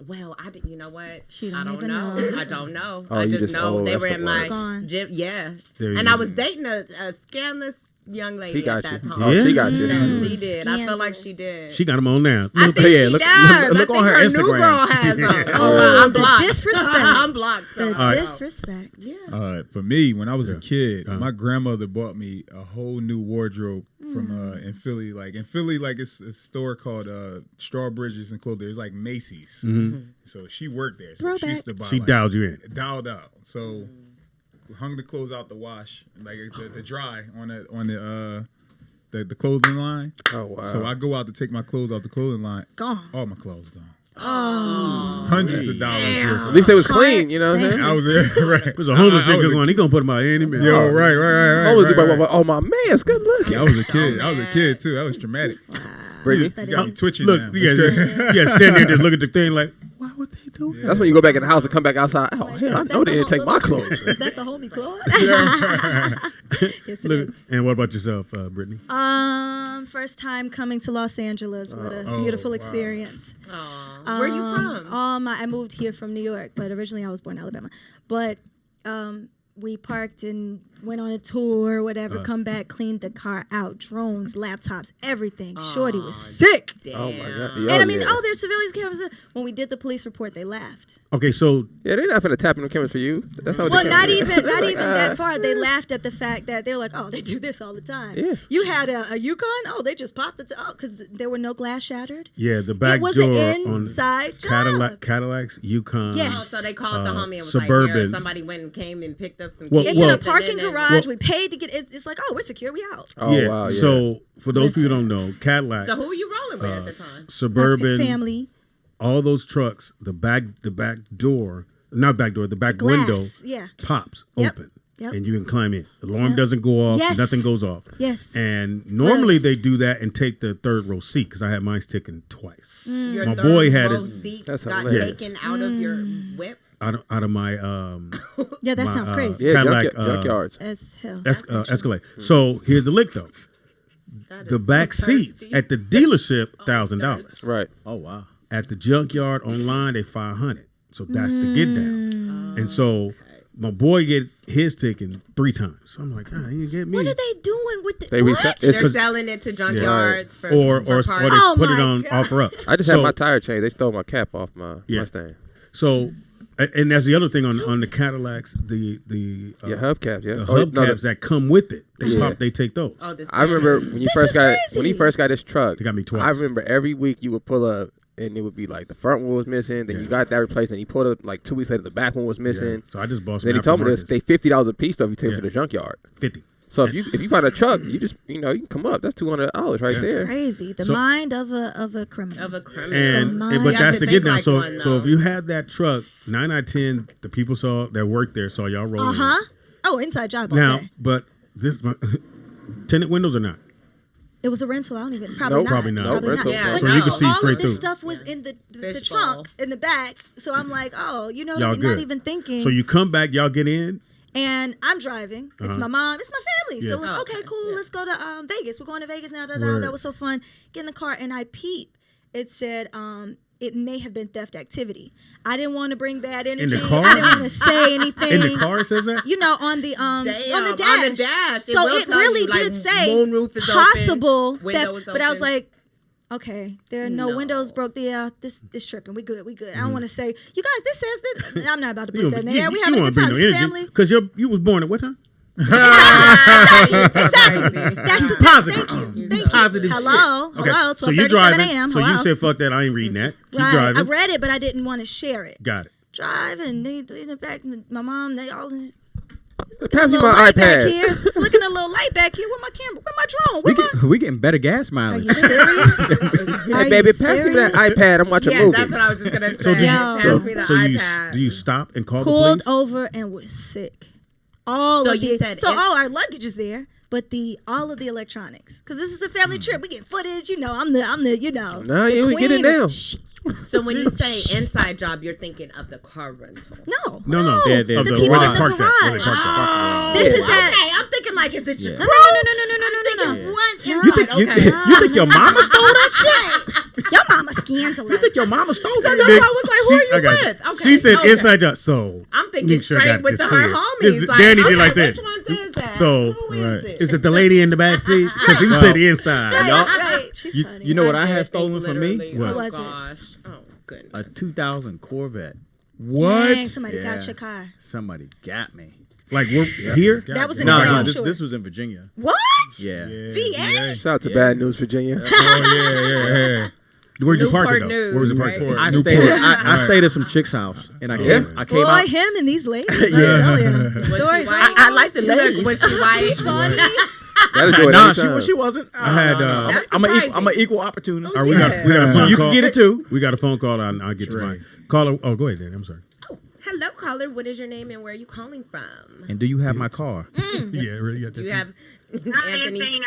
Well, you know what? She I don't don't even know. know. I don't know. Oh, I you just just- know oh, they that's were the in my worst. Gone. gym. Yeah. There you And I go. was dating a scandalous young lady He got at that you. time. Oh, Yeah? she got you. No, she did. I feel like she did. She got them on now. I think yeah, she look- does. look I on think her new Instagram. girl has them. Yeah. Oh, wow, I'm The blocked. disrespect. I'm blocked. So. The All right. disrespect. Yeah. For me, when I was a kid, Uh-huh. my grandmother bought me a whole new wardrobe from Mm. in Philly. Like in Philly, like it's a store called Strawbridges and Clothes. It's like Macy's. So she worked there. So she used to buy. She like, dialed you in. dialed out. So hung the clothes out the wash, like the dry on the clothing line. Oh wow. So I go out to take my clothes off the clothing line. Gone. All my clothes gone. Hundreds of dollars worth. At least they was clean, you know what I'm saying? I was there, right? It was a homeless I was nigga a going, he gonna put him out any minute. Yo, right. I was right, right. oh my man's good looking. I was a kid. I was a kid too. That was traumatic. Brittany. You got me twitching Look, now. you gotta stand there and just look at the thing like, why would they do that? That's when you go back in the house and come back outside. Oh hell, I know they didn't take my clothes. Is that the homie clothes? Yes, it Look, is. and what about yourself, Brittany? first time coming to Los Angeles. What a beautiful experience. Where you from? I moved here from New York, but originally I was born in Alabama. But we parked and went on a tour, whatever, come back, cleaned the car out, drones, laptops, everything. Shorty was sick. Damn. Oh my God. And I mean, there's civilians cameras. When we did the police report, they laughed. Okay, so Yeah, they're not finna tap in the cameras for you. That's not what Well, they not do. even that far. They laughed at the fact that they're like, oh, they do this all the time. Yeah. You had a Yukon? Oh, they just popped it. Oh, because there were no glass shattered. yeah, the back It was door an on inside job. Cadillacs, Yukons. Yes. Oh, so they called the homie and was Suburbans. like, "Here, somebody went and came and picked up some Well, keys." It's in a well- parking And then- garage. We paid to get it. It's like, oh, we're secure. We out. Oh yeah. wow. Yeah. So for those people who don't know, Cadillacs. So who were you rolling with at the time? Suburban, Family. all those trucks, the back door, not back door, the back Glass. window Yeah. pops Yep. open, Yep. and you can climb in. The alarm doesn't go off. Yes. Nothing goes off. Yes. And normally they do that and take the third row seat because I had mine taken twice. Your My third boy had row his seat That's got hilarious. taken out of your whip. out of my Yeah, that my, sounds crazy. yeah, Cadillac, junkyards. As hell. Escalade. So here's the lick though. That The is back so seats thirsty. at the dealership $1,000. Right. Oh wow. At the junkyard online they $500. So that's the get down. And so my boy get his taken 3 times. So I'm like, you get me. What are they doing with the They what? reset- They're It's selling it to junkyards for or for they parts. Oh put it my on God. offer up. I just So- had my tire changed. They stole my cap off my Yeah. Mustang. So, and that's the other thing on the Cadillacs, the Yeah, hubcaps. Yeah. the Oh, no, hubcaps that come with it. They Yeah. they take those. Oh, this I remember when you This first is got crazy. when he first got his truck. They got me twice. I remember every week you would pull up and it would be like the front one was missing. Then you got that replaced. Then you pulled up like 2 weeks later the back one was missing. Yeah. So I just bought some. Then he told me this. aftermarkets. They $50 a piece though if you take it Yeah. to the junkyard. 50. So if you find a truck, you just you can come up. That's $200 right there. Crazy. The So- mind of a criminal. of a criminal. And mind. but You have that's to the think get down. like So one, so if though. you had that truck, 9 out of 10, the people that worked there saw y'all rolling. Oh, inside job all Now, day. but this tinted windows or not? It was a rental. I don't even. Probably Nope. not. Probably not. Probably Rental. Yeah, But So no. you can see all straight of this through. stuff was in the Fishbowl. trunk in the back. So I'm like, oh, you know, Y'all not good. even thinking. So you come back, y'all get in. And I'm driving. It's my mom. It's my family. Yeah. So like, Oh, okay, okay. cool. Yeah. Let's go to Vegas. We're going to Vegas now. Word. That was so fun. Get in the car and I peep. It said it may have been theft activity. I didn't want to bring bad energy. car? I didn't want to say anything. In the car, it says that? You know, on the Damn, on the dash. It So will it tell really you, like, did say moonroof is possible open, window is but I was open. like, okay, there are no windows broke. Yeah, this tripping. We good. I don't want to say, you guys, this says this. I'm not about to put that in there. We having a good time. It's family. Because you was born at what time? Exactly. That's the Positive. Thank you. Positive Hello. shit. Okay. Hello. So you 12:37 driving. a.m. So Hello. you said, fuck that. I ain't reading that. Keep Right. driving. I read it, but I didn't want to share it. Got it. Driving. They in the back. My mom. They all. Pass me Little my light back iPad. here. It's looking a little light back here. Where my camera? Where my drone? Where my? We getting better gas Are mileage. you serious? Hey, baby, pass me that iPad. I'm watching a Yeah, movie. that's what I was just gonna say. So do you, Yo. so, Pass me the so you iPad. do you stop and call the Pulled police? over and was sick. All So of you the, said so it- all our luggage is there, but all of the electronics, because this is a family trip. We get footage. You know, I'm the you know. Nah, the you ain't get it queen now. of- So when you say inside job, you're thinking of the car rental. No, No. They're- Of the the, people where in they the parked at. Where they garage. parked at. This is okay, at. I'm thinking like, is it your Yeah. crew? No. What inside? You think you think your mama stole that shit? Your mama scandalous. You think your mama stole that? That's why I was like, who are you I got with? you. Okay, She said okay. inside job. So I'm thinking make sure I straight got with this her clear. homies. Like, Danny I was did like this. Which one is that? So Who is it? is it the lady in the back seat? Because you said inside. Right, right. She You, funny. you know what I did had think stolen from me? literally, What Oh was it? gosh. Oh goodness. A 2000 Corvette. What? Dang, somebody Yeah. got your car. Somebody got me. Like we're here? That was in No, Virgo, no, sure. this was in Virginia. What? Yeah. VA? Shout out to Yeah. Bad News Virginia. Yeah. Where'd you park it Newport though? News, Where was it right? parked? I Newport. stayed. I stayed at some chick's house, and I came. I came Boy, out. him and these ladies. I tell you. Was she Stories. white? I like the ladies. Look, was she white? Funny. That'll do it Nah, every time. she wasn't. I had. That's I'm an surprising. equal opportunity. we got a phone You call. can get it too. We got a phone call. I'll get to mine. Caller. Oh, go ahead, Danny. I'm sorry. Hello, caller. What is your name and where are you calling from? And do you have my car? Yeah, really. Do you have Anthony's?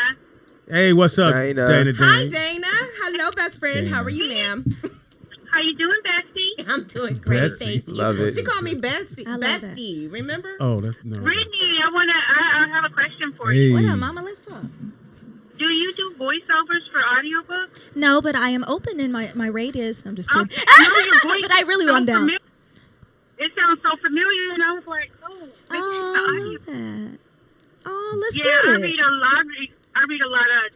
Hey, what's up, Dana. Dana? Hi, Dana. Hello, best friend. How are you, ma'am? How you doing, Bestie? I'm doing great, Betsy. thank you. Love it. She called me Bestie. I love that. Bestie, remember? Oh, that's no. Brittany, I have a question for you. Hey. What up, mama? Let's talk. Do you do voiceovers for audiobooks? No, but I am open in my radius. I'm just kidding. Okay. No, your voice But I really is so want down. It sounds so familiar, and I was like, oh, maybe it's the I audio. love that. Oh, let's Yeah, get I it. read a lot of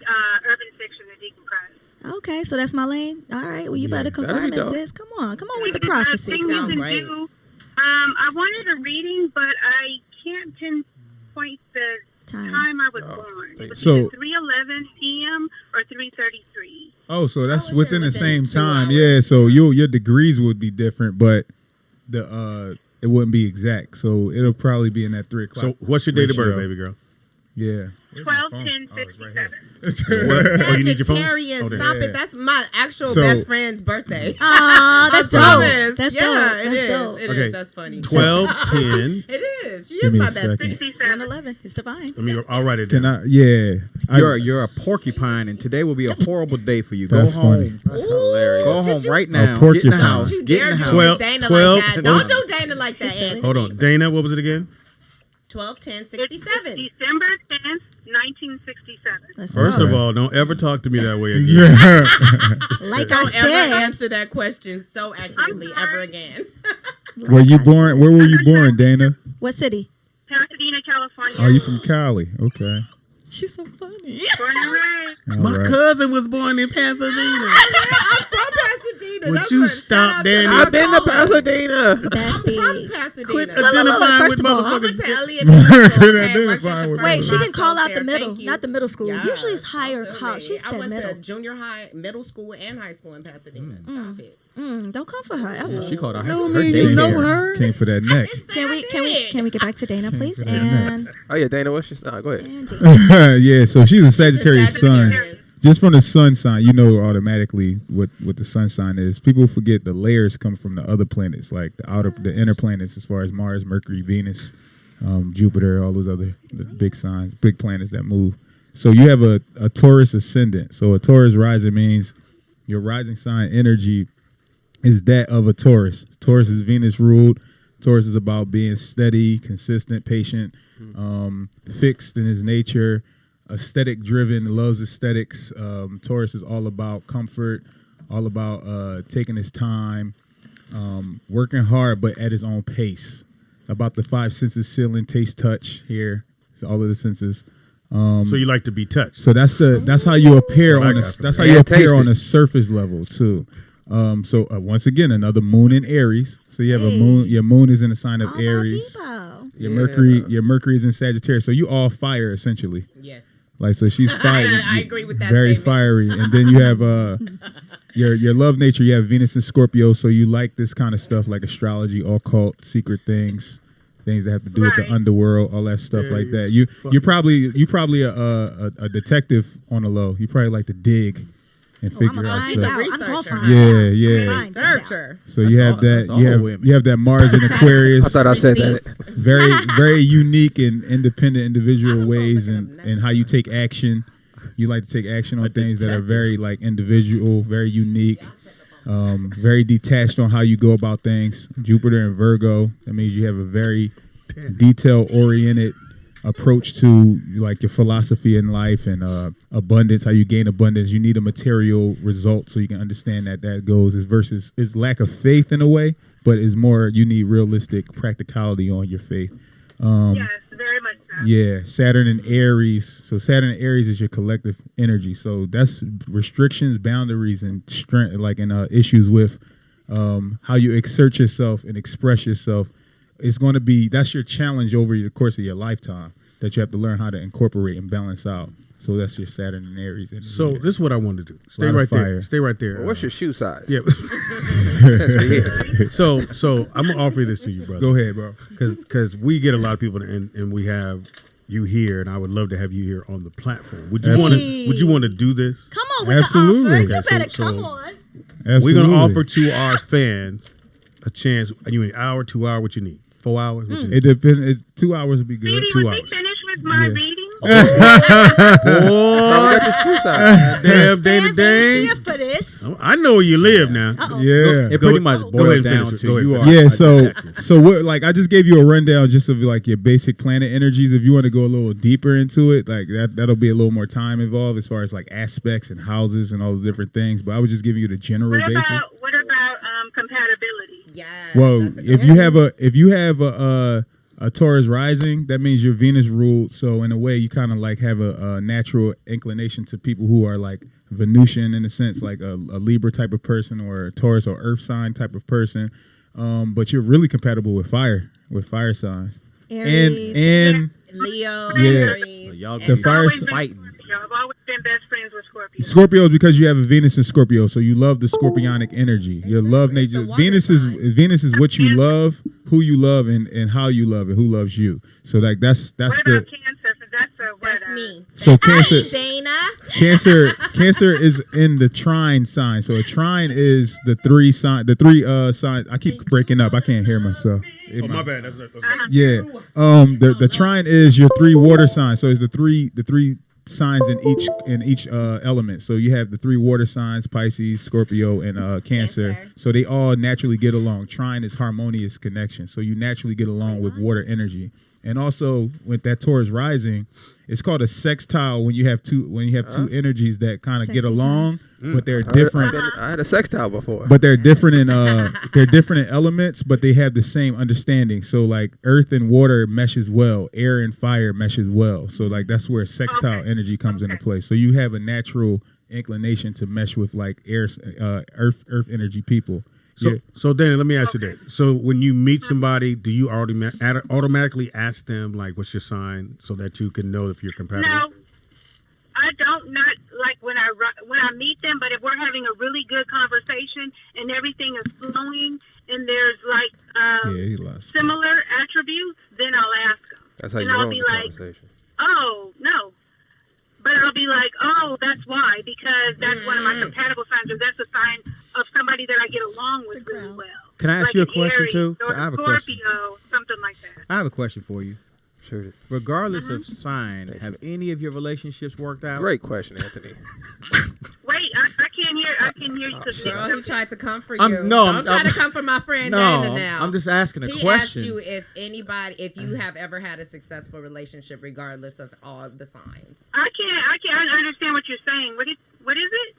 urban fiction and decompress. Okay, so that's my lane. All right, well, you better confirm be it, dope. sis. Come on with the Things prophecy. you Sound can great. do. I wanted a reading, but I can't pinpoint the time I was born. It was So- either 3:11 p.m. or 3:33. Oh, so that's it's within the within same 2 time. hours. Yeah, so your degrees would be different, but the it wouldn't be exact. So it'll probably be in that 3 o'clock. So what's your date of birth, ratio. baby girl? Yeah. 12/10/57. Oh, you need your phone? Sagittarius, Oh, there. stop Yeah. it. That's my actual So- best friend's birthday. Aw, that's I dope. promise. That's yeah, dope. it That's is. dope. It Okay. is. That's funny. 12:10. It is. She Give is me my a second. bestie. 111. It's divine. I'll write it Can down. I? Yeah. You're a porcupine, and today will be a horrible day for you. Go That's funny. home. That's hilarious. Go home right A now. Get in the porcupine. house. Don't you Get dare in the do house. 12 Dana 12 like that. Don't do Dana like that, Anthony. Hold on. Dana, what was it again? 12/10/67. December 10th, 1967. Let's First go. of all, don't ever talk to me that way again. Yeah. Like I Don't ever said, answer that question so accurately ever again. Were you born? Where were you born, Dana? what city? Pasadena, California. Oh, you from Cali? Okay. She's so funny. Born and raised. All right. cousin was born in Pasadena. I'm from Pasadena. Would That's you what- stop, shout out to Danny? my I've been to callers. Pasadena. I'm from Bestie. Pasadena. Quit look, identifying first with of all, I went motherfuckers. to Elliott Middle School. Quit Okay, worked at identifying the with first Wait, she didn't call out there. the middle, Thank you. not the middle school. Yeah. Usually it's higher Absolutely. college. She I said went middle. to junior high, middle school, and high school in Pasadena. Stop it. Don't come for her ever. She called her Don't her mean daycare. you know her. Came for that neck. Can we get back to Dana, please? Yeah. And Oh yeah, Dana, what's your sign? Go ahead. Andy. Yeah. So she's a Sagittarius sun. Sagittarius. Just from the sun sign, you know automatically what the sun sign is. People forget the layers come from the other planets, like the inner planets, as far as Mars, Mercury, Venus, Jupiter, all those other the big signs, big planets that move. So you have a Taurus ascendant. So a Taurus rising means your rising sign energy is that of a Taurus. Taurus is Venus ruled. Taurus is about being steady, consistent, patient, fixed in his nature, aesthetic driven, loves aesthetics. Taurus is all about comfort, all about taking his time, working hard but at his own pace. About the 5 senses: feeling, taste, touch, hear. So all of the senses. So you like to be touched. So that's how you appear on that's how you And appear taste on it. a surface level too. So once again, another moon in Aries. So you have a moon. Your moon is in the sign of All my Aries. people. Your Mercury is in Sagittarius. So you all fire essentially. Yes. Like so, she's fire. I agree with that Very statement. fiery. And then you have your love nature. You have Venus and Scorpio. So you like this kind of stuff, like astrology, occult, secret things that have to do with the Right. underworld, all that stuff like that. You're probably a detective on the low. You probably like to dig and I'm figure gonna out find she's a stuff. out. I'm gonna researcher. find Yeah, out. yeah. Find this out. Researcher. So you have that's that. all women. You have that Mars in Aquarius. I thought I said that. Very unique and independent individual ways, looking and up now. and how you take action. You like to take action on things that are very like individual, very unique, very detached on how you go about things. Jupiter and Virgo. That means you have a very detail-oriented approach to like your philosophy in life and abundance. How you gain abundance. You need a material result so you can understand that goes. Versus is lack of faith in a way, but is more you need realistic practicality on your faith. Yes, very much so. Yeah, Saturn and Aries. So Saturn and Aries is your collective energy. So that's restrictions, boundaries, and strength, like in issues with how you exert yourself and express yourself. It's going to be that's your challenge over the course of your lifetime that you have to learn how to incorporate and balance out. So that's your Saturn and Aries energy. So this is what I want to do. Stay Lot of right there. fire. Stay right there. Well, what's your shoe size? Yeah. Since we're here. so I'm gonna offer this to you, brother. Go ahead, bro. Because we get a lot of people and we have you here, and I would love to have you here on the platform. Would you want to? Would you want to do this? Come on with Absolutely. the offer. Okay, You better so- come on. Absolutely. We're gonna offer to our fans a chance. You need an hour, 2 hour? What you need? 4 hours? What you need? It depends. 2 hours would be good. Speedy, 2 would we hours. finish with my Yeah. reading? Bro, we got your shoe size. Damn, Dana Fans ain't Dane. here for this. I know where you live now. Uh-oh. Yeah. It pretty much go ahead boils and finish down it. to Go ahead you and are Yeah, a so detective. what? Like, I just gave you a rundown just of like your basic planet energies. If you want to go a little deeper into it, like that'll be a little more time involved as far as like aspects and houses and all those different things. But I was just giving you the general What basic. about compatibility? Yes. Whoa! that's the If you have a Taurus rising, that means you're Venus ruled. So in a way, you kind of like have a natural inclination to people who are like Venusian in a sense, like a Libra type of person or a Taurus or Earth sign type of person. But you're really compatible with fire signs. Aries. And Leo, Yeah. Aries. So y'all The be fire fighting. I've always been best friends with Scorpio. Scorpio is because you have a Venus in Scorpio, so you love the scorpionic energy. You love It's the nature. water Venus sign. is what you love, who you love, and how you love, and who loves you. So like that's What the about Cancer? So That's me. So That's Cancer- me, Dana. Cancer is in the trine sign. So a trine is the three signs. I keep breaking up. I can't hear myself. Oh, my bad. That's Yeah. The trine is your three water signs. So it's the three signs in each element. So you have the three water signs: Pisces, Scorpio, and Cancer. Cancer. So they all naturally get along. Trine is harmonious connection. So you naturally get along with water energy. And also with that Taurus rising, it's called a sextile when you have two energies that kind of get Sexy along, but they're I've different. I had a sextile before. But they're different in elements, but they have the same understanding. So like earth and water meshes well, air and fire meshes well. So like that's where sextile energy comes into play. So you have a natural inclination to mesh with like earth energy people. So Danny, let me ask you that. So when you meet somebody, do you automatically ask them like, "What's your sign?" so that you can know if you're compatible? No, I don't. Not like when I meet them, but if we're having a really good conversation and everything is flowing and there's like he lost. similar attributes, then I'll ask them. That's how you and I'll ruin be the like, conversation. "Oh no." But I'll be like, oh, that's why, because that's one of my compatible signs, or that's a sign of somebody that I get along with really well. Can I ask like you a an question Aries too? Or I have a Scorpio, question. something like that. I have a question for you. Shoot it. Regardless of sign, have any of your relationships worked out? Great question, Anthony. Wait, I can't hear. I can hear you. Girl, he tried to come for you. I'm trying to come for my friend Dana now. I'm just asking a he question. asked you if you have ever had a successful relationship, regardless of all the signs. I can't understand what you're saying. What is it?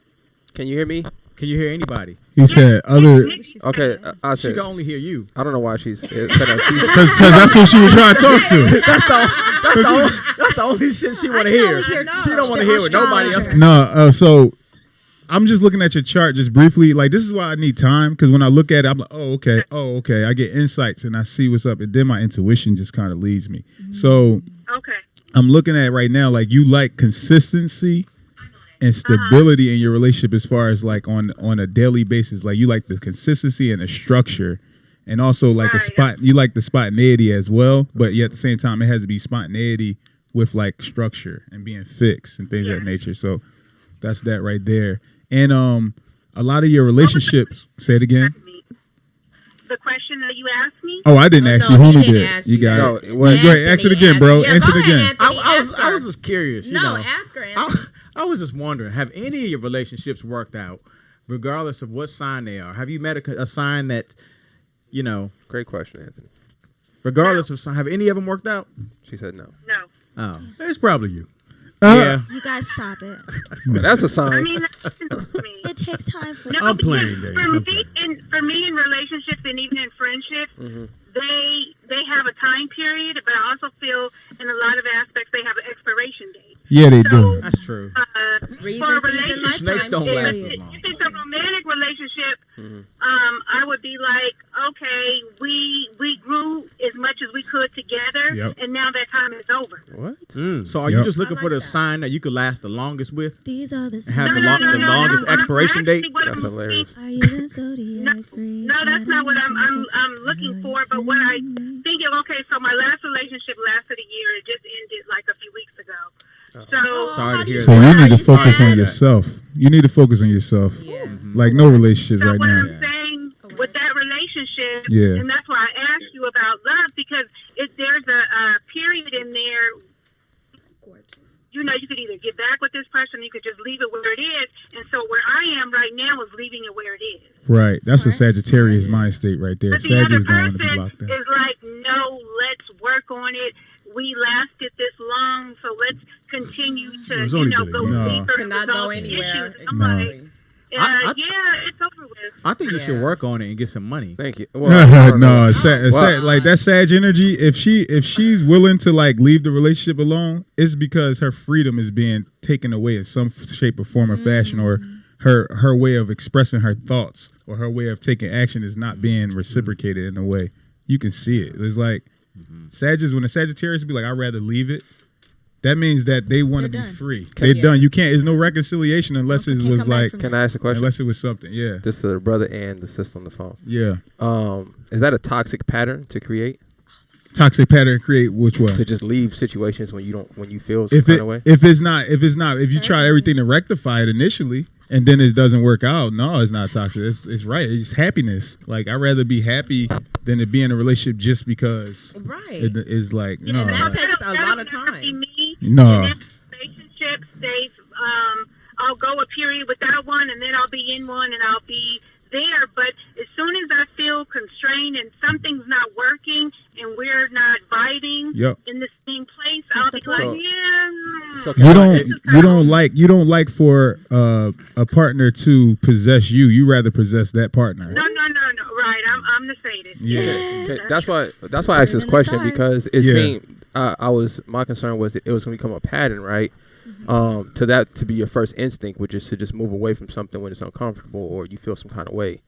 Can you hear me? Can you hear anybody? He said other Okay, I She said. can only hear you. I don't know why she's. because that's what she was trying to talk to. That's the only shit she want to hear. She don't want to hear what nobody else. No, so I'm just looking at your chart just briefly. Like this is why I need time because when I look at it, I'm like, oh okay. I get insights and I see what's up, and then my intuition just kind of leads me. So Okay. I'm looking at it right now, like you like consistency and stability in your relationship as far as like on a daily basis. Like you like the consistency and the structure, and also like you like the spontaneity as well. But yet at the same time, it has to be spontaneity with like structure and being fixed and things of that nature. So that's that right there. And a lot of your relationships. Say it again. The question that you asked me? Oh, I didn't ask you. Homie did. You got No, it. it wasn't. Great. Ask it again, bro. Yeah, Answer go it again. ahead, Anthony. I was just curious. You know. Ask her. Anthony. I was just wondering, have any of your relationships worked out, regardless of what sign they are? Have you met a sign that, you know? Great question, Anthony. Regardless of sign, have any of them worked out? She said no. No. Oh, It's probably you. yeah. You guys stop it. But that's a I sign. mean, that's me. It takes time for. No, I'm because playing, Dave. I'm playing. For me, in relationships and even in friendships, they have a time period, but I also feel in a lot of aspects they have an expiration date. Yeah, they do. That's true. Reason, For a season, relationship, Snakes don't last as long. if it's a romantic relationship, I would be like, okay, we grew as much as we could together, Yep. and now that time is over. What? So are you Yep. just looking I for like the that. sign that you could last the longest with? These are the And have the, signs. the longest expiration date? That's hilarious. Are you the zodiac freak? No, that's not what I'm looking for. But what I think of, okay, so my last relationship lasted a year. It just ended like a few weeks ago. So Sorry to hear So that. you need to you focus sad? on yourself. You need to focus on yourself. Yeah. Like no relationships right what now. I'm saying with that relationship, Yeah. and that's why I asked you about love, because there's a period in there you know, you could either get back with this person, or you could just leave it where it is. And so where I am right now is leaving it where it is. Right. That's a Sagittarius mind state right there. But the other Sagittarius don't want to be person locked in. is like, no, let's work on it. We lasted this long, so let's continue to, It's you only know, been a go year. deeper. To not go resolve the anywhere. issues. I'm like, Exactly. yeah, it's over with. I think you should work on it and get some money. Thank you. Well, No, like that Sag energy. If she's willing to like leave the relationship alone, it's because her freedom is being taken away in some shape or form or fashion, or her way of expressing her thoughts or her way of taking action is not being reciprocated in a way. You can see it. It's like Sagittarius, when a Sagittarius be like, I'd rather leave it. That means that they want to be free. They're done. You can't. There's no reconciliation unless it was like. Can I ask a question? Unless it was something. Yeah. Just to the brother and the sister on the phone. Yeah. Is that a toxic pattern to create? Toxic pattern create which one? To just leave situations when you feel some kind of way. If you try everything to rectify it initially and then it doesn't work out, no, it's not toxic. It's right. It's happiness. Like I'd rather be happy than to be in a relationship just because. Right. It is like no. And that takes a lot of time. No. Relationships, I'll go a period without one, and then I'll be in one, and I'll be there. But as soon as I feel constrained and something's not working, and we're not vibing in the same place, I'll be like, you don't like for a partner to possess you. You rather possess that partner. No. Right, I'm the sadist. Yeah. That's why I asked this question, because it seemed my concern was it was going to become a pattern, right? To be your first instinct, which is to just move away from something when it's uncomfortable or you feel some kind of way.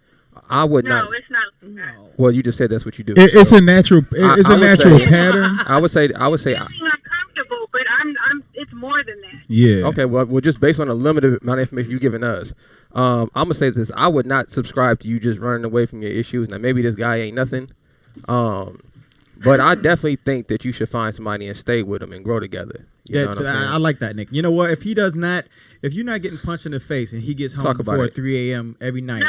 I would not. No, it's not. No. Well, you just said that's what you do. It's a natural. It's a natural pattern. I would say. Feeling uncomfortable, but it's more than that. Yeah. Okay. Well, just based on the limited amount of information you've given us, I'm gonna say this: I would not subscribe to you just running away from your issues. Now, maybe this guy ain't nothing, but I definitely think that you should find somebody and stay with them and grow together. You know what I'm saying? I like that, Nick. You know what? If you're not getting punched in the face and he gets home before 3 a.m. every night,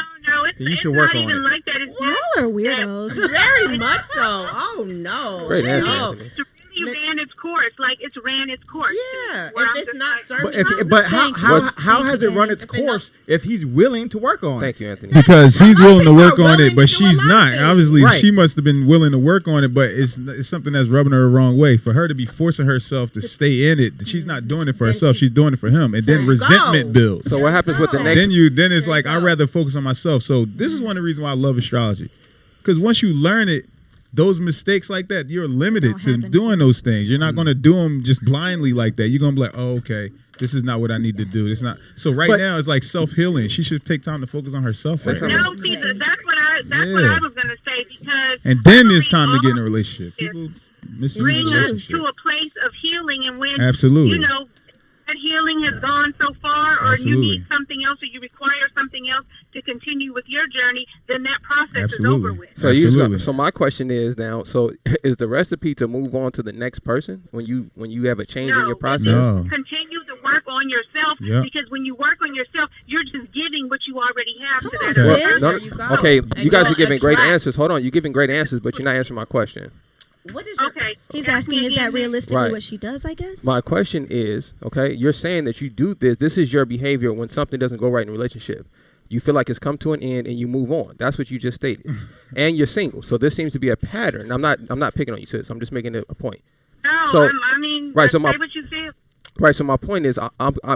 then you should work on it. Like that. Y'all are weirdos. Very much so. Oh no. Great answer, no. Anthony. It ran its course. Like it's ran its course. Yeah. Where If it's not serving, But how has it run its course if he's willing to work on it? Thank you, Anthony. Because he's willing to work on it, but to she's do a lot not. of things. Obviously, Right. she must have been willing to work on it, but it's something that's rubbing her the wrong way. For her to be forcing herself to stay in it, she's not doing it for herself. She's doing it for him, and then resentment builds. So what happens with the next? Then it's like I'd rather focus on myself. So this is one of the reasons why I love astrology, because once you learn it, those mistakes like that, you're limited to doing those things. You're not going to do them just blindly like that. You're going to be like, oh, okay, this is not what I need to do. It's not. So now it's like self-healing. She should take time to focus on herself. Right now. No, see, that's what I was going to say, because and then it's time to get in a relationship. People misuse bring us relationship. to a place of healing, and when Absolutely. you know that healing has gone so far, or you need something else, or you require something else to continue with your journey, then that process is over with. So so my question is now, so is the recipe to move on to the next person when you have a change in your process? No. Continue to work on yourself, because when you work on yourself, you're just giving what you already have to that other person. Okay, you guys are giving great answers. Hold on, you're giving great answers, but you're not answering my question. What is your He's asking, is that realistically what she does, I guess? My question is, okay, you're saying that you do this. This is your behavior when something doesn't go right in a relationship. You feel like it's come to an end and you move on. That's what you just stated. And you're single. So this seems to be a pattern. I'm not picking on you, sis. I'm just making a point. No, so, I mean, right, so say what you feel. Right, so my point is,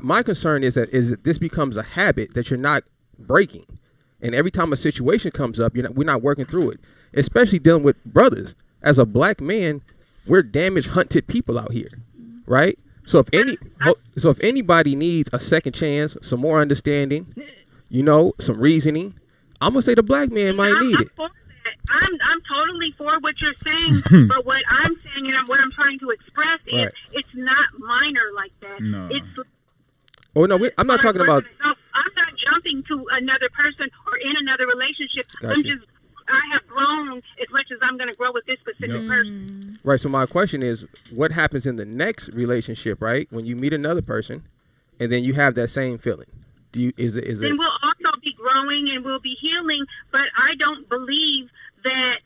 my concern is that this becomes a habit that you're not breaking. And every time a situation comes up, we're not working through it. Especially dealing with brothers. As a black man, we're damaged, hunted people out here, right? So if anybody needs a second chance, some more understanding, some reasoning, I'm gonna say the black man might need it. I'm totally for what you're saying, but what I'm saying and what I'm trying to express is it's not minor like that. No. I'm not talking about. I'm not jumping to another person or in another relationship. Gotcha. I have grown as much as I'm going to grow with this specific person. Right. So my question is, what happens in the next relationship, right? When you meet another person, and then you have that same feeling. Then we'll also be growing and we'll be healing. But I don't believe that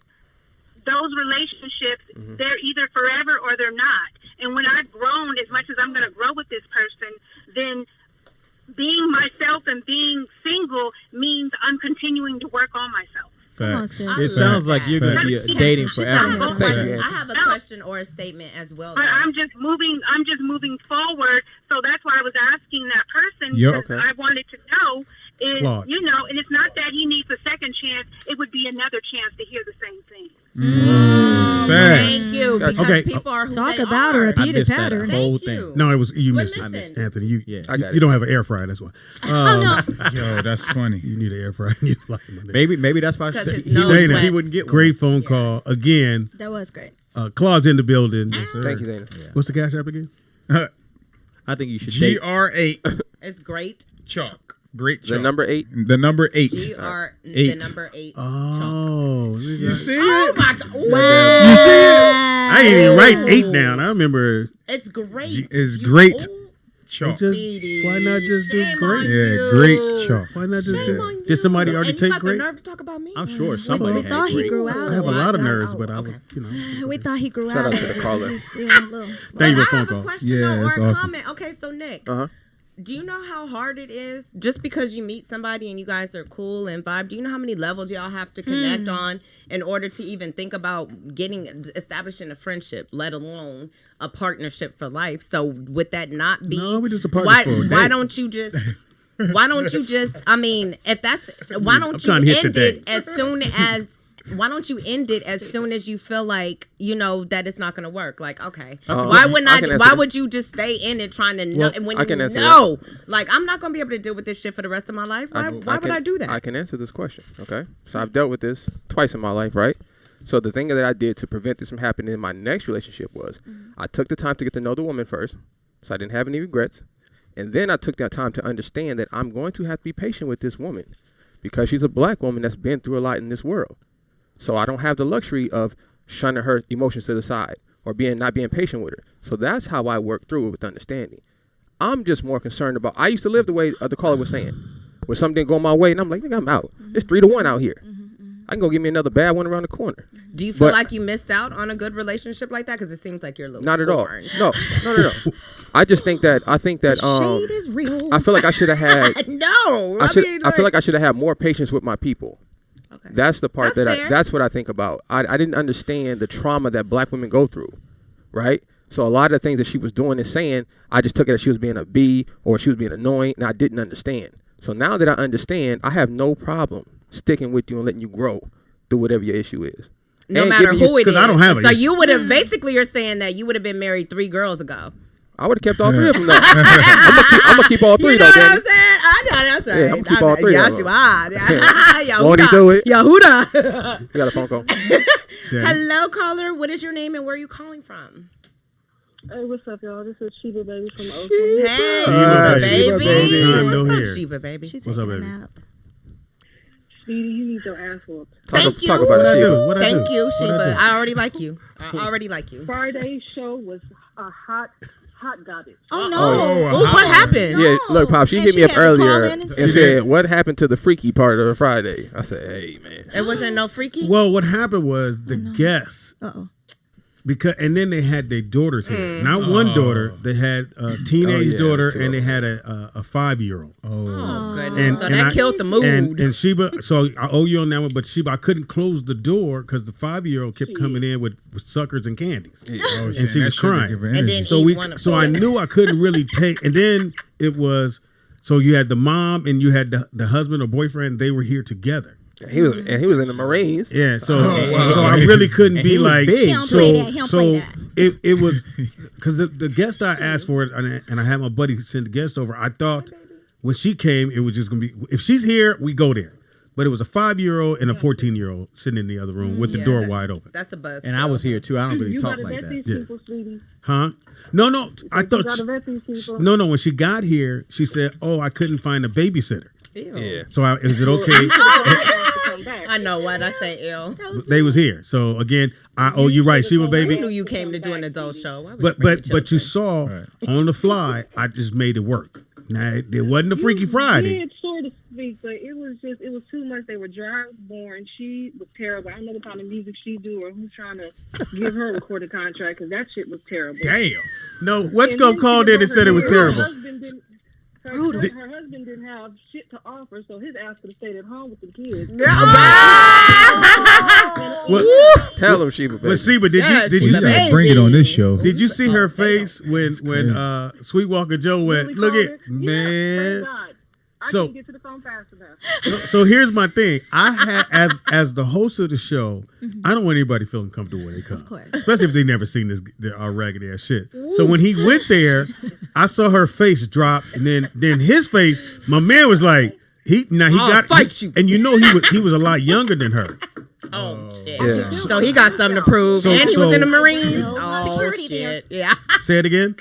those relationships they're either forever or they're not. And when I've grown as much as I'm going to grow with this person, then being myself and being single means I'm continuing to work on myself. Come on, sis. It sounds like you're going to be dating forever. I have a question or a statement as well. But though. I'm just moving forward. So that's why I was asking that person, because I wanted to know is, Claude. you know, and it's not that he needs a second chance. It would be another chance to hear the same thing. Thank you. Because Okay. people are who Talk they about a are. I repeated missed that pattern. whole Thank thing. you. No, it was you But missed it, listen. Anthony. You I got you it. don't have an air fryer. That's why. Oh, no. Yo, that's funny. You need an air fryer. You like my name. Maybe that's why Because his he, nose wouldn't, sweats. he wouldn't get one. Great phone call again. That was great. Claude's in the building. Thank you, Dana. What's the cash app again? I think you should date. GR8 It's great. chalk. Great The chalk. number 8. The number 8. GR the 8. number 8. Oh, You see Oh it? my god! You see it? I didn't even write 8 down. I remember. It's great. It's great chalk. Just, Speedy. why not just do Shame great? on Yeah, you. great chalk. Why not just Shame do? on Did somebody already and take you got great? the nerve to talk about me? I'm sure somebody We had thought he great. grew out. I have a lot of nerves, Oh, but I was, okay. you know. We thought he grew Shout out. out to the caller. He's still a little. Thank you for the I phone have a call. question Yeah, though, or that's a awesome. comment. Okay, so Nick, do you know how hard it is just because you meet somebody and you guys are cool and vibe? Do you know how many levels y'all have to connect on in order to even think about establishing a friendship, let alone a partnership for life? So would that not be? No, we just a partner for a why day. don't you just? Why don't you just? I mean, if that's why I'm don't you trying to hit end the it as soon as? Why don't you end it as soon as you feel like you know that it's not going to work? Like, okay, why would I not? can answer Why that. would you just stay in it trying to know? Well, And when I can you answer know, like, I'm not going to be able to deal with this shit for the rest of my life. Why would can- I do that? I can answer this question, okay? So I've dealt with this twice in my life, right? So the thing that I did to prevent this from happening in my next relationship was I took the time to get to know the woman first, so I didn't have any regrets. And then I took that time to understand that I'm going to have to be patient with this woman because she's a black woman that's been through a lot in this world. So I don't have the luxury of shunning her emotions to the side or not being patient with her. So that's how I work through it with understanding. I'm just more concerned about, I used to live the way the caller was saying, where something didn't go my way, and I'm like, nigga, I'm out. It's 3-1 out here. I can go get me another bad one around the corner. Do you feel But- like you missed out on a good relationship like that? Because it seems like you're a little Not at all. scorned. No. I think that Shade is real. I feel like I should have had No, I feel like I should have had more patience with my people. Okay. That's the part That's fair. that's what I think about. I didn't understand the trauma that black women go through, right? So a lot of the things that she was doing and saying, I just took it as she was being a B or she was being annoying, and I didn't understand. So now that I understand, I have no problem sticking with you and letting you grow through whatever your issue is. No And matter giving you- who it is. I don't have an So issue. you would have basically, you're saying that you would have been married 3 girls ago. I would have kept all 3 of them though. I'm gonna keep all 3 You know though, what Danny. I'm saying? I know that's right. Yeah, I'm keep all 3 Yes, of you them. are. Yahuda. Won't he do it? Yahuda. We got a phone call. Hello, caller. What is your name and where are you calling from? Hey, what's up, y'all? This is Sheba Baby from Oakland. Hey, Sheba baby. baby. Long time no What's hear. up, Sheba, baby? She's What's up, taking a baby? nap. Speedy, you need your ass whooped. Thank you. Talk about What'd I it, do? Sheba. What'd I Thank do? you, What'd I Sheba. do? I already like you. I already like you. Friday's show was a hot garbage. Oh no! Oh, what happened? Yeah, look, Pop, she And hit she me up had to call earlier in and and said, what happened to the freaky part of the Friday? I said, hey, man. It wasn't no freaky? Well, what happened was the guests Uh-oh. and then they had their daughters here. Not one daughter. They had a teenage yeah, daughter there's 2 and they of had a 5-year-old. Oh, goodness. And- So and that I- killed the mood. And Sheba, so I owe you on that one, but Sheba, I couldn't close the door because the 5-year-old kept coming in with suckers and candies. Oh, And she was crying. And then So eat one of so them. I knew I couldn't really take, and then it was, so you had the mom and you had the husband or boyfriend, they were here together. He was in the Marines. Yeah, so so I really couldn't be like He don't so play that. He don't so play that. it was because the guest I asked for it and I had my buddy send the guest over. I thought when she came it was just gonna be, if she's here we go there, but it was a 5-year-old and a 14-year-old sitting in the other room with the door wide open. That's the buzz. And I was here too. I don't really You talk gotta like vet that. these Yeah. people, sweetie. Huh? No. I You thought gotta vet these people. no. When she got here, she said, "Oh, I couldn't find a babysitter." Yeah. So is it okay? Come back. I know what I say, ill. They was here. So again, I owe you right, Sheba I baby. knew you came to do an adult show. Why would But you bring your but you children? saw on the fly, I just made it work. Now it wasn't a Freaky Friday. Did sort of speak. week, but it was too much. They were dry born. She was terrible. I don't know what kind of music she do or who's trying to give her a recorded contract because that shit was terrible. Damn. No, what's gonna call in and said it was terrible? Her husband didn't have shit to offer, so his ass could have stayed at home with the kids. Tell him, Sheba, baby. But Sheba, did you see? Bring it on this show. Did you see her face when Sweetwalker Joe went? Look at man. I can get to the phone fast enough. So here's my thing. I had as the host of the show, I don't want anybody feeling comfortable when they come, especially if they never seen our raggedy ass shit. So when he went there, I saw her face drop, and then his face. My man was like, and you know he was a lot younger than her. Oh shit! Yeah. So he got something to prove, and he was in the Marines. Security shit! Yeah. Say it again.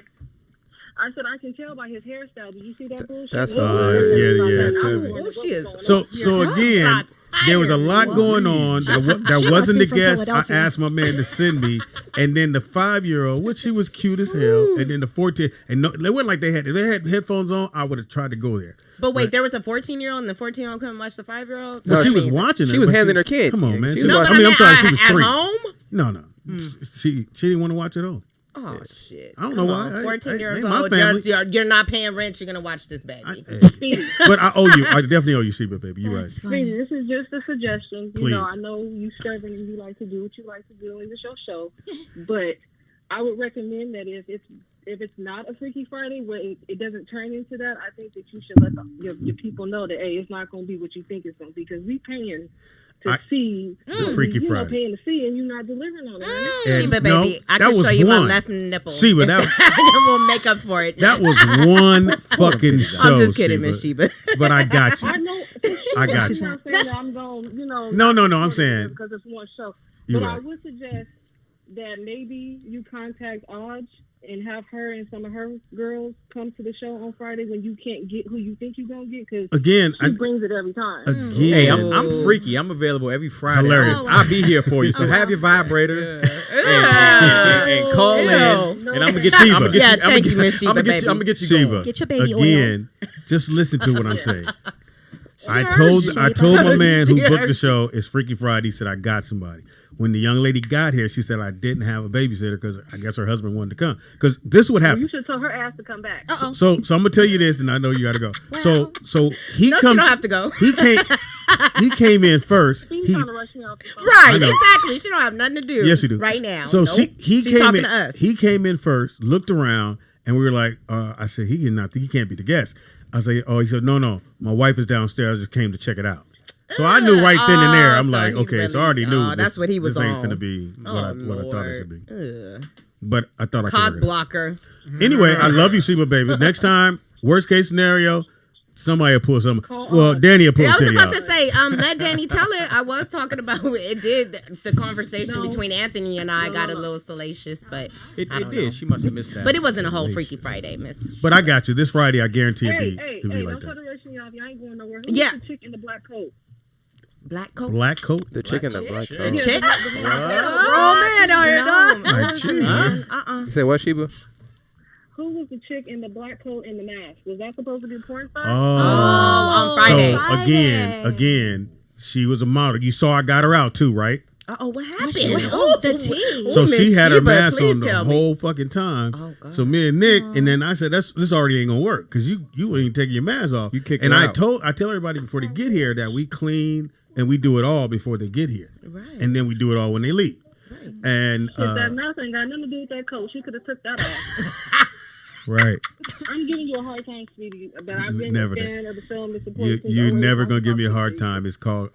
I said I can tell by his hairstyle. Did you see that bullshit? That's So again, there was a lot going on. That wasn't the guest I asked my man to send me, and then the 5-year-old, which she was cute as hell, and then the 14, and no, they wasn't like if they had headphones on, I would have tried to go there. But wait, there was a 14-year-old and the 14-year-old couldn't watch the 5-year-old. Well, she was watching it. She was handling her kid. Come on, man. I'm sorry, she was 3. At home? No. She didn't want to watch it all. Oh shit! I don't know why. 14 years old, you're not paying rent. You're gonna watch this, baby. But I owe you. I definitely owe you, Sheba, baby. You're right. Speedy, this is just a suggestion. Please. I know you serving and you like to do what you like to do, and it's your show. But I would recommend that if it's not a Freaky Friday where it doesn't turn into that, I think that you should let your people know that it's not gonna be what you think it's gonna be, because we paying to see Freaky Friday. Paying to see and you're not delivering on it. Sheba, baby, I can show you my left nipple. Sheba, that will make up for it. That was one fucking show. I'm just kidding, Miss Sheba. But I got you. I know. I got you. I'm not saying that I'm going, No. I'm saying because it's one show. But I would suggest that maybe you contact Odge and have her and some of her girls come to the show on Friday when you can't get who you think you're gonna get, because she brings it every time. Again, hey, I'm freaky. I'm available every Friday. Hilarious. I'll be here for you. So have your vibrator and call in, and I'm gonna get you. I'm gonna get you. Thank you, Miss Sheba. I'm gonna get you Sheba. Get your baby again. Just listen to what I'm saying. I told my man who booked the show, it's Freaky Friday. He said, I got somebody. When the young lady got here, she said, I didn't have a babysitter because I guess her husband wanted to come. Because this is what happened. You should tell her ass to come back. So I'm gonna tell you this, and I know you got to go. Wow. So he she don't have to go. He came in first. He's trying to rush me off the phone. Right, exactly. She don't have nothing to do. Yes, you do. Right now. So he She's came talking in. to us. He came in first, looked around, and we were like, I said, he can't be the guest. I said, he said, no, my wife is downstairs. I just came to check it out. So I knew right then and there. I'm like, okay, so I already knew that's what he was this ain't on. finna be what I thought it should be. Ugh. But I thought I Cock could. blocker. Anyway, I love you, Sheba, baby. Next time, worst case scenario, somebody will pull something. Well, Danny will pull I was titty about out. to say, let Danny tell it. I was talking about it. Did the conversation between Anthony and I got a little salacious, but it did. She must have missed that. But it wasn't a whole Freaky Friday, Miss. But I got you. This Friday, I guarantee it'll be like don't try that. to rush me off. I ain't going nowhere. Who's the chick in the black coat? Black coat? Black coat? The chick in the black coat. The chick? Oh, man, You say what, Sheba? Who was the chick in the black coat and the mask? Was that supposed to be a porn star? on Friday. So again, she was a model. You saw I got her out too, right? What happened? The tea. So she had her mask on the tell whole fucking time. Oh, God. So me and Nick, and then I said, this already ain't gonna work because you ain't taking your mask off. You kicked and her I out. tell everybody before they get here that we clean and we do it all before they get here, Right. and then we do it all when they leave. Right. And that nothing got nothing to do with that coat. She could have took that off. right, I'm giving you a hard time, Speedy, but I've been Never a did. fan of the film. It's supposed to you're never gonna give me a hard time. It's called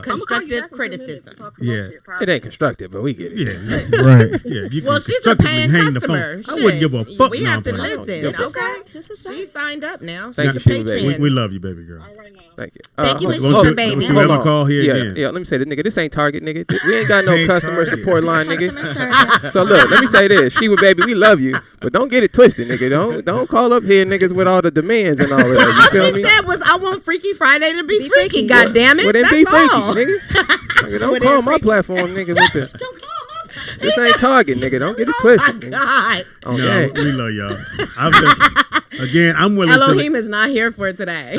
Constructive criticism. Yeah. It ain't constructive, but we get it. yeah, right. Yeah, you Well, can she's a constructively paying hang the customer. phone. I wouldn't give a fuck. We No, have to I'm playing. listen. Okay. This is She signed up now. Thank She's you, a Sheba, baby. patron. We love you, baby girl. All right now. Thank you. Thank you, Miss Don't Sheba, you- baby. don't you ever call here yeah, again. Yeah, let me say this, nigga. This ain't Target, nigga. We ain't got no Ain't customer Target. support line, nigga. Customer service. So look, let me say this. Sheba, baby, we love you, but don't get it twisted, nigga. Don't call up here, niggas, with all the demands and all of that. You All feel she me? said was, I want Freaky Friday to be freaky. freaky. God damn it. Well, then That's be freaky, all. nigga. Nigga, don't call my platform, nigga. With the, this ain't Target, nigga. Don't get it twisted. Oh, Nigga. God. Oh, No, yeah. we love y'all. I'm just, Again, I'm willing Elohim is not here for today.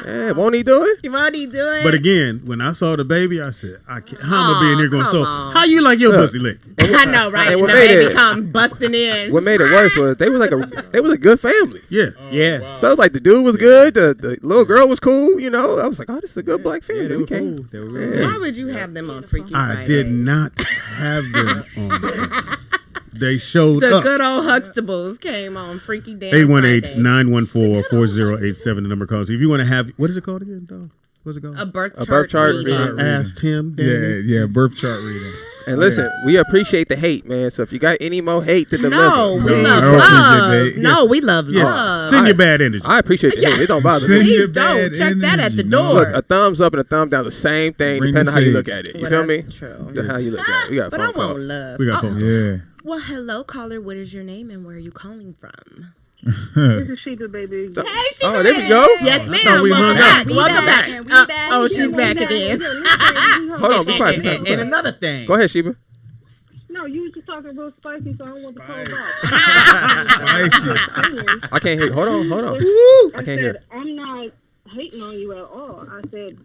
Yeah, won't he do it? Won't he do it? But again, when I saw the baby, I said, how am I being here going, come so on. how you like your pussy licked? I know, right? And And what the made baby it- come busting in. What made it worse was they was a good family. Yeah. Yeah. So it was like the dude was good, the little girl was cool, you know. I was like, oh, this is a good black family. Yeah, they we were can't. cool. They were really Why cool. would you have them on Freaky I Friday? did not have them on. They showed The up. good old Huxtables came on Freaky Damn Friday. 818-914-4087. The number calls. If you want to have, what is it called again, dog? What's it called? A birth A chart, birth chart reading. reading. I asked him. Danny. Yeah, birth chart reading. And listen, we appreciate the hate, man. So if you got any more hate to deliver, No, we please. love I don't love. appreciate that. No, we love Yes. love. Send your bad energy. I appreciate the hate. It don't bother Send me. your Please don't. bad Check that at the energy. door. Look, a thumbs up and a thumb down, the same thing, Bring depending the on how you shade. look at it. You Well, feel me? that's true. That's how you look at it. We got a But phone I call. won't love. We got phone. Yeah. Well, hello, caller. What is your name and where are you calling from? This is Sheba, baby. Hey, she Oh, there we go. Yes, thought ma'am. we hung Welcome up. back. We Welcome back. back. We back. Oh, she's back again. Hold on, be quiet. And another thing. Go ahead, Sheba. No, you was just talking real spicy, so I don't want to call back. Spicy. I can't hear. Hold on. I can't said, hear. I'm not hating on you at all. I said,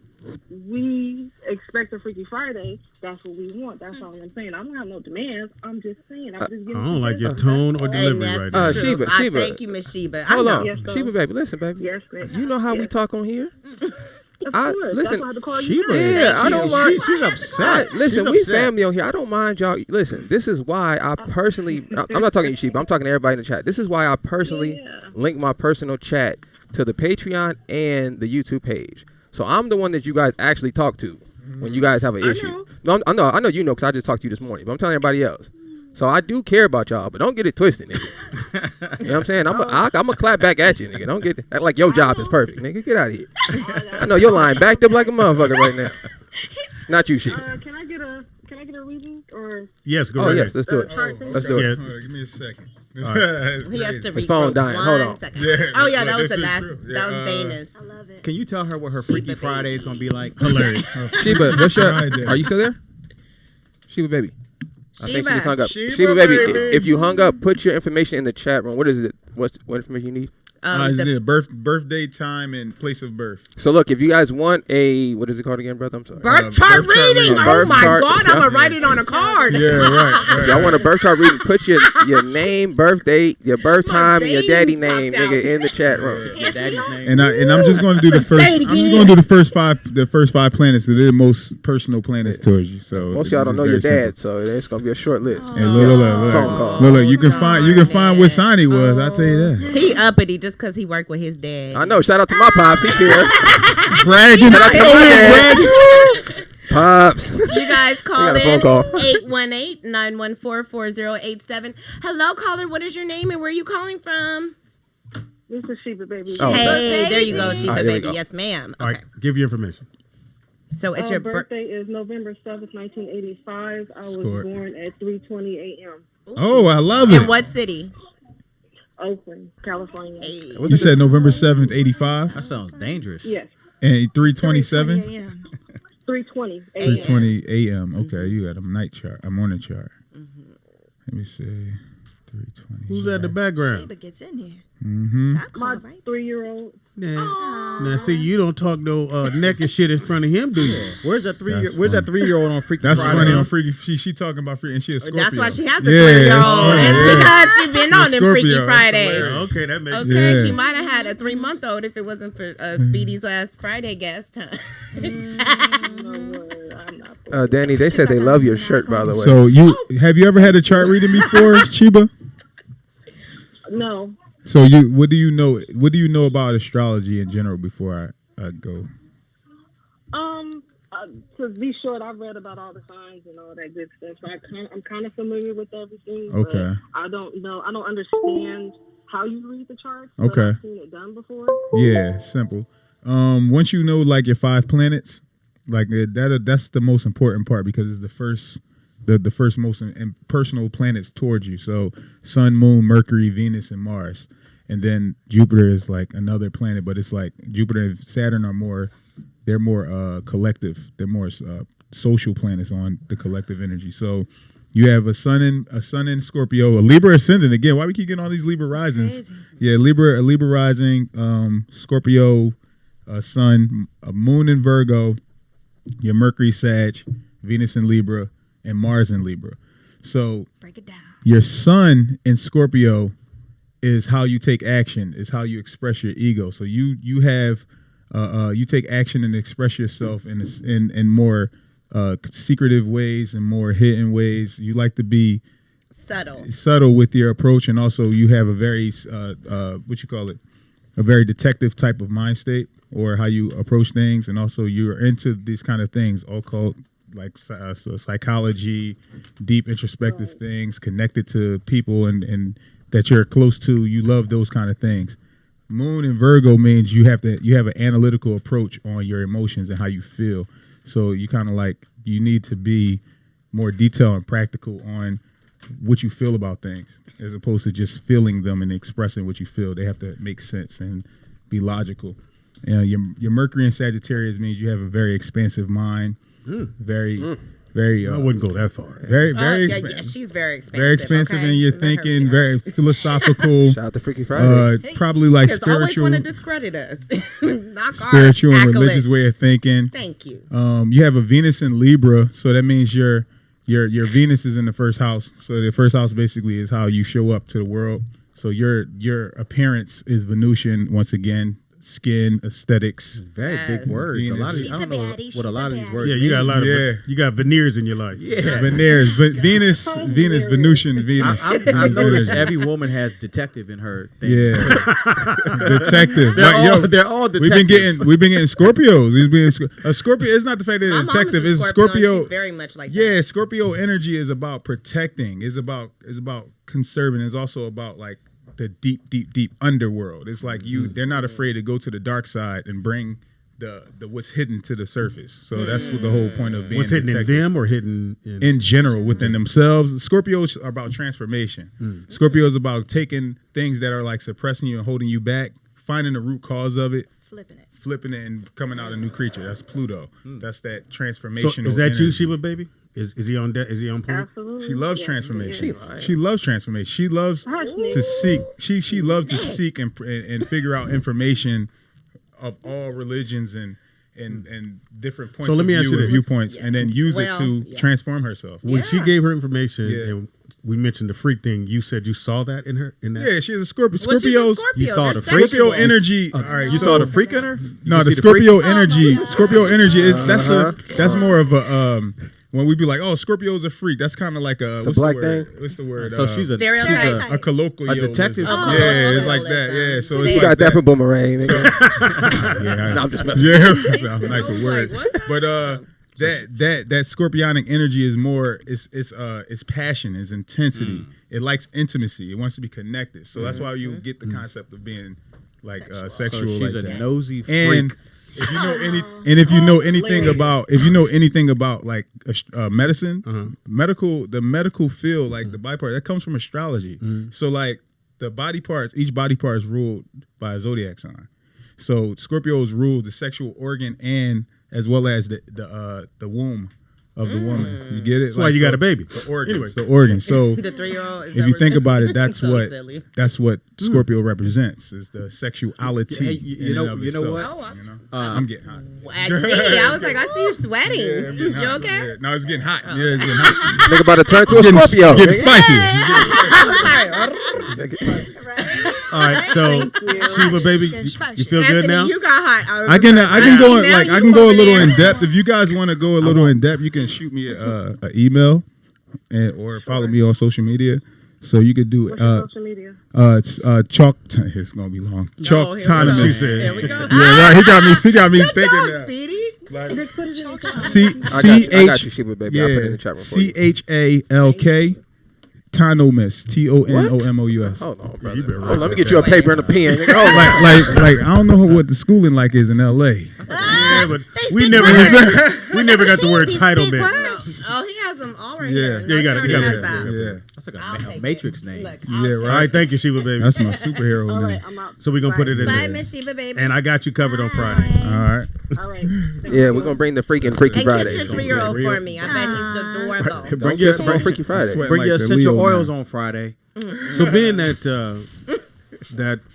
we expect a Freaky Friday. That's what we want. That's all I'm saying. I don't have no demands. I'm just saying. I'm just I giving don't like your suggestions. tone or That's all. delivery And right that's now. true. Sheba, I Sheba. thank you, Miss Sheba. Hold I on. know. Yes, sir. Sheba, baby. Listen, baby. Yes, ma'am. You know how we Yes. talk on here? Of I- course. listen, That's why I had to call you Sheba back. is- Yeah, I don't mind. She's upset. Listen, She's we upset. family on here. I don't mind y'all. Listen, this is why I personally. I'm not talking to you, Sheba. I'm talking to everybody in the chat. This is why I personally link my personal chat to the Patreon and the YouTube page. So I'm the one that you guys actually talk to when you guys have an issue. No, I know you know because I just talked to you this morning. But I'm telling everybody else. So I do care about y'all, but don't get it twisted, nigga. You know what I'm saying? I'm gonna clap back at you, nigga. Don't get act like your job is perfect, nigga. Get out of here. I know you're lying backed up like a motherfucker right now. Not you, Sheba. Can I get a reason or Yes, go Oh ahead. yes, let's do it. Let's do Yeah. it. Hold on, give me a second. He has to His phone regroup. dying. Hold on. 1 second. Yeah, Oh yeah, that but was the this is last. true. That was Yeah, Dana's. I love it. Can you tell her what her Freaky Sheba, Friday is going to be like? Hilarious. Sheba, what's your? Right there. Are you still there? Sheba, baby. I think she just hung up. Sheba, Sheba, baby. baby. If you hung up, put your information in the chat room. What is it? What information you need? Is it birthday time and place of birth? So look, if you guys want a what is it called again, brother? I'm sorry. Birth chart reading. Oh Birth my chart. God, I'm gonna write it on a card. Yeah, right. If y'all want a birth chart reading, put your name, birth date, your birth time, and your daddy name, nigga, in the chat room. Your daddy's name. And I'm just going to do the first. Say it I'm just again. going to do the first five planets. So they're the most personal planets towards you. So Most of y'all don't know it's your very dad, so it's gonna be a short list. simple. Hey, look. Phone call. Look, you can find what sign he was. I'll tell you that. He uppity just because he worked with his dad. I know. Shout out to my pops. He here. Bragging. Shout out to my dad. Pops. You guys call got a in phone call. 818-914-4087. Hello, caller. What is your name and where are you calling from? This is Sheba, baby. Oh, Hey, there you go, Sheba, All right, there we baby. go. Yes, ma'am. All Okay. right, give your information. So it's your birthday is November 7th, 1985. I was Score. born at 3:20 a.m. Oh, I love In it. what city? Oakland, California. Hey. You said November 7th, 85, That sounds dangerous. Yes, and 3:27, 3:20 a.m. 3:20 a.m. 3:20 a.m. Okay, you got a night chart, a morning chart. Let me see, 3:20. Who's at the background? Sheba gets in here. Mm-hmm. I call, My right? 3-year-old. Now, see, you don't talk no naked shit in front of him, do you? Where's that That's Where's that funny. 3-year-old on Freaky That's Friday? funny on Freaky. She talking about Freaky, and she a Scorpio. That's why she has a Yeah, 3-year-old. it's It's funny, yeah. because she been on them Scorpio, Freaky that's Fridays. hilarious. Okay, that makes sense. Okay, Yeah. she might have had a 3-month-old if it wasn't for Speedy's last Friday guest time. Danny, they said they love your shirt, by the way. So have you ever had a chart reading before, Chiba? No. So what do you know? What do you know about astrology in general before I go? To be short, I've read about all the signs and all that good stuff. So I'm kind of familiar with everything. Okay. But I don't know. I don't understand how you read the charts. Okay. But I've seen it done before. Yeah, simple. Once you know like your 5 planets, like that's the most important part because it's the first most personal planets towards you. So Sun, Moon, Mercury, Venus, and Mars, and then Jupiter is like another planet, but it's like Jupiter and Saturn are more. They're more collective. They're more social planets on the collective energy. So You have a sun in Scorpio, a Libra ascendant. Again, why we keep getting all these Libra risings? Yeah, a Libra rising, Scorpio, sun, a moon in Virgo, your Mercury Sag, Venus in Libra, and Mars in Libra. So break it down. Your sun in Scorpio is how you take action, is how you express your ego. So you have you take action and express yourself in more secretive ways and more hidden ways. You like to be subtle with your approach, and also you have a very a very detective type of mind state, or how you approach things, and also you're into these kind of things, occult, like psychology, deep introspective things, connected to people and that you're close to. You love those kind of things. Moon in Virgo means you have an analytical approach on your emotions and how you feel. So you kind of like, you need to be more detailed and practical on what you feel about things, as opposed to just feeling them and expressing what you feel. They have to make sense and be logical. Your Mercury in Sagittarius means you have a very expansive mind, very. I wouldn't go that far. She's very expensive. Very expensive in your thinking, very philosophical. Shout out to Freaky Friday. Probably like spiritual. Always want to discredit us. Spiritual and religious way of thinking. Thank you. You have a Venus in Libra, so that means your Venus is in the first house. So the first house basically is how you show up to the world. So your appearance is Venusian once again. Skin, aesthetics, very big words. A lot of, I don't know what a lot of these words. Yeah, you got a lot of. You got veneers in your life. Yeah, veneers. Venus, Venusian, Venus. I noticed every woman has detective in her thing. Yeah, detective. They're all detectives. We've been getting Scorpios. A Scorpio is not the fact that they're detective. It's Scorpio. She's very much like that. Yeah, Scorpio energy is about protecting. Is about conserving. It's also about like the deep underworld. It's like they're not afraid to go to the dark side and bring the what's hidden to the surface. So that's what the whole point of being. What's hidden in them or hidden in general within themselves. Scorpios are about transformation. Scorpios about taking things that are like suppressing you and holding you back, finding the root cause of it, flipping it and coming out a new creature. That's Pluto. That's that transformation. So is that you, Sheba, baby? Is he on that? Is he on point? Absolutely. She loves transformation. She loves transformation. She loves to seek. She loves to seek and figure out information of all religions and different points. So let me ask you this: viewpoints, and then use it to transform herself. When she gave her information, and we mentioned the freak thing, you said you saw that in her. In that? Yeah, she is a Scorpio. Scorpios. You saw the freak. Scorpio energy. All right, you saw the freak in her. No, the Scorpio energy. Scorpio energy is that's more of a. When we be like, oh, Scorpio's a freak, that's kind of like a black thing. What's the word? So she's a colloquial. A detective. It's like that. Yeah. So it's you like got that from Boomerang. No, I'm just messing. Yeah, nice word. But that scorpionic energy is more. It's passion. It's intensity. It likes intimacy. It wants to be connected. So that's why you get the concept of being like sexual. So she's like a that. nosy freak. If you know anything about like medicine, the medical field, like the body part, that comes from astrology. So like the body parts, each body part is ruled by a zodiac sign. So Scorpios rule the sexual organ and as well as the womb of the woman. You get it? That's why you got a baby. The organ. So the 3-year-old. If you think about it, that's so that's what Scorpio represents, is the sexuality. Hey, you know what? I'm getting hot. I see. I was like, I see you sweating. Yeah, you okay? Yeah. No, it's getting hot. Yeah, it's getting hot. Nigga about to turn to a Scorpio. Getting spicy. All right, so Sheba, baby, you feel good now? You got hot. I can go a little in depth. If you guys want to go a little in depth, you can shoot me an email or follow me on social media. So you could do social media? It's chalk. It's gonna be long. Chalk autonomous. She said. There we go. Yeah, right. He got me thinking job, that. Speedy. Like, I got you, Sheba, baby. I'll put it in the chat room for you. CHALK. Tonomus, TONOMOUS. Hold on, brother. Let me get you a paper and a pen. Like I don't know what the schooling like is in LA. Yeah, but They we speak never words. had, we never got the seen word these big entitlement. words. Oh, he has them all right Yeah. here. Yeah, you got it. He You got has it. that. Yeah. That's like I'll a take Matrix name. Look, Yeah, I'll take right. All right, thank you, Sheba baby. That's my superhero All name. right, I'm out. So we're gonna put it in Bye, there. Miss Sheba, baby. And I got you covered on Friday. All right. All right. Yeah, we're gonna bring the freaking Freaky And kiss Friday. your 3-year-old for me. I bet he's adorable. Don't Bring your kiss him on Freaky Friday. Sweat bring like your the essential Leo oils man. on Friday. So being that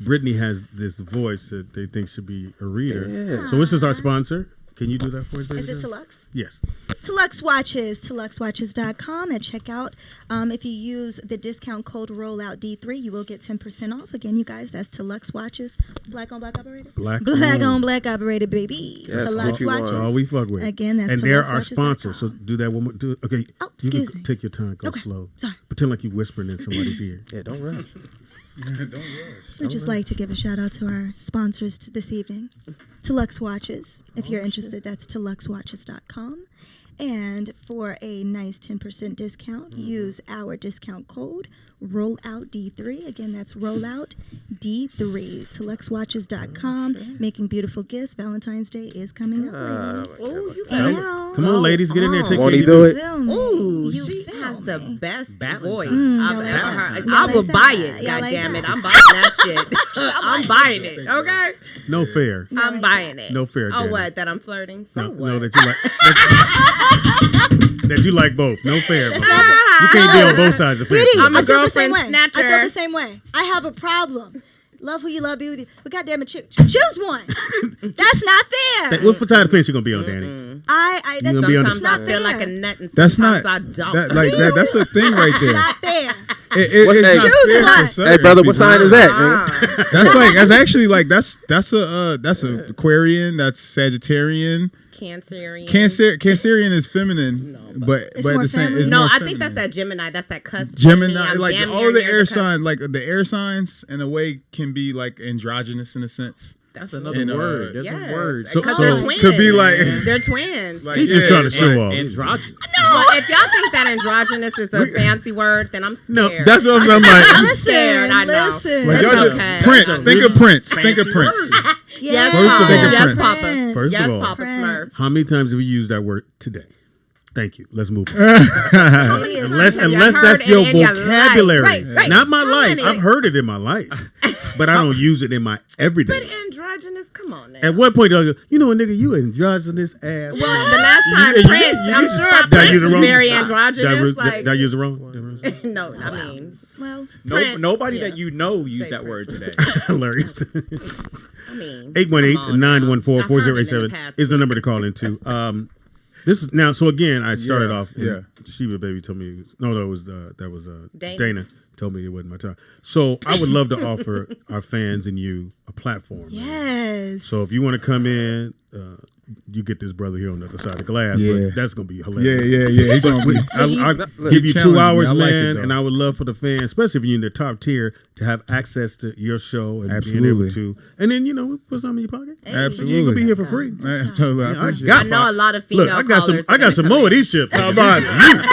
Brittany has this voice that they think should be a reader. Yeah. So this is our sponsor. Can you do that for us, baby? Is it Telux? Yes. Telux Watches, TeluxWatches.com at checkout. If you use the discount code RollOutD3, you will get 10% off. Again, you guys, that's Telux Watches. Black on black operated? Black on black operated, baby. Yes, Telux what you want. Watches. That's all we fuck with. Again, that's and they're our TeluxWatches.com. sponsor. So do that one more. Okay. Oh, You excuse can me. take your time. Go Okay. slow. Sorry. Pretend like you're whispering in somebody's ear. Yeah, don't rush. I'd just like to give a shout out to our sponsors this evening. Telux Watches. If you're interested, that's TeluxWatches.com. And for a nice 10% discount, use our discount code RollOutD3. Again, that's RollOutD3. TeluxWatches.com. Making beautiful gifts. Valentine's Day is coming up. Oh, you Yeah. Come on, ladies, get in there. Take Won't care he of do your it? Feel me. Ooh, You she feel has the me. best Valentine. voice Y'all I've ever like heard. that? I will Y'all buy like it. that? Y'all God like damn it. that? I'm buying that shit. I'm buying it. Okay? No fair. I'm buying it. No fair, Oh, Danny. what? That I'm flirting? So No, what? no, that you like. That you like both. No fair. Bro. You can't be on both sides of the fence. Sweetie, I'm a I feel the same girlfriend way. snatcher. I feel the same way. I have a problem. Love who you love, be with you. But goddamn it, choose one. That's not fair. What side of the fence you gonna be on, Danny? That's You gonna be on the- Sometimes not I feel fair. like a nut and That's sometimes not. I don't. That's a thing right there. not fair. It's not Choose fair one. for certain Hey, brother, what people. sign is that? nigga? That's actually like that's a Aquarian. That's Sagittarian. Cancerian is feminine, but It's at more the same. feminine? It's No, more I think that's feminine. that Gemini. That's that cusp. Gemini, I'm like damn all near the near air cusp. signs, like the air signs, in a way, can be like androgynous in a sense. That's another And, word. There's Yes, a word. because So- they're so twins. could be like- they're twins. Like, He's just trying to show off. Androgynous. Well, if y'all think that androgynous is a fancy word, then I'm scared. No, That's what I'm like. I'm scared. I know. Listen. Like, It's y'all okay. Prince. Think of Prince. Think of fancy Prince. Yes, First of all, Papa. Yes, Prince. Papa. First Yes, of all, Papa Smurf. how many times have we used that word today? Thank you. Let's move on. many unless times have you unless heard that's it your in your life? vocabulary, Right. not my How life. many? I've heard it in my life, but I don't use it in my But everyday. androgynous, come on now. At what point do I go, you know, nigga, you androgynous ass? Well, the last time You- Prince, you I'm need to sure stop. Did I Prince use it was wrong? very Stop. androgynous. Did I use it wrong? No, I mean, Well, Prince, Nobody yeah. that you know used Say that Prince. word today. Hilarious. I mean, 818-914-4087 is the number to call into. This is now. So again, I started off. And yeah. Sheba baby told me. That was Dana. Dana told me it wasn't my time. So I would love to offer our fans and you a platform. man. yes. So if you want to come in, you get this brother here on the other side of the glass. Yeah. But that's gonna be Yeah, hilarious. He gonna be. I'll give you 2 challenging me. hours, I like it, man, though. and I would love for the fans, especially if you're in the top tier, to have access to your show and being able Absolutely. to. And then put something in your pocket. Absolutely. You ain't gonna be here for free. Totally, I Yeah, I appreciate got it. I know a lot of female Look, I got some. callers I got some gonna more of come these ships. How about you?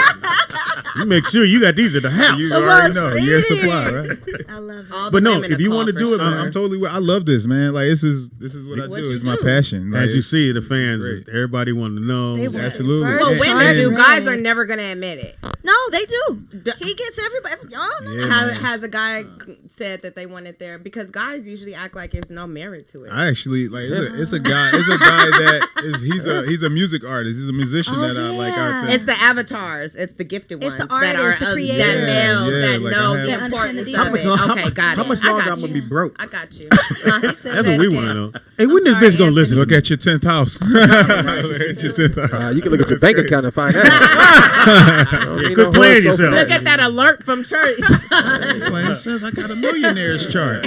You make sure you got these at the house. You Come already on, know. Speedy. Year supply, right? I love it. All the But no, women if you call wanna for do it, sure. man, I'm totally. I love this, man. Like this is what I What do. you It's my do? passion. Like, As you see, the fans, Great. everybody want to know. They want Absolutely. it Well, first. women do. And- Guys are never gonna admit it. No, they do. He gets everybody. Y'all know. Yeah, man. Has a guy said that they wanted their because guys usually act like it's no merit to it. I actually like it's a guy that is he's a music artist. He's a musician Oh, that I like out there. It's the avatars. It's the gifted It's ones the that are artists, the that creators. males Yeah, that like know I the have- importance How of much it. longer- Okay, got it. How much I longer got I'm gonna you. be broke? I got you. That's what we want to know. Hey, when I'm this sorry, bitch gonna listen? Look to at your 10th house. Look at your 10th house. You can look at your bank account and find out. Quit playing yourself. Look at that alert from church. It's like it says I got a millionaire's chart.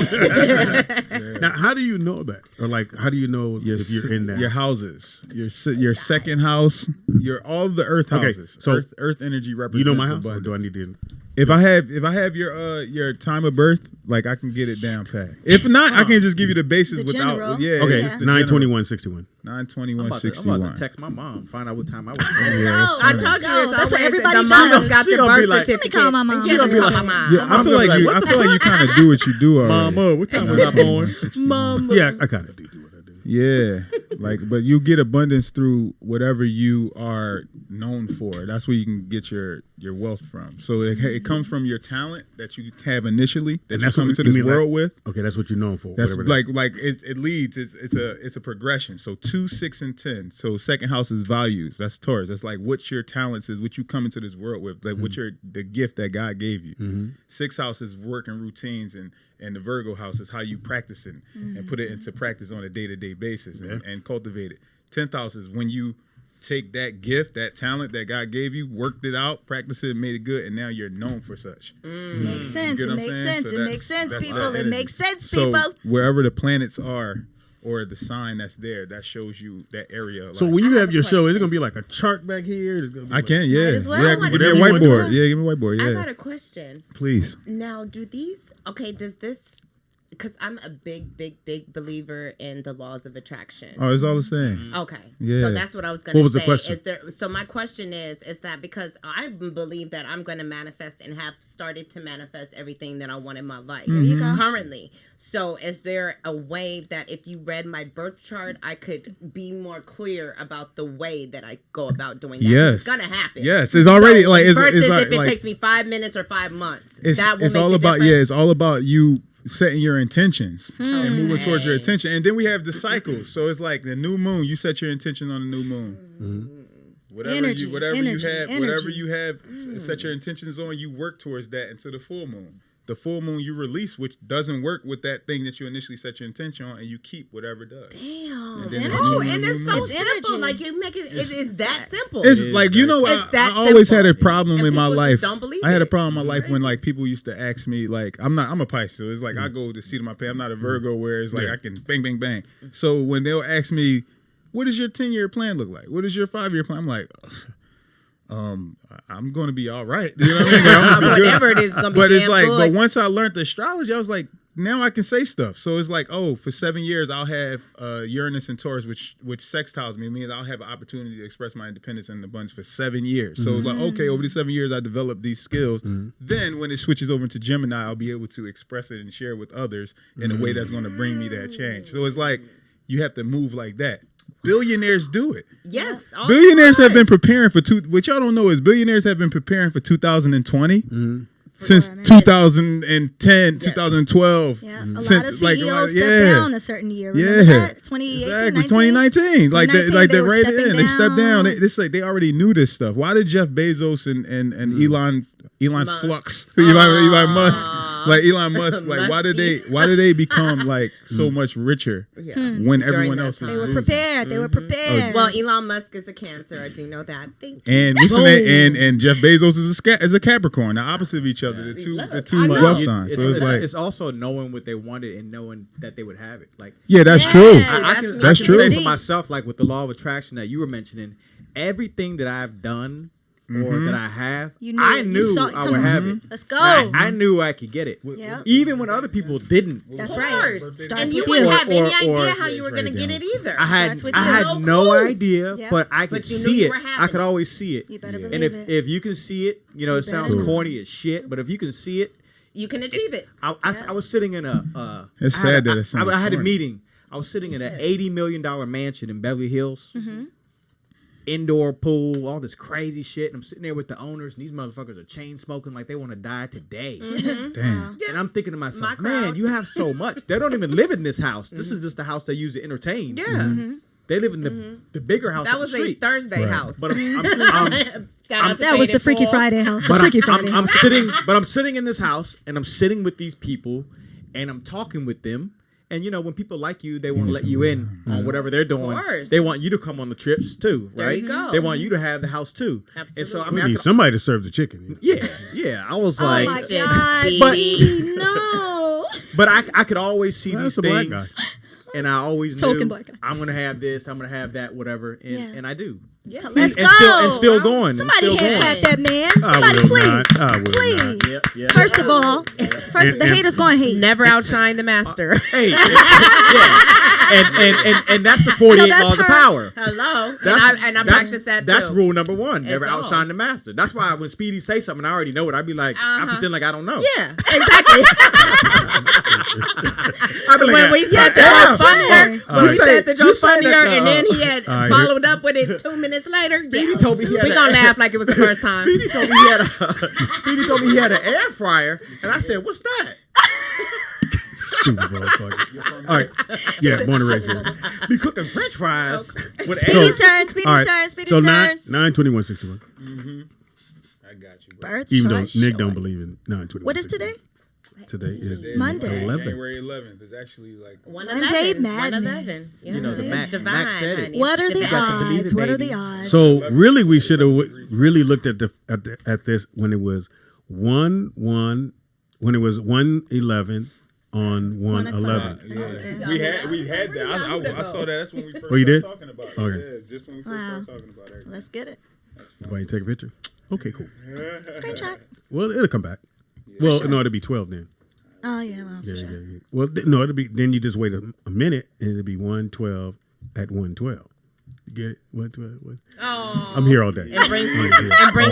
Now, how do you know that? Or like, how do you know if you're in that? Your houses, your second house, all the earth Okay, houses. so earth energy represents. You know my house? Or abundance. do I need to? If I have your time of birth, like I can get it down pat. If not, I can just give you the basis The without. general. Yeah. Okay, just the 9/21/61. 9/21/61. I'm about to text my mom, find out what time I was. No, I told you no, it's that's what always everybody the mamas does. got She the gonna birth be like, let me call my mom. certificates. She gonna be Call like, my mom. Yeah, I feel like like, you. what I the feel like you kind of do what you do already. Mama, what time was I born? Yeah, I kind of do what I do. Yeah. But you get abundance through whatever you are known for. That's where you can get your wealth from. So it comes from your talent that you have initially that you come into this world with. Okay, that's what you're known for. That's it leads. It's a progression. So 2, 6, and 10. So second house is values. That's Taurus. That's like what your talents is, what you come into this world with, like what the gift that God gave you. 6th house is work and routines, and the Virgo house is how you practice it and put it into practice on a day-to-day basis and cultivate it. 10th house is when you take that gift, that talent that God gave you, worked it out, practiced it, made it good, and now you're known for such. Makes sense. It makes sense. It makes sense, people. It makes sense, so people. Wherever the planets are, or the sign that's there, that shows you that area. So when you have your show, is it gonna be like a chart back here? I can, yeah. Might as well. Yeah, give me a whiteboard. Yeah, give me a whiteboard. Yeah. I got a question. Please. Now, does this, because I'm a big believer in the laws of attraction. Oh, it's all the same. Okay. Yeah. So that's what I was going to say. What was the question? So my question is that because I believe that I'm going to manifest and have started to manifest everything that I want in my life currently. So is there a way that if you read my birth chart, I could be more clear about the way that I go about doing that? Yes. It's going to happen. Yes. It's already versus it's if it takes me 5 minutes or 5 months. That will it's make all the about difference. it's all about you setting your intentions and moving towards your intention. And then we have the cycles. So it's like the new moon, you set your intention on the new moon. Whatever you have set your intentions on, you work towards that until the full moon. The full moon you release, which doesn't work with that thing that you initially set your intention on, and you keep whatever does. Damn. And It's so simple. Like you make it. It's that simple. It's like I always had a problem in my life. I had a problem in my life when like people used to ask me like I'm a Pisces, so it's like I go to seat of my pants. I'm not a Virgo where it's like I can bang bang bang. So when they'll ask me, what does your 10-year plan look like? What is your 5-year plan? I'm like, I'm going to be all right. You know what I mean? Whatever it is, going to be but damn it's like, good. but once I learned the astrology, I was like, now I can say stuff. So it's like, for 7 years I'll have Uranus and Taurus, which sextiles me. It means I'll have an opportunity to express my independence and abundance for 7 years. So it's like, okay, over these 7 years I developed these skills. Then when it switches over to Gemini, I'll be able to express it and share it with others in a way that's going to bring me that change. So it's like you have to move like that. Billionaires do it. Yes. Billionaires have been preparing for what y'all don't know is billionaires have been preparing for 2020 since 2010, 2012. Yeah. A lot of CEOs stepped down a certain year. Remember that? 2018, 2019. Like they right in. They stepped down. They already knew this stuff. Why did Jeff Bezos and Elon Flux, Elon Musk, like Elon Musk, like why did they become like so much richer when everyone else was They were losing? prepared. They were prepared. Well, Elon Musk is a Cancer. I do know that. And and Jeff Bezos is a Capricorn, the opposite of each other. The two wealth signs. So It's also knowing what they wanted and knowing that they would have it. Like that's true. I can That's true. say for myself, like with the law of attraction that you were mentioning, everything that I've done or that I have, I knew I would have it. Let's go. I knew I could get it. Yeah. Even when other people didn't. That's right. And you wouldn't have any idea how you were going to get it either. I had no idea, but I could you knew see you it. were having I could always see it. You better believe And it. if you can see it, it sounds corny as shit, but if you can see it, you can achieve it. I was sitting in a. It's sad that it sounds I had a corny. meeting. I was sitting in an $80 million mansion in Beverly Hills. Indoor pool, all this crazy shit. And I'm sitting there with the owners, and these motherfuckers are chain smoking like they want to die today. Damn. And I'm thinking to myself, man, you have so much. They don't even live in this house. This is just the house they use to entertain. Yeah. They live in the bigger house. That up was the a street. Thursday house. But That was the Freaky Friday house. The But Freaky Friday I'm house. I'm sitting in this house, and I'm sitting with these people, and I'm talking with them. And when people like you, they want to let you in on whatever they're doing. course. They want you to come on the trips too, right? There you go. They want you to have the house too. Absolutely. And so I We mean, need somebody to serve the chicken. yeah. I was Oh like, my Shit, God. Speedy. No. but I could always see That's these the black things, and I always Token knew black guy. I'm gonna have this, I'm gonna have that, whatever, and Yeah. and I do. Yes. Let's go. And still going. Somebody and still hand going. clap that man. I Somebody, will please. not. I will Please. not. Yep. First of all, the haters going to hate. Never outshine the master. Hey, yeah. And that's the 48 that's laws of her. power. Hello. That's, And I practice that too. That's rule number one. Never It's all. outshine the master. That's why when Speedy say something, I already know it. I'd be like, I pretend like I don't know. Yeah, exactly. I'd be like, When we said the joke funnier, All we right. said the You joke say that funnier, the, and then he had all right, followed up with it 2 minutes later. Speedy told me he had we gonna laugh like it was the first time. Speedy told me he had an air fryer, and I said, "What's that?" Stupid motherfucker. All right. Yeah, born and raised here. Be cooking French fries with Speedy's turn. Speedy's All right. turn. Speedy's So turn. 9/21/61. I got you, bro. Birth Even though chart Nick showing. don't believe in 9/21. What is today? Today is Monday. 11th. January 11th is actually like 111. Madness. 111. Yeah. You know, the Mac said it. honey. What are the It's got to believe odds? it, What are baby. the odds? So really, we should have really looked at this when it was 1/1, when it was 1/11 on 1/11. yeah. We had that. I saw that. That's when we first Oh, you did? started talking about it. Okay. Yeah, just when we first Wow. started talking about it. Let's get it. Why you take a picture? Okay, cool. Screenshot. Well, it'll come back. Well, no, it'll be 12 then. Oh, yeah. Well, Yeah. Well, no, it'll be, then you just wait a minute and it'll be 1/12 at 1/12. You get it? 1/12. Oh. I'm here all day. And bring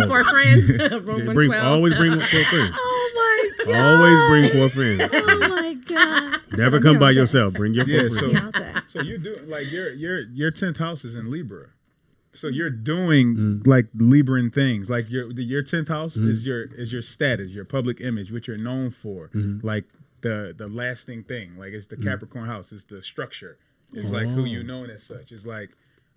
All four day. friends. Room Yeah, 112. always bring 4 friends. Oh, my God. Always bring 4 friends. Oh, my God. Never come by yourself. Bring your 4 Yeah, friends. Yeah, I'll take. So you do like your 10th house is in Libra. So you're doing like Libran things. Like your 10th house is your status, your public image, which you're known for. Like the lasting thing. Like it's the Capricorn house. It's the structure. It's like who you known as such. It's like,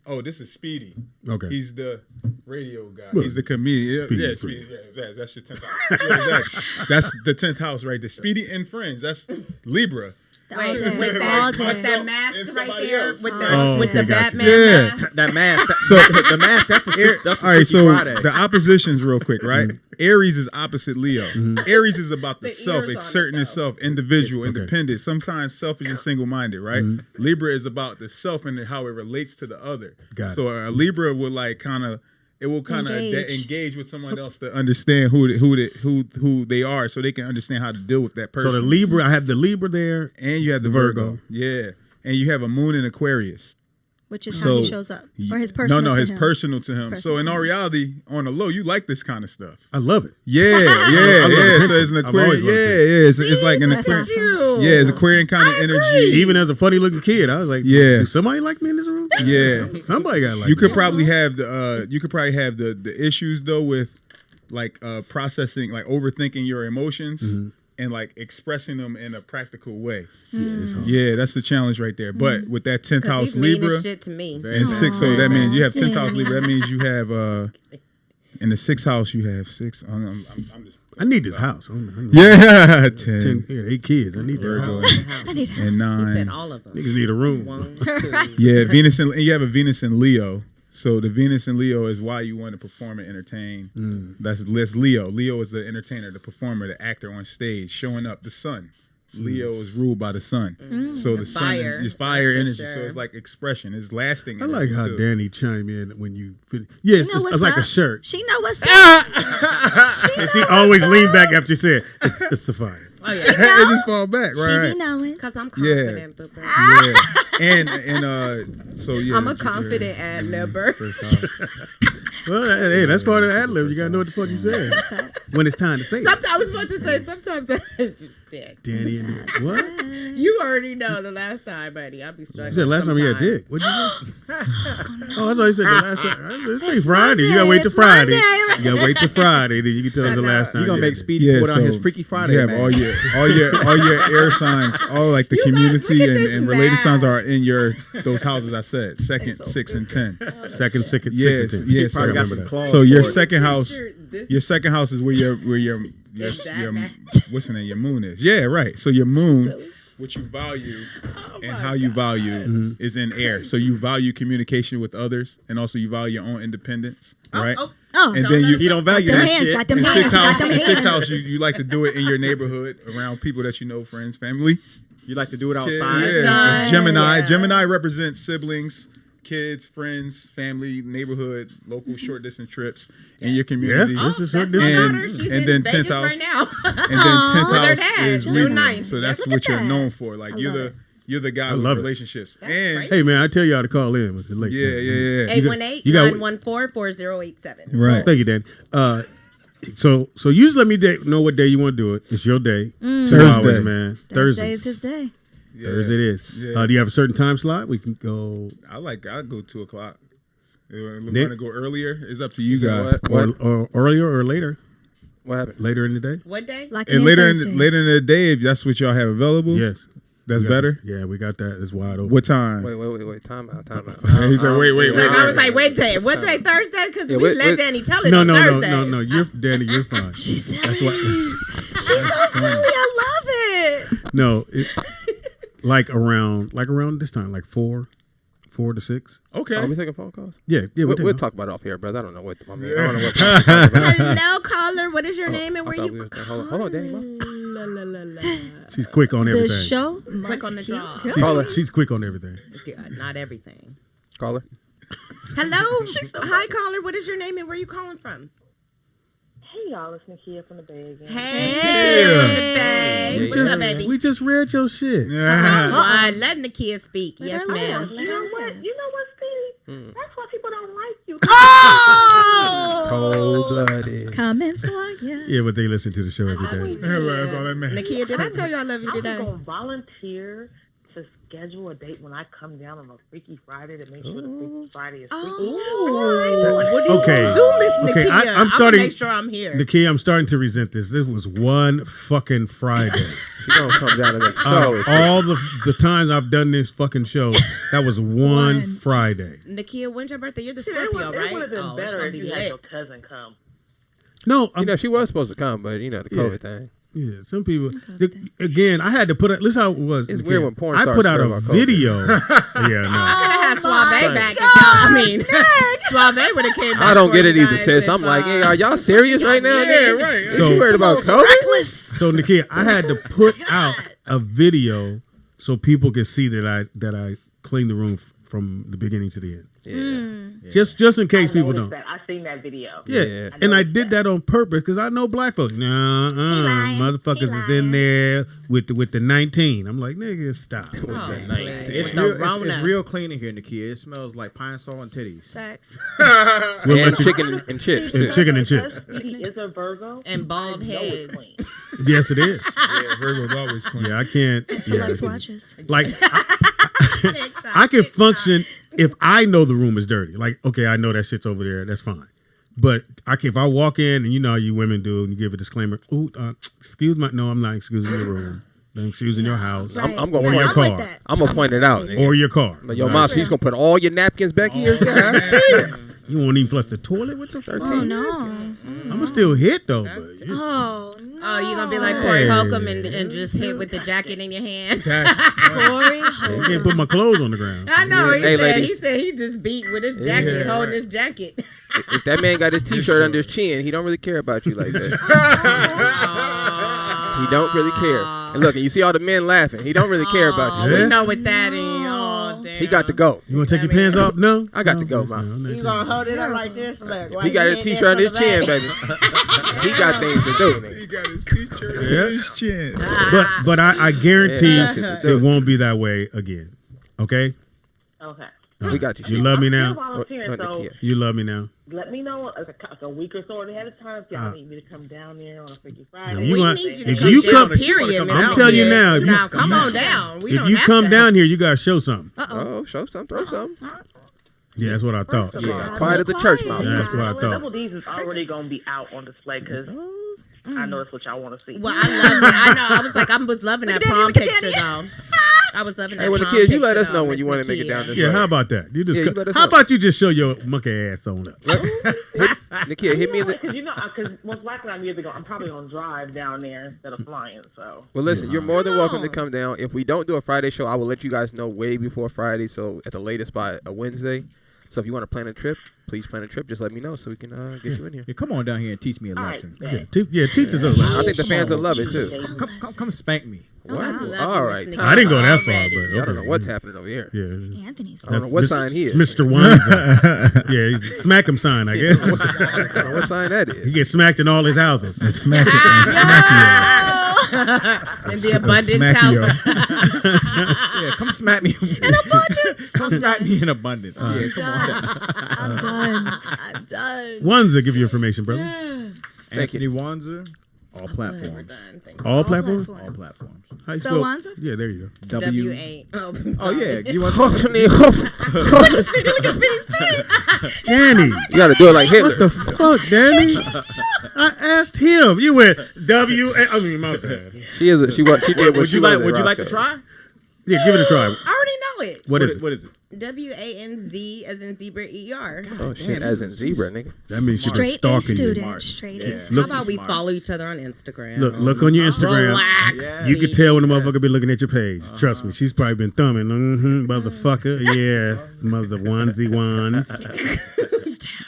oh, this is Speedy. Okay. He's the radio guy. Well, He's the comedian. Speedy Yeah, and Speedy. Yeah, that's your 10th house. Yeah, exactly. That's the 10th house right there. Speedy and Friends. That's Libra. All Wait, day. with All that, day. with that mask And right somebody there, else. with Oh, the okay, gotcha. Batman Yeah. mask. That mask. So- The mask. That's for All Freaky right, so Friday. the oppositions real quick, right? Aries is opposite Leo. Aries is about the The self, ears on exerting it, though. itself, individual, Okay. independent, sometimes selfish and single-minded, right? Libra is about the self and how it relates to the other. Got it. So a Libra will like engage. Engage. With someone else to understand who they are, so they can understand how to deal with that person. So the Libra, I have the Libra there. and you have the Virgo. Virgo, yeah, and you have a Moon in Aquarius. Which is how So he shows up. Or his personal No, to his him. personal to him. His So personal in to all him. reality, on the low, you like this kind of stuff. I love it. Yeah. love So it's an attention. I've Aquarius. always Yeah, loved attention. it's like an That's Aquarius. awesome. Yeah, it's Aquarian kind of energy. Even as a funny looking kid, I was like, Yeah. do somebody like me in this room? Yeah. Somebody got like You me. could probably have the issues though with like processing, like overthinking your emotions and like expressing them in a practical way. It's hard. Yeah, that's the challenge right there. But with that 10th 'Cause house he's mean Libra as shit to me. and 6, so that means you have 10th house Danny. Libra. That means you have in the 6th house you have 6. I'm just I need this house. I'm yeah 10, 10, 8 kids. I need that Virgo house. and He said 9. all of them. Niggas need a room. 1, 2. Yeah, Venus and you have a Venus and Leo. So the Venus and Leo is why you want to perform and entertain. That's Leo. Leo is the entertainer, the performer, the actor on stage, showing up. The sun. Leo is ruled by the sun. So the sun fire, is fire that's for energy. So sure. it's like expression. It's lasting. I like energy, how too. Danny chime in when you. Yes, You know it's what's like a up? shirt. She know what's up. And she always leaned back after she said, "It's the fire." Oh, She yeah. It know. just fall back, She right? be knowing. Because I'm Yeah. confident. But Yeah. So yeah. I'm a confident ad-libber. Well, hey, that's part of the ad lib. You gotta know what the fuck you said when it's time to say it. Sometimes I was about to say, sometimes dick. Danny and what? You already know the last time, buddy. I'll be struggling. You said last time you had sometimes. dick. What'd you say? Oh, I thought you said the last time. It's ain't Friday. You Monday. gotta wait till It's Friday. Monday. You gotta wait till Friday. Then you can tell us the last time. You gonna you make had Speedy Yeah, put on so his Freaky Friday, you have man. all your air signs, all like the You guys, community look at this and related signs math. are in those houses I said, 2nd, so 6, and 10. dick. Second, 6, and Yes, 10. yes, Probably I got remember some that. claws. So your for it. second house, This- your second house is where your Is that math? what's the name? Your moon is. Yeah, right. So your moon, what you value and how you value is in air. So you value communication with others, and also you value your own independence, right? Oh, And then you He don't value them that hands, shit. got them in hands, sixth got house, them in sixth hands. house, you like to do it in your neighborhood around people that you know, friends, family. You like to do it Yeah, outside. yeah. Son, Gemini. yeah. Gemini represents siblings, kids, friends, family, neighborhood, local short distance trips in your community. Yeah, this is short That's my distance. daughter. She's and in then Vegas 10th house. right now. And then 10th With her house dad, is June Libra. 9th. So that's Look what at you're that. known for. Like I you're love the guy with love it. relationships. That's And great. Hey man, I tell y'all to call in with the late. yeah. You got- 818-914-4087. Right. Thank you, Danny. So usually let me know what day you want to do it. It's your day. 2 Thursday. hours, man. Thursday is Thursdays. his day. Yeah. Thursday it is. Yeah. Do you have a certain time slot? We can go I'll go 2 o'clock. If we Nick? want to go earlier, it's up to you So guys. or earlier or later. What happened? Later in the day. What day? Like And later in the day, if that's what y'all have available, Yes. that's We got- better. Yeah, we got that. It's wide open. What time? Wait. Time out. He said, wait. Look, I was like, what day? What day? Thursday? Because Yeah, we what- let what- Danny tell it No, on no. Thursday. You're Danny. You're fine. She's silly. That's what. She's so silly. I love it. No, like around this time, like 4 to 6. Okay. Are we taking phone calls? Yeah. We'll talk about it off here, brother. I don't know what. I don't know what. time we're talking about. Hello, caller. What is your name and I where thought you we was saying- hold on, Danny. La, la, la, la. She's quick on The everything. show Quick on the must draw. keep Caller. She's quick on everything. God, not everything. Caller. Hello. Hi, caller. What is your name and where you calling from? Hey, y'all, it's Nakia from the Bay again. Hey, from the Bay. What's up, baby? We just read your shit. Let Nakia speak. Yes, Oh, ma'am. you know what, Speedy? That's why people don't like you. Oh! Cold-blooded. Coming for you. Yeah, but they listen to the show every day. That's all that matters. Nakia, did I tell you I love you I was today? going to volunteer to schedule a date when I come down on a Freaky Friday to make sure the Freaky Friday is freaky. Okay. Do Miss Nakia. Okay, I'm I'm starting- make sure I'm here. Nakia, I'm starting to resent this. This was one fucking Friday. She gonna come down and make Out sure. of all the times I've done this fucking show, that was one Friday. Nakia, when's your birthday? You're the It Scorpio, would right? have been Oh, it's better gonna if be you had your lit. cousin come. No, You know, she was supposed to come, but you know the COVID thing. yeah, some people. Again, I had to put. Listen how it was. It's Nakia. weird when porn I stars put out care a about COVID. video. Yeah, no. I could have had Suave back. If y'all, I mean, Suave would have came back. I don't for get you it either, guys sis. if, I'm like, hey, are y'all serious right now? Yeah, nigga? right. So- You worried about COVID? So Nakia, I had to put out a video so people could see that I cleaned the room from the beginning to the end. Yeah. Just in case people Noticed don't. that. I seen that video. Yeah, Yeah. and I did that on purpose because I know black folks. Motherfuckers is in there with the 19. I'm like, nigga, stop. Oh, It's the real, it's Rona. real clean in here, Nakia. It smells like pine sol and titties. Facts. We'll And let you- chicken and chips. and too. chicken and chips. He is a Virgo. And bald I know it's heads. clean. Yes, it is. Yeah, Virgo's always clean. Yeah, I can't. He Yeah, likes watches. like I can function if I know the room is dirty. Like, okay, I know that shit's over there. That's fine. But if I walk in and you know how you women do, and you give a disclaimer. Ooh, excuse my. No, I'm not excusing your room. I'm excusing your house Right. I'm gonna or Yeah, your I'm like car that. I'm gonna point it out, nigga. or your car. Like, yo, mom, she's gonna put all your napkins back here. God damn. You won't even flush the toilet with the fuck? Oh no. I'ma still hit though. But Oh no. Oh, you gonna be like Corey Hey. Holcomb and just hit with the jacket in your hand? Corey I Holcomb. can't put my clothes on the ground. I know. He Hey, said ladies. he said he just beat with his jacket, Yeah, holding right. his jacket. If that man got his T-shirt under his chin, he don't really care about you like that. He don't really care. And look, and you see all the men laughing. He don't really care about you. We Yeah. know what that is. Oh, damn. He got to go. You want to take your pants off? No. I got to No, go, please, Ma. no, I'm not You doing gonna that. hold it up like this? Look, He got his T-shirt under his chin, baby. He got things to do, nigga. He got his T-shirt Yeah. on his chin. But I guarantee Yeah, that's it. it won't be that way again. Okay. Okay. We got you. You love me I'm now. still volunteering, What, so Nakia? You love me now. let me know a week or so ahead of time if y'all need me to come down there on a Freaky Friday. You We gonna- need you if to you come come- down, period. I'm Miss telling you Nakia. now, if you- Now, come on down. We If don't you have come to. down here, you gotta show something. Oh, show some, throw some. Yeah, that's what I thought. First of all, Yeah, quiet at the church mouse. That's what I thought. Double D's is already gonna be out on display because I know that's what y'all want to see. Well, I love it. I know. I was like, I was loving that prom picture though. I was loving that. Hey, when the prom kids, you let picture, us know though, when you Miss want to make it Nakia. down this Yeah, road. how about that? You just Yeah, you let us how know. about you just show your monkey ass on up? Nakia, hit me in the. Because most likely I'm either I'm probably gonna drive down there instead of flying. So Well, listen, you're more than Come welcome to on. come down. If we don't do a Friday show, I will let you guys know way before Friday. So at the latest by a Wednesday. So if you want to plan a trip, please plan a trip. Just let me know so we can get you in here. Yeah, come on down here and teach me a All right, lesson. bet. Teach us a I lesson. think the fans will love it too. Come spank me. What? I love All this right. nigga. I didn't go that far, Already. but I don't know okay. what's happening over here. Yeah. Anthony's. I don't know what sign he is. Mr. Wanza. Yeah, he's a smack him sign, I guess. I don't know what sign that is. He gets smacked in all his houses. Smack it. In the abundance Smackio. house. Yeah, come smack me in abundance. Come smack me in abundance. Yeah, come on. I'm done. Wanza, give you information, brother. Anthony Wanzer, all platforms. All platforms? All platforms. How you Spell Wanza? Yeah, there you go. W-A. Oh yeah, you want Danny. You got to do it like Hitler. What the fuck, Danny? I asked him. You went W-A. I mean, my bad. She is. She did. What Would she you was like? at Would you like to Roscoe. try? Yeah, give it a try. I already know it. What is it? What is it? W-A-N-Z as in zebra E-R. Oh shit! As in zebra, nigga. That means she's been Straight A stalking you. student. Straight A Yeah. student. How Look, about we smart. follow each other on Instagram? look on your Instagram. Relax. Yeah. You can tell when the motherfucker be looking at your page. Trust me, she's probably been thumbing. Motherfucker. Yes, mother onesie ones.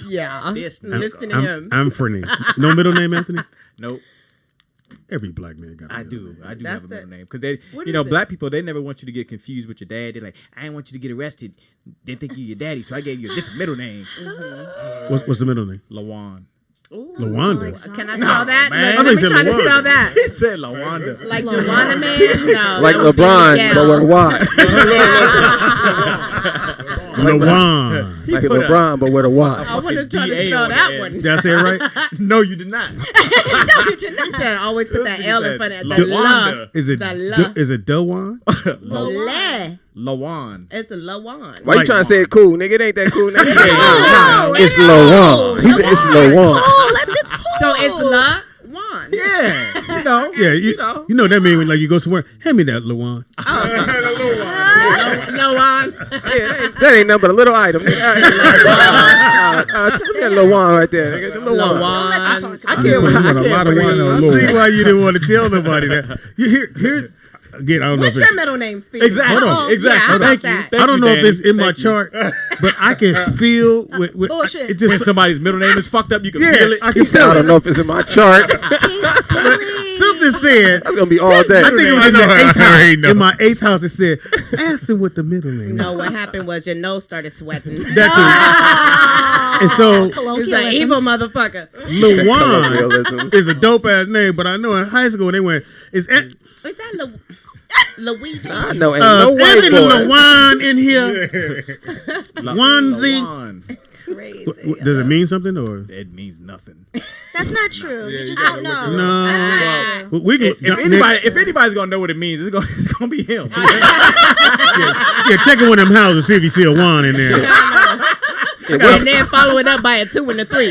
Yeah. This Listen to I'm him. Anthony. No middle name, Anthony? Nope. Every black man got a I middle do. name. I do That's have a the- middle name because they, What you know, is it? black people they never want you to get confused with your dad. They're like, I didn't want you to get arrested. Didn't think you your daddy, so I gave you a different middle name, What's the middle name? Lawan. Ooh. Lawanda. Can I spell that? man. Let I me think try to it's spell Lawanda. that. He said Lawanda. Like Joanna Man? No. Like that would be LeBron, Miguel. but with a Y. Lawan. Like LeBron, but with a Y. I want to try to DA spell on that the one. end. Did I say it right? No, you did not. He said always put that L in front of the Lawanda. Is it The la. is it Dewan? Le. Lawan. It's a Lawan. Why you trying to say it cool, nigga? It ain't that cool, nigga. No, It's no. Lawan. He said it's Lawan. Oh, it's cool. So it's La Wan. Yeah, you know. Yeah, you know what that means when like you go somewhere. Hand me that, Lawan. Lawan. Yeah, that ain't nothing but a little item. Nigga. Tell me that Lawan right there, nigga. The Lawan. Lawan. I can't. You I want a lot of wine I on see low. why you didn't want to tell nobody that. You here again. I don't What's know if your it's. middle name, Speedy? Exactly. Hold on. Exactly. Yeah, how Thank about you. that? Thank I don't you, know if it's Danny. in my Thank you. chart, but I can feel with Bullshit. it When just somebody's middle name is fucked up, you can yeah. feel it. I He can said, feel I it. don't know if it's in my chart. He's silly. Something said. That's gonna be all day. I think it was in I the know, eighth I house. know. In my eighth house, it said, "Ask him what the middle name." No, what happened was your nose started sweating. That too. And so He's an evil motherfucker. Lawan Colloquialisms. is a dope ass name, but I know in high school they went, "Is Is that Luigi? I know, ain't no white Anthony boy. Lawan in here?" Onesie. Lawan. Crazy. Does it mean something or It means nothing. That's not true. Yeah, You you just gotta don't look it know. up. That's not true. we can? If anybody's gonna know what it means, it's gonna be him. Yeah, check in one of them houses see if you see a wand in there. And then follow it up by a 2 and a 3.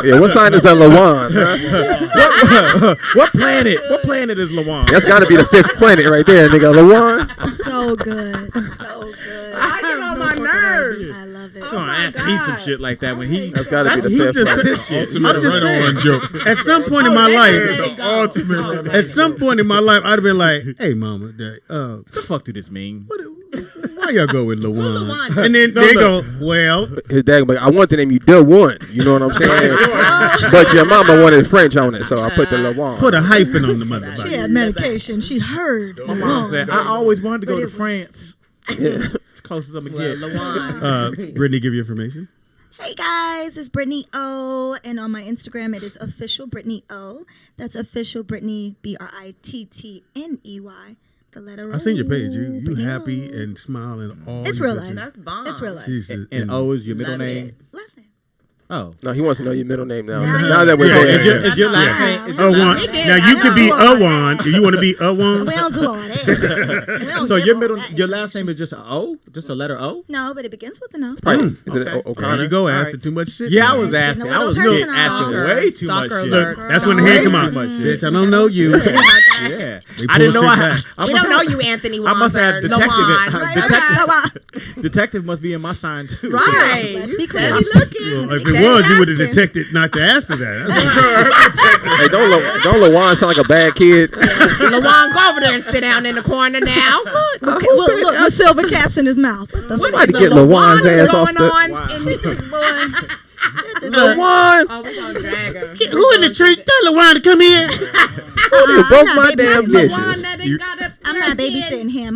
Yeah, what sign is that Lawan? Huh? What planet? What planet is Lawan? That's got to be the 5th planet right there, nigga. Lawan. So good. So good. I get on my nerves. I love it. You're gonna ask me some shit like that when he. That's got to be the he 5th just planet. his shit. Ultimate I'm just run-on joke. At some point in my there life, you The ultimate run-on at some point in my life, I'd have been like, "Hey, mama, Dad, What the fuck do this mean? why y'all go with Lawan?" Lawan? And then they go, "Well, His dad like, I want the name you the one. You know what I'm saying? But your mama wanted French on it, so I put the Lawan. put a hyphen on the motherfucker." She had medication. She heard. My mom said I always wanted to go But to it was- France. Yeah. As close as I'm gonna Well, get. Lawan. Brittany, give you information. Hey guys, it's Brittany O, and on my Instagram it is official Brittany O. That's official Brittany BRITTNEY. The letter. I seen your page. You Brittany happy O. and smiling all. It's your real pictures. life. That's bomb. It's real life. She's And O is your middle Love name. it. Last name. Oh. No, he wants to know your middle name now. Now Now that we're Yeah, there. Is your last Yeah. name? Is your A last one. He did. Now I you could be know. a one. If you want to be a one. We don't do all that. We don't So give your all middle, that your last information. name is just a O, just a letter O. No, but it begins with an O. Right. Mm. Is it Okay. O'Connor? There you go, All asking right. too much shit. Yeah, I now. was asking. Getting a I was little really personal. asking way too much Stalker shit. alert. Look, that's when the head come Way out. too much shit. Bitch, I don't know you. Yeah. They I didn't pull know shit I back. We don't know you, Anthony. I must have Wanzer. detective must be in my sign too. Right. Let's You be clear. steady looking. Well, if it was, you would have detected not to ask her that. Hey, don't LaJuan sound like a bad kid? LaJuan, go over there and sit down in the corner now. Look, with silver caps in his mouth. Somebody get LaJuan's ass off the... LaJuan! Oh, we gonna drag her. Who in the tree? Tell LaJuan to come here. You broke my damn dishes. I'm not babysitting him.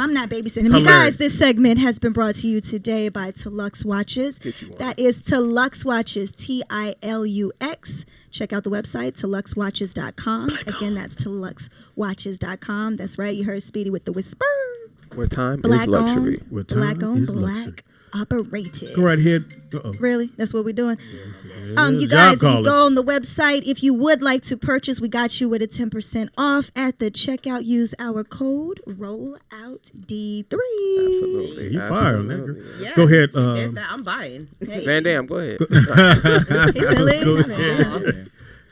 You guys, this segment has been brought to you today by Tilux Watches. That is Tilux Watches, TILUX. Check out the website, TiluxWatches.com. Again, that's TiluxWatches.com. That's right. You heard Speedy with the whisper. Where time is luxury. Black on black. Operated. Go right ahead. Really? That's what we're doing? You guys, if you go on the website, if you would like to purchase, we got you with a 10% off at the checkout. Use our code RollOutD3. Absolutely. You fire on that, girl. Yeah, go ahead. she did that. I'm buying. Van Dam, go ahead. Go ahead.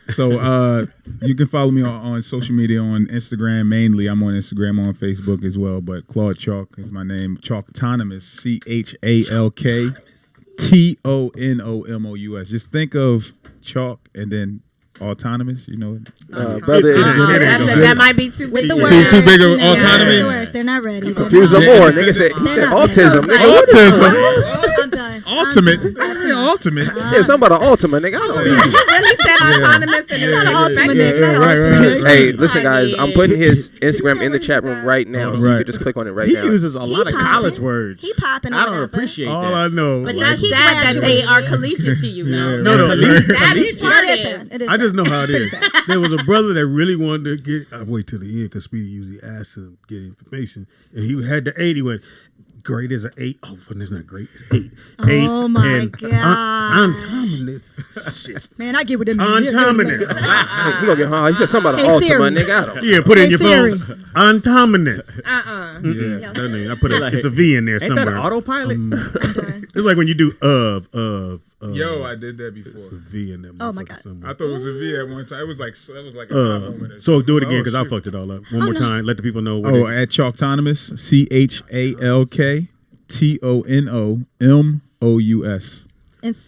So you can follow me on social media on Instagram mainly. I'm on Instagram, on Facebook as well. But Claude Chalk is my name. Chalkonomous, CHALKTONOMOUS. Just think of chalk and then autonomous. You know, brother. That might be too with the big. words. Too big of autonomy. The words. They're not ready. Confuse them more. Nigga said autism. Nigga, Autism. I'm done. Ultimate. Ultimate. He said something about an Ultima, nigga. I don't know. You really said autonomous and Hey, listen, guys. I'm putting his Instagram in the chat room right now, so you can just click on it right now. He uses a lot of college words. He popping. I don't appreciate that. All I know. But that's sad that they are collegiate to you now. No. That is part It is. is. I just know how it is. There was a brother that really wanted to get. I wait till the end because Speedy usually asks him to get information, and he had the 8. He went, "Great is an 8." Oh, it's not great. It's 8. Oh my God! Untimeless. Shit. Man, I get with them. Untimeless. He gonna get hard. He said something about an Ultima, nigga. I don't. Yeah, put it in your phone. Untimeless. Yeah. That name. I put it's a V in there Ain't somewhere. that an autopilot? It's like when you do Yo, I did that before. It's a V in there. Oh my God. Somewhere. I thought it was a V at one time. It was like a moment. So do it again because I fucked it all up. One more time. Let the people know. What at Chalkonomous, CHALKTONOMOUS.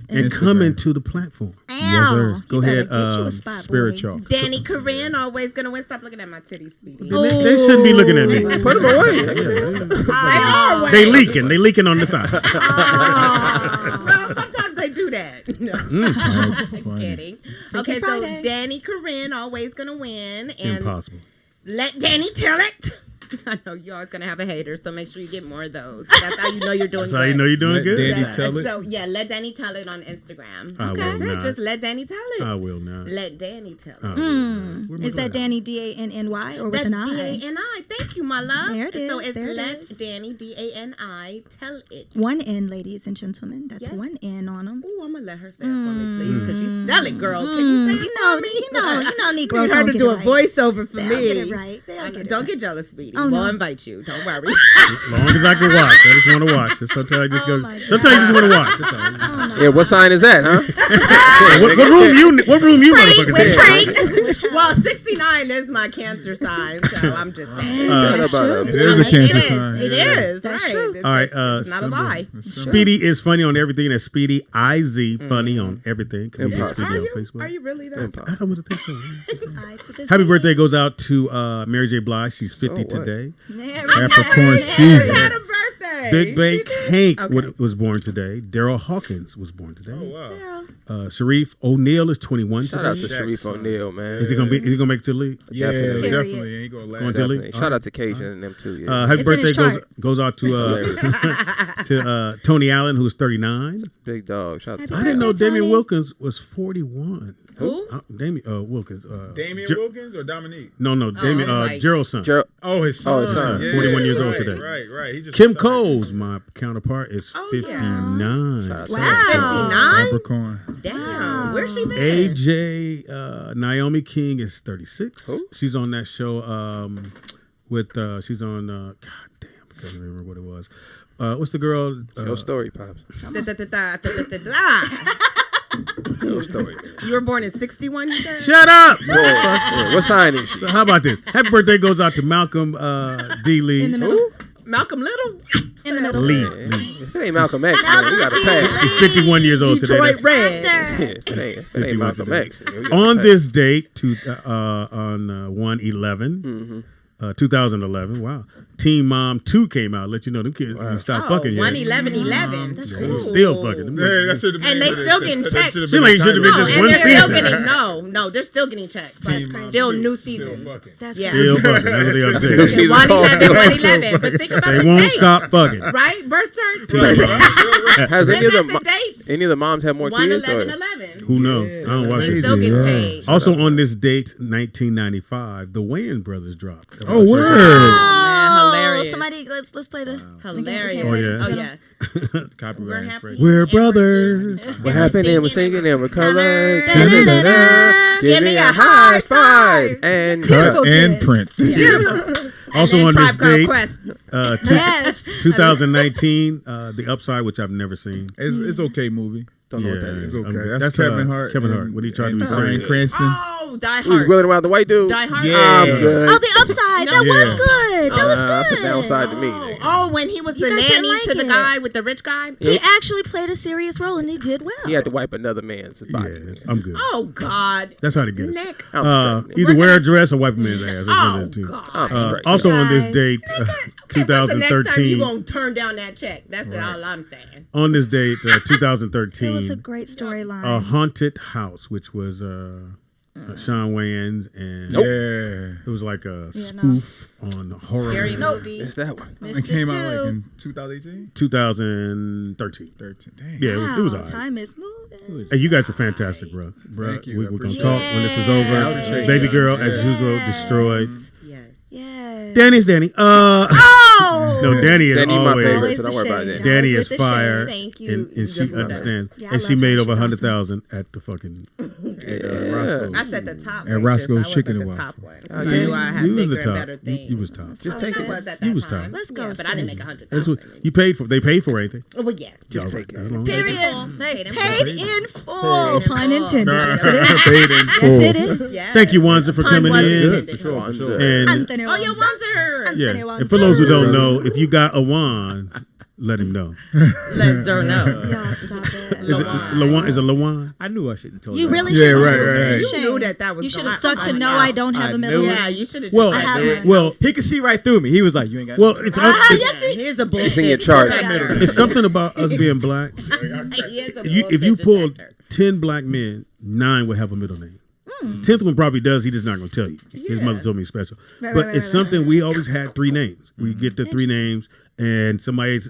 and come into the platform. Yes, sir. Go ahead. Spirit Chalk. Danny Corinne always gonna win. Stop looking at my titties, Speedy. They shouldn't be looking at me. Put them away. They leaking. They leaking on the side. Well, sometimes they do that. No. I'm kidding. Okay, so Friday. Danny Corinne always gonna win. And Impossible. let Danny tell it. I know you're always gonna have a hater, so make sure you get more of those. That's how you know you're doing That's good. how you know you're doing Let good. Danny Yeah, tell it. So yeah, let Danny tell it on Instagram. I will That's it. not. Just let Danny tell it. I will not. Let Danny tell it. I will not. Where my Is that glasses? Danny DANNY or with That's an I? D-A-N-I. Thank you, my love. There it is. So it's There it let is. Danny D-A-N-I tell it. One N, ladies and gentlemen. That's Yes. one N on them. Oh, I'm gonna let her say it for me, please, because you sell it, girl. Can you say it for me? You know, Negroes Need her don't to get do it a right. voiceover for They'll me. get it right. They'll get it Don't right. get jealous, Speedy. Oh, no. We'll invite you. Don't worry. As long as I can watch. I just want to watch. Sometimes I just go. my Sometimes you just want to watch. Yeah, what sign is that, huh? What room you motherfuckers in? Well, 69 is my Cancer sign, so I'm just saying. It is a Cancer sign. It yeah. is. That's right. true. It's, All right, it's not a lie. Speedy is funny on everything. That's Speedy IZ funny on everything. Comedian Impossible. Speedy on Are Facebook. you really though? I would think so. Aye to the Happy Z. birthday goes out to Mary J. Blige. She's 50 what? today. Capricorn Had season. a birthday. Big Bank Hank Okay. was born today. Daryl Hawkins was born today. Oh wow. Sharif O'Neal is 21 Shout today. out to Sharif O'Neal, man. Is he gonna make it to the league? Yeah, Definitely. definitely. Ain't gonna last. Going to the league? Definitely. Shout out to Cajun and them too. Yeah. Happy It's in birthday his goes chart. out to Tony Allen, who's 39. Big dog. Shout out to I didn't know birthday, Damian Tony. Wilkins was 41. Who? Damian Wilkins. Damian Ger- Wilkins or Dominique? No, Damian. I was like- Gerald's son. Oh, his son. Oh, his son. Yeah, 41 years old right, today. Right. He just Kim retired. Coles, my counterpart, is Oh, yeah. 59. Shout out to Wow. 59? Capricorn. Damn. Where's she been? AJ Naomi King is 36. Who? She's on that show with she's on God damn, I can't remember what it was. What's the girl? Your story, Pops. Da-da-da-da-da-da-da. Your story. You were born in 61, you said? Shut up! Yeah, what sign is she? So how about this? Happy birthday goes out to Malcolm D. Lee. In the middle. Malcolm Little. In the middle. Lee. It ain't Malcolm X, man. You got to pass. He's 51 years old today. Detroit That's- Red. It ain't Malcolm X. On this date, on 1/11, 2011. Wow. Teen Mom 2 came out. Let you know them kids didn't stop fucking yet. 1/11/11. That's Yeah, cool. still fucking. Them That should've been- And they still getting that checks. should've Seem like it should have been No, just and one they're still season. getting no, they're still getting checks. Like, still new seasons. That's Yeah. Still fucking. That's what they gotta say. New season. 1/11/11. But think about They the won't date. stop fucking. Right? Birth charts. Has any of Isn't the that the dates? any of the moms have more kids? Or? 1/11/11. Who knows? I don't watch They this. still getting paid. Also on this date, 1995, the Wayans brothers dropped. Oh, word. Man, hilarious. Somebody, let's play the Hilarious. Oh, yeah. Oh, yeah. Copyright We're infringement. We're brothers. What happened? And we're singing and we're colored. Da-da-da-da. Give me a high five and Cut and print. Also And on then this Tribe date, Called Quest. Yes. 2019, The Upside, which I've never seen. It's okay movie. Don't know what that is. It's okay. That's That's Kevin Hart. Kevin Hart and- when he tried to and be Bryan serious. Cranston. Oh, Die Who's Hard. willing around the white dude? Die Hard. Yeah. I'm good. Oh, the upside. That Yeah. was good. That was That's a good. downside to me. Then. Oh, when he was the guys didn't nanny like to the it. guy with the rich guy. He actually played a serious role and he did well. He had to wipe another man's body. Yeah, I'm good. Oh God. That's how they get us. Nick. I'm straight. Either wear a dress or wipe a man's ass. That's what Oh they do. God. I'm straight. Also on this Guys. date, Okay, what's the next time you 2013. gonna turn down that check? That's all I'm saying. On this date, It was a 2013, great storyline. A Haunted House, which was Sean Wayans, and Yeah. it was like a spoof on horror. Scary movie. It's that one. It came out like in 2018? 2013. 13. Dang. Yeah, it was Wow, all right. time is moving. Hey, you guys were fantastic, bro. Thank you. We're I gonna appreciate talk when this is over. Yeah. Baby girl, as usual, destroyed. Yes. Yes. Danny's Danny. Oh! No, Danny is Danny, my always. favorite, Always so don't the worry about shade. that. Danny Always is with the shade. fire, Thank you. and You she just love understands, Yeah, I and she love made her. over She's 100,000 at the fucking. Yeah. I said the top. And waitress. Roscoe's I was Chicken at and the Waffles. top one. Oh, I yeah. knew I had You was the bigger and top. better things. You was top. Just take I it. was at You that was time. top. Let's go, Yeah, but I didn't sis. make 100,000. That's what you paid for. They paid for anything. Well, yes. Just take it. As long as- Period. Paid in full. Paid in full. Pun intended. Nah, Yes, it is. paid in Yes, full. it is. Yes. Thank you, Wanza, for Pun coming was in. intended. For sure, for sure. And Anthony Oh, you Wanzer. Wanzer. Anthony yeah, Wanzer. and for those who don't know, if you got a wand, let him know. Let her know. Y'all stop it. Is it Lawan? Is it Lawan? I knew I shouldn't have told You that. really Yeah, should. right. You knew that was You should going have stuck to on. no, I don't have I a middle knew name. it. Yeah, you should have. Well, I have it. one. well, He could see right through me. He was like, "You ain't got." well, it's Here's a bullshit. It's in your chart. detector. it's something about us being black. Here's a If you bullshit pull detector. 10 black men, 9 would have a middle name. 10th one probably does. He just not gonna tell you. His mother told me he's special. Right, But right, it's right, something we always had 3 names. We get the 3 names, and somebody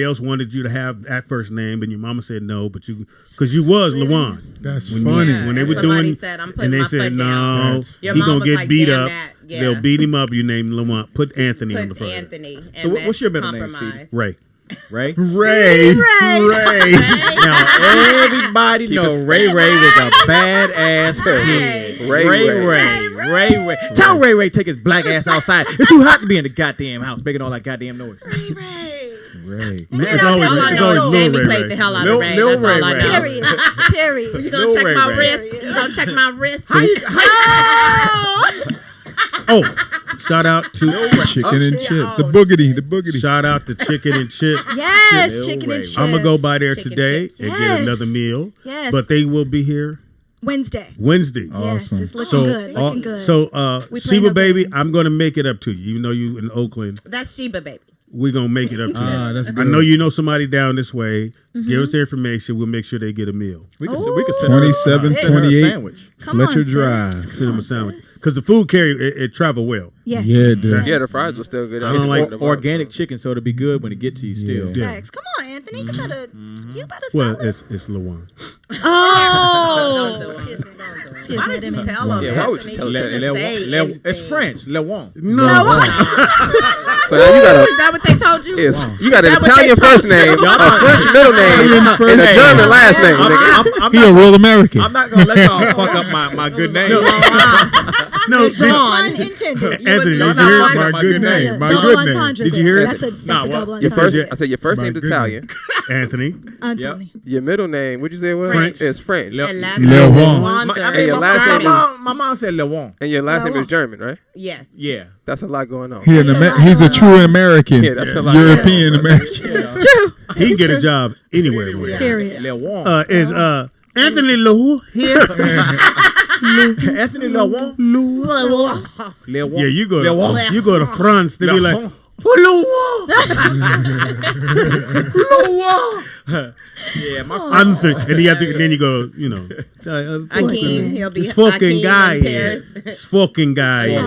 else wanted you to have that first name, and your mama said no, but because you was Lawan. That's When funny. Yeah, when they and were somebody doing, said, "I'm putting and they my said foot no, down." That's Your he mom gonna was get like, beat "Damn up. that." Yeah. They'll beat him up. You name Lawan. Put Anthony on the Put front. Anthony. So And what's your that's middle name, compromise. Ray. Ray. Ray. Ray. Now everybody know Ray was a badass kid. Ray. Tell Ray take his black ass outside. It's too hot to be in the goddamn house making all that goddamn noise. Ray. It's All I always know Lil is Jamie Ray played Ray. the hell out Lil- of Ray. Lil That's all I Ray know. Ray. Period. You gonna Lil check Ray my Ray. wrist? You gonna check my wrist? Oh, shout out to Chicken and chip. The boogity. shout out to Chicken and Chip. Yes, Lil chicken Ray. and chips. I'm gonna go by there Chicken today chips. and Yes. get another meal. Yes. But they will be here Wednesday. Wednesday. Awesome. Yes, it's looking So, good. Looking good. So, We playing Sheba no baby, games. I'm gonna make it up to you. Even though you in Oakland, That's Sheba, baby. we're gonna make it up to you. That's I good. know you know somebody down this way. Mm-hmm. Give us their information. We'll make sure they get a meal. We could Ooh. send her 27, send her a 28. sandwich. Come Fletcher on, sis. Drive. Send them a sandwich because the food carrier it travel well. Yes. Yeah, dude. Yeah, the fries were still good. I don't like Organic chicken, so it'll be good when it get to you. Still. Yeah. Facts. Come on, Anthony. You better. You better. Well, sell it. it's Lawan. Oh. Excuse Why me. I did didn't you mean- tell him? Yeah, why would you tell us that? It's French. Le Wong. No. So now you got Is that what they told you? you got an Is that what they Italian first told you? name, a French middle name, and a Hey. German last name. nigga. I'm He a real American. I'm not gonna let y'all fuck up my good name. No, Pun did, intended. Anthony, No, did no, you hear no, it? no. My good name. My Double good name. entendre Did you there. hear it? That's a Nah, double what? Your entendre. first, I said your first My name's goodness. Italian. Anthony. Anthony. Your middle name, what'd you say it was? French. It's French. And last Lil name Juan. Wanzer. And And your last name is My mom said Lewon. and your last name is German, right? Yes. Yeah. That's a lot going on. He's a true American. Yeah, that's a lot. European American. It's true. He can get a job anywhere. in the world. Period. Lewon. Is Anthony Lou here? Anthony Lewon. Lewon. Yeah, you go Lewon. to France. They be like, Lewon. Yeah, my friend. and then you go, you know, Akeem, he'll be this fucking Akeem guy in here. Paris. This fucking guy here.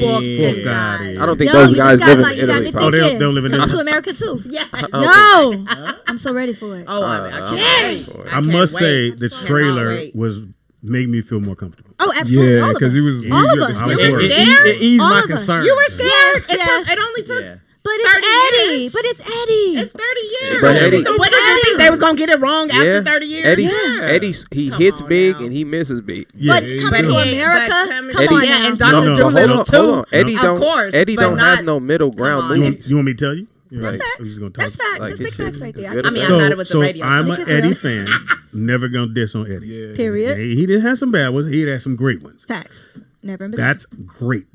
Fucking guy. I don't think No, those you guys got live in my- you got Italy. me Probably. they don't live in Come Italy. to America too. Yeah. No, I'm so ready for it. Oh, I can't wait. I must say the Cannot trailer wait. was made me feel more comfortable. Oh, absolutely. Yeah, all of because us. he was. All of us. I was You were worried. scared? It eased All my of us. concern. You were scared. Yes. It only took Yeah. But it's 30 Eddie. years. But it's Eddie. It's 30 years. But Eddie- What did you think they was gonna get it wrong Yeah. after 30 years? Eddie's he Come hits on big now. and he misses big. Yeah, But come But to he ain't- America. but Come Eddie- on Yeah, now. and Dr. No, Doolittle too. Hold on. Eddie Of don't. course, Eddie but don't not- have no middle ground Come on. movies. You want me to tell you? You're That's like, facts. I'm just gonna That's talk. facts. Like, That's big it's facts just- right it's there. good I mean, I So, thought it was a radio show. I'm Think an it's Eddie real. fan. Never gonna diss on Eddie. Yeah. Period. He did have some bad ones. He had some great ones. Facts. Never in between. That's great.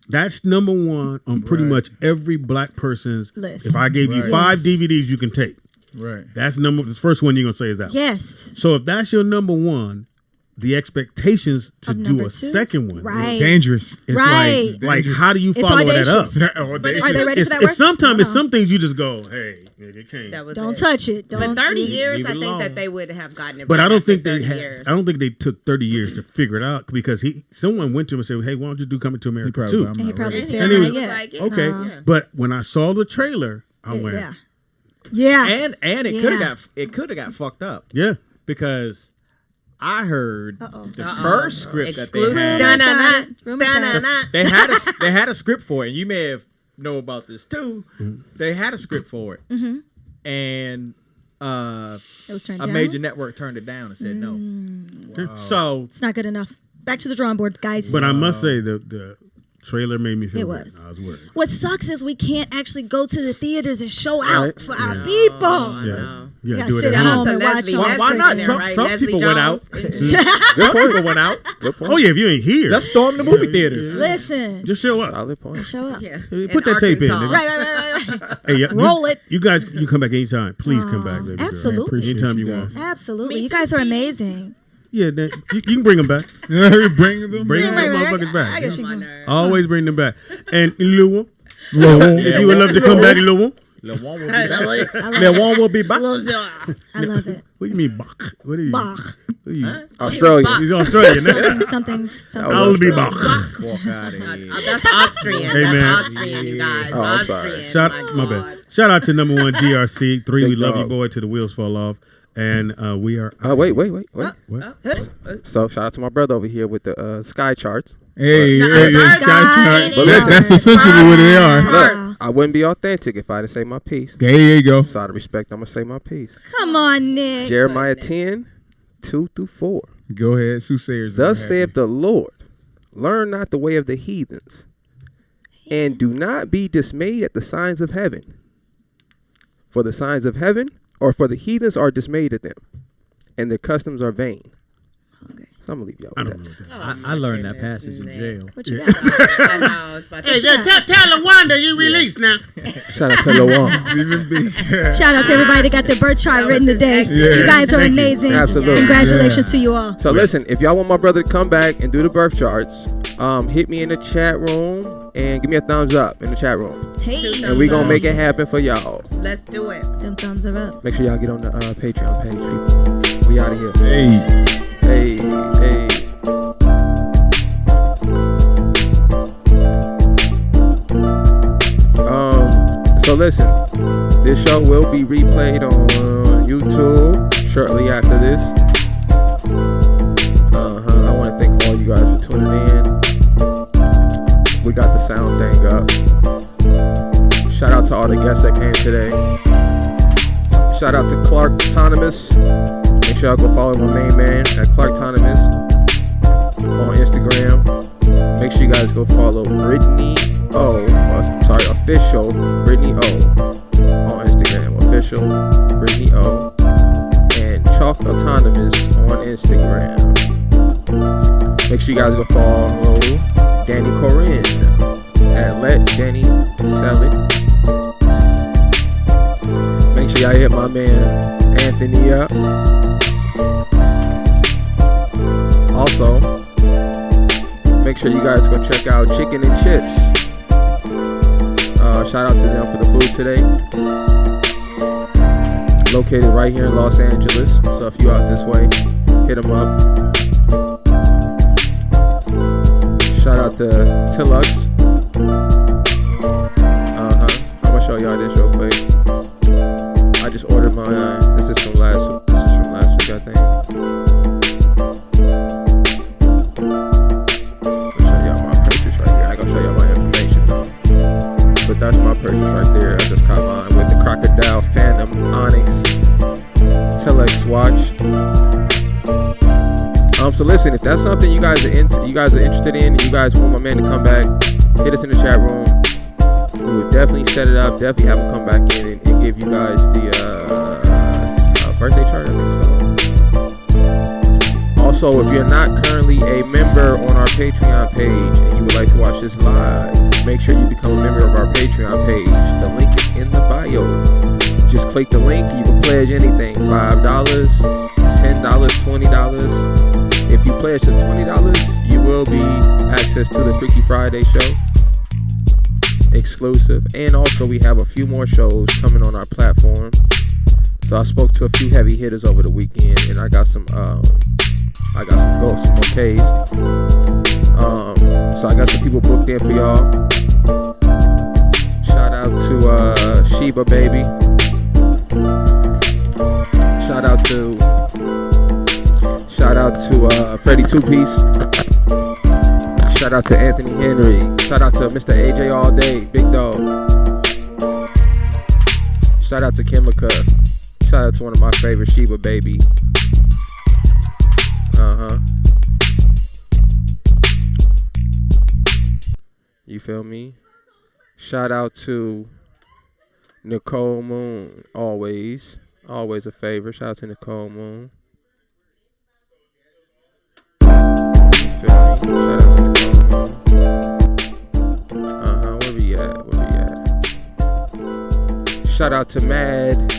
That's number one on pretty much every black person's List. If I gave you Right. 5 DVDs you can take, Right. that's the first one you're gonna say is that one. Yes. So if that's your number one, the expectations to Of do number a two? second one, Right. Dangerous. it's Right. like how do you It's follow that up? audacious. Oh, But are they ready for that It's word? sometimes it's Uh-huh. some things you just go, hey, it can't. That was Don't it. touch it. But Don't. 30 years, Leave it I think alone. that they would have gotten it. But right I don't after think 30 they had. years. I don't think they took 30 years to figure it out because someone went to him and said, "Hey, why don't you do Coming to America probably too?" got And he probably And said, And he was- yeah. like, Okay, yeah. but when I saw the trailer, I went, Yeah. Yeah. And it Yeah. could have got fucked up "Yeah." because I heard Uh-oh. the first script that they Exclusive. had. Da-na-na. Rumor started. Da-na-na. They had a script for it, and you may have know about this too. They had a script for it, and It was turned a down. major network turned it down and said no. So It's not good enough. Back to the drawing board, guys. But I must say the trailer made me feel It good. was. I was worried. What sucks is we can't actually go to the theaters and show out Right. for our people. know. Yeah, gotta do it sit at at Shout out home. to and watch Leslie. them. why Leslie not? in there, Trump right? Trump Leslie people went out. Jones. Trump people went out. Good point. Oh yeah, if you ain't here, Let's storm the movie theaters. Listen, just show up. Solid point. show up. Yeah. Hey, put that tape in, Arkansas. nigga. Right. Hey, Roll it. You guys, you come back anytime. Please come back, baby. girl. Absolutely. Anytime you want. Absolutely. Me You too, guys are Speedy. amazing. Yeah, you can bring them back. Bring them. Bring Yeah, them right, right. motherfuckers back. I guess you My can. nerves. Always bring them back. And Lou, if you would love to come back, Lou. Lil Juan will be back. Lil Juan will be back. I love it. What do you mean, Bach? What are you? Bach. What are you? Australia. He's Australian. Nigga. Something. I'll be Bach. Walk out of here. That's Austrian. Hey, That's man. Austrian, you guys. Oh, I'm sorry. Austrian. My bad. Shout out to number one DRC3. We Big love you, dog. boy. To the wheels fall off, and we are. Wait. What? So shout out to my brother over here with the sky charts. Hey, Sky Sky But Chart. listen. That's essentially what they are. Look, I wouldn't be authentic if I didn't say my piece. There you go. So out of respect, I'm gonna say my piece. Come on, Nick. Jeremiah 10:2-4. Go ahead, soothsayers. Thus saith the Lord, learn not the way of the heathens, and do not be dismayed at the signs of heaven. For the signs of heaven, or for the heathens are dismayed at them, and their customs are vain. So I'm gonna leave y'all I with don't that. know. I learned that passage in jail. What you got? Hey, tell LaWanda you released now. Shout out to Lawan. Even be. Shout out to everybody that got their birth chart written today. Yeah. You guys are Thank you. amazing. Absolutely. Congratulations to you all. So listen, if y'all want my brother to come back and do the birth charts, hit me in the chat room and give me a thumbs up in the chat room, Hey. and we gonna make it happen for y'all. Let's do it. Them thumbs are up. Make sure y'all get on the Patreon page, people. We out of here. Hey. Hey. So listen, this show will be replayed on YouTube shortly after this. I want to thank all you guys for tuning in. We got the sound thing up. Shout out to all the guests that came today. Shout out to Clark Autonomous. Make sure y'all go follow my main man at Clark Autonomous on Instagram. Make sure you guys go follow Brittany official Brittany O on Instagram. Official Brittany O and Chalk Autonomous on Instagram. Make sure you guys go follow Danny Corinne at Let Danny Sell It. Make sure y'all hit my man Anthony up. Also, make sure you guys go check out Chicken and Chips. Shout out to them for the food today. Located right here in Los Angeles. So if you out this way, hit them up. Shout out to Tillux. I'm gonna show y'all this real quick. I just ordered mine. This is from last week, I think. But that's my purchase right there. I just got mine with the Crocodile Phantom Onyx Telex watch. So listen, if that's something you guys are interested in, and you guys want my man to come back, hit us in the chat room. We would definitely set it up. Definitely have him come back in and give you guys the birthday chart, I think it's called. Also, if you're not currently a member on our Patreon page and you would like to watch this live, make sure you become a member of our Patreon page. The link is in the bio. Just click the link. You can pledge anything. $5, $10, $20. If you pledge to $20, you will be access to the Freaky Friday show. Exclusive. And also we have a few more shows coming on our platform. So I spoke to a few heavy hitters over the weekend, and I got some more K's. So I got some people booked in for y'all. Shout out to Sheba Baby. Shout out to Freddie Two Piece. Shout out to Anthony Henry. Shout out to Mr. AJ All Day, Big Dog. Shout out to Kimika. Shout out to one of my favorite, Sheba Baby. You feel me? Shout out to Nicole Moon. Always a favorite. Shout out to Nicole Moon. You feel me? Shout out to Nicole Moon. Where we at? Shout out to Magic.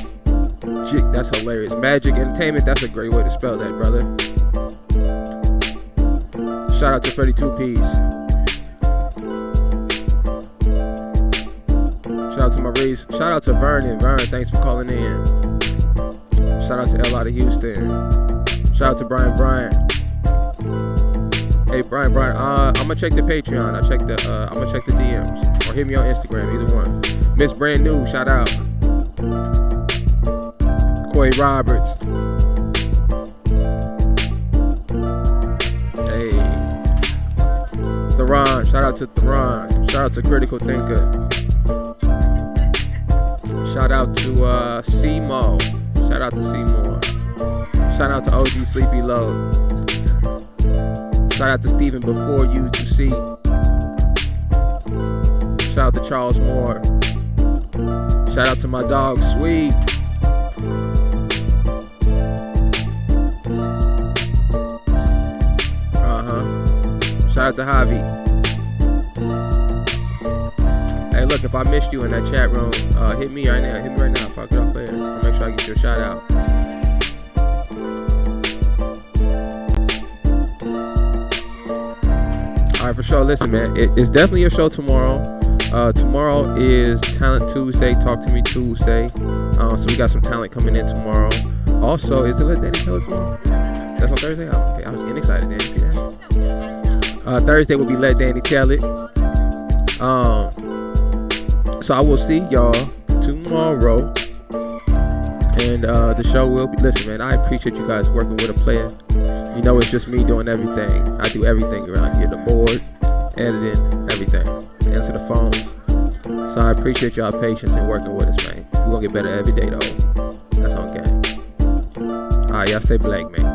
That's hilarious. Magic Entertainment. That's a great way to spell that, brother. Shout out to Freddie Two Piece. Shout out to Maurice. Shout out to Vernon. Thanks for calling in. Shout out to L out of Houston. Shout out to Brian. Hey Brian. I'm gonna check the Patreon. I'm gonna check the DMs or hit me on Instagram. Either one. Miss Brand New. Shout out. Coy Roberts. Hey. Theron. Shout out to Theron. Shout out to Critical Thinker. Shout out to Seymour. Shout out to Seymour. Shout out to OG Sleepy Low. Shout out to Stephen Before You to See. Shout out to Charles Moore. Shout out to my dog Sweet. Shout out to Javi. Hey, look, if I missed you in that chat room, hit me right now. Fuck it up there. I'll make sure I get you a shout out. All right, for sure. Listen, man, it's definitely a show tomorrow. Tomorrow is Talent Tuesday, Talk to Me Tuesday. So we got some talent coming in tomorrow. Also, is it Let Danny Tell It tomorrow? That's on Thursday? Oh, okay, I was getting excited then. Thursday will be Let Danny Tell It. So I will see y'all tomorrow. And the show will be... Listen, man, I appreciate you guys working with a player. You know, it's just me doing everything. I do everything around here. The board, editing, everything. Answer the phones. So I appreciate y'all patience in working with us, man. We're going to get better every day, though. That's on game. All right, y'all stay black, man.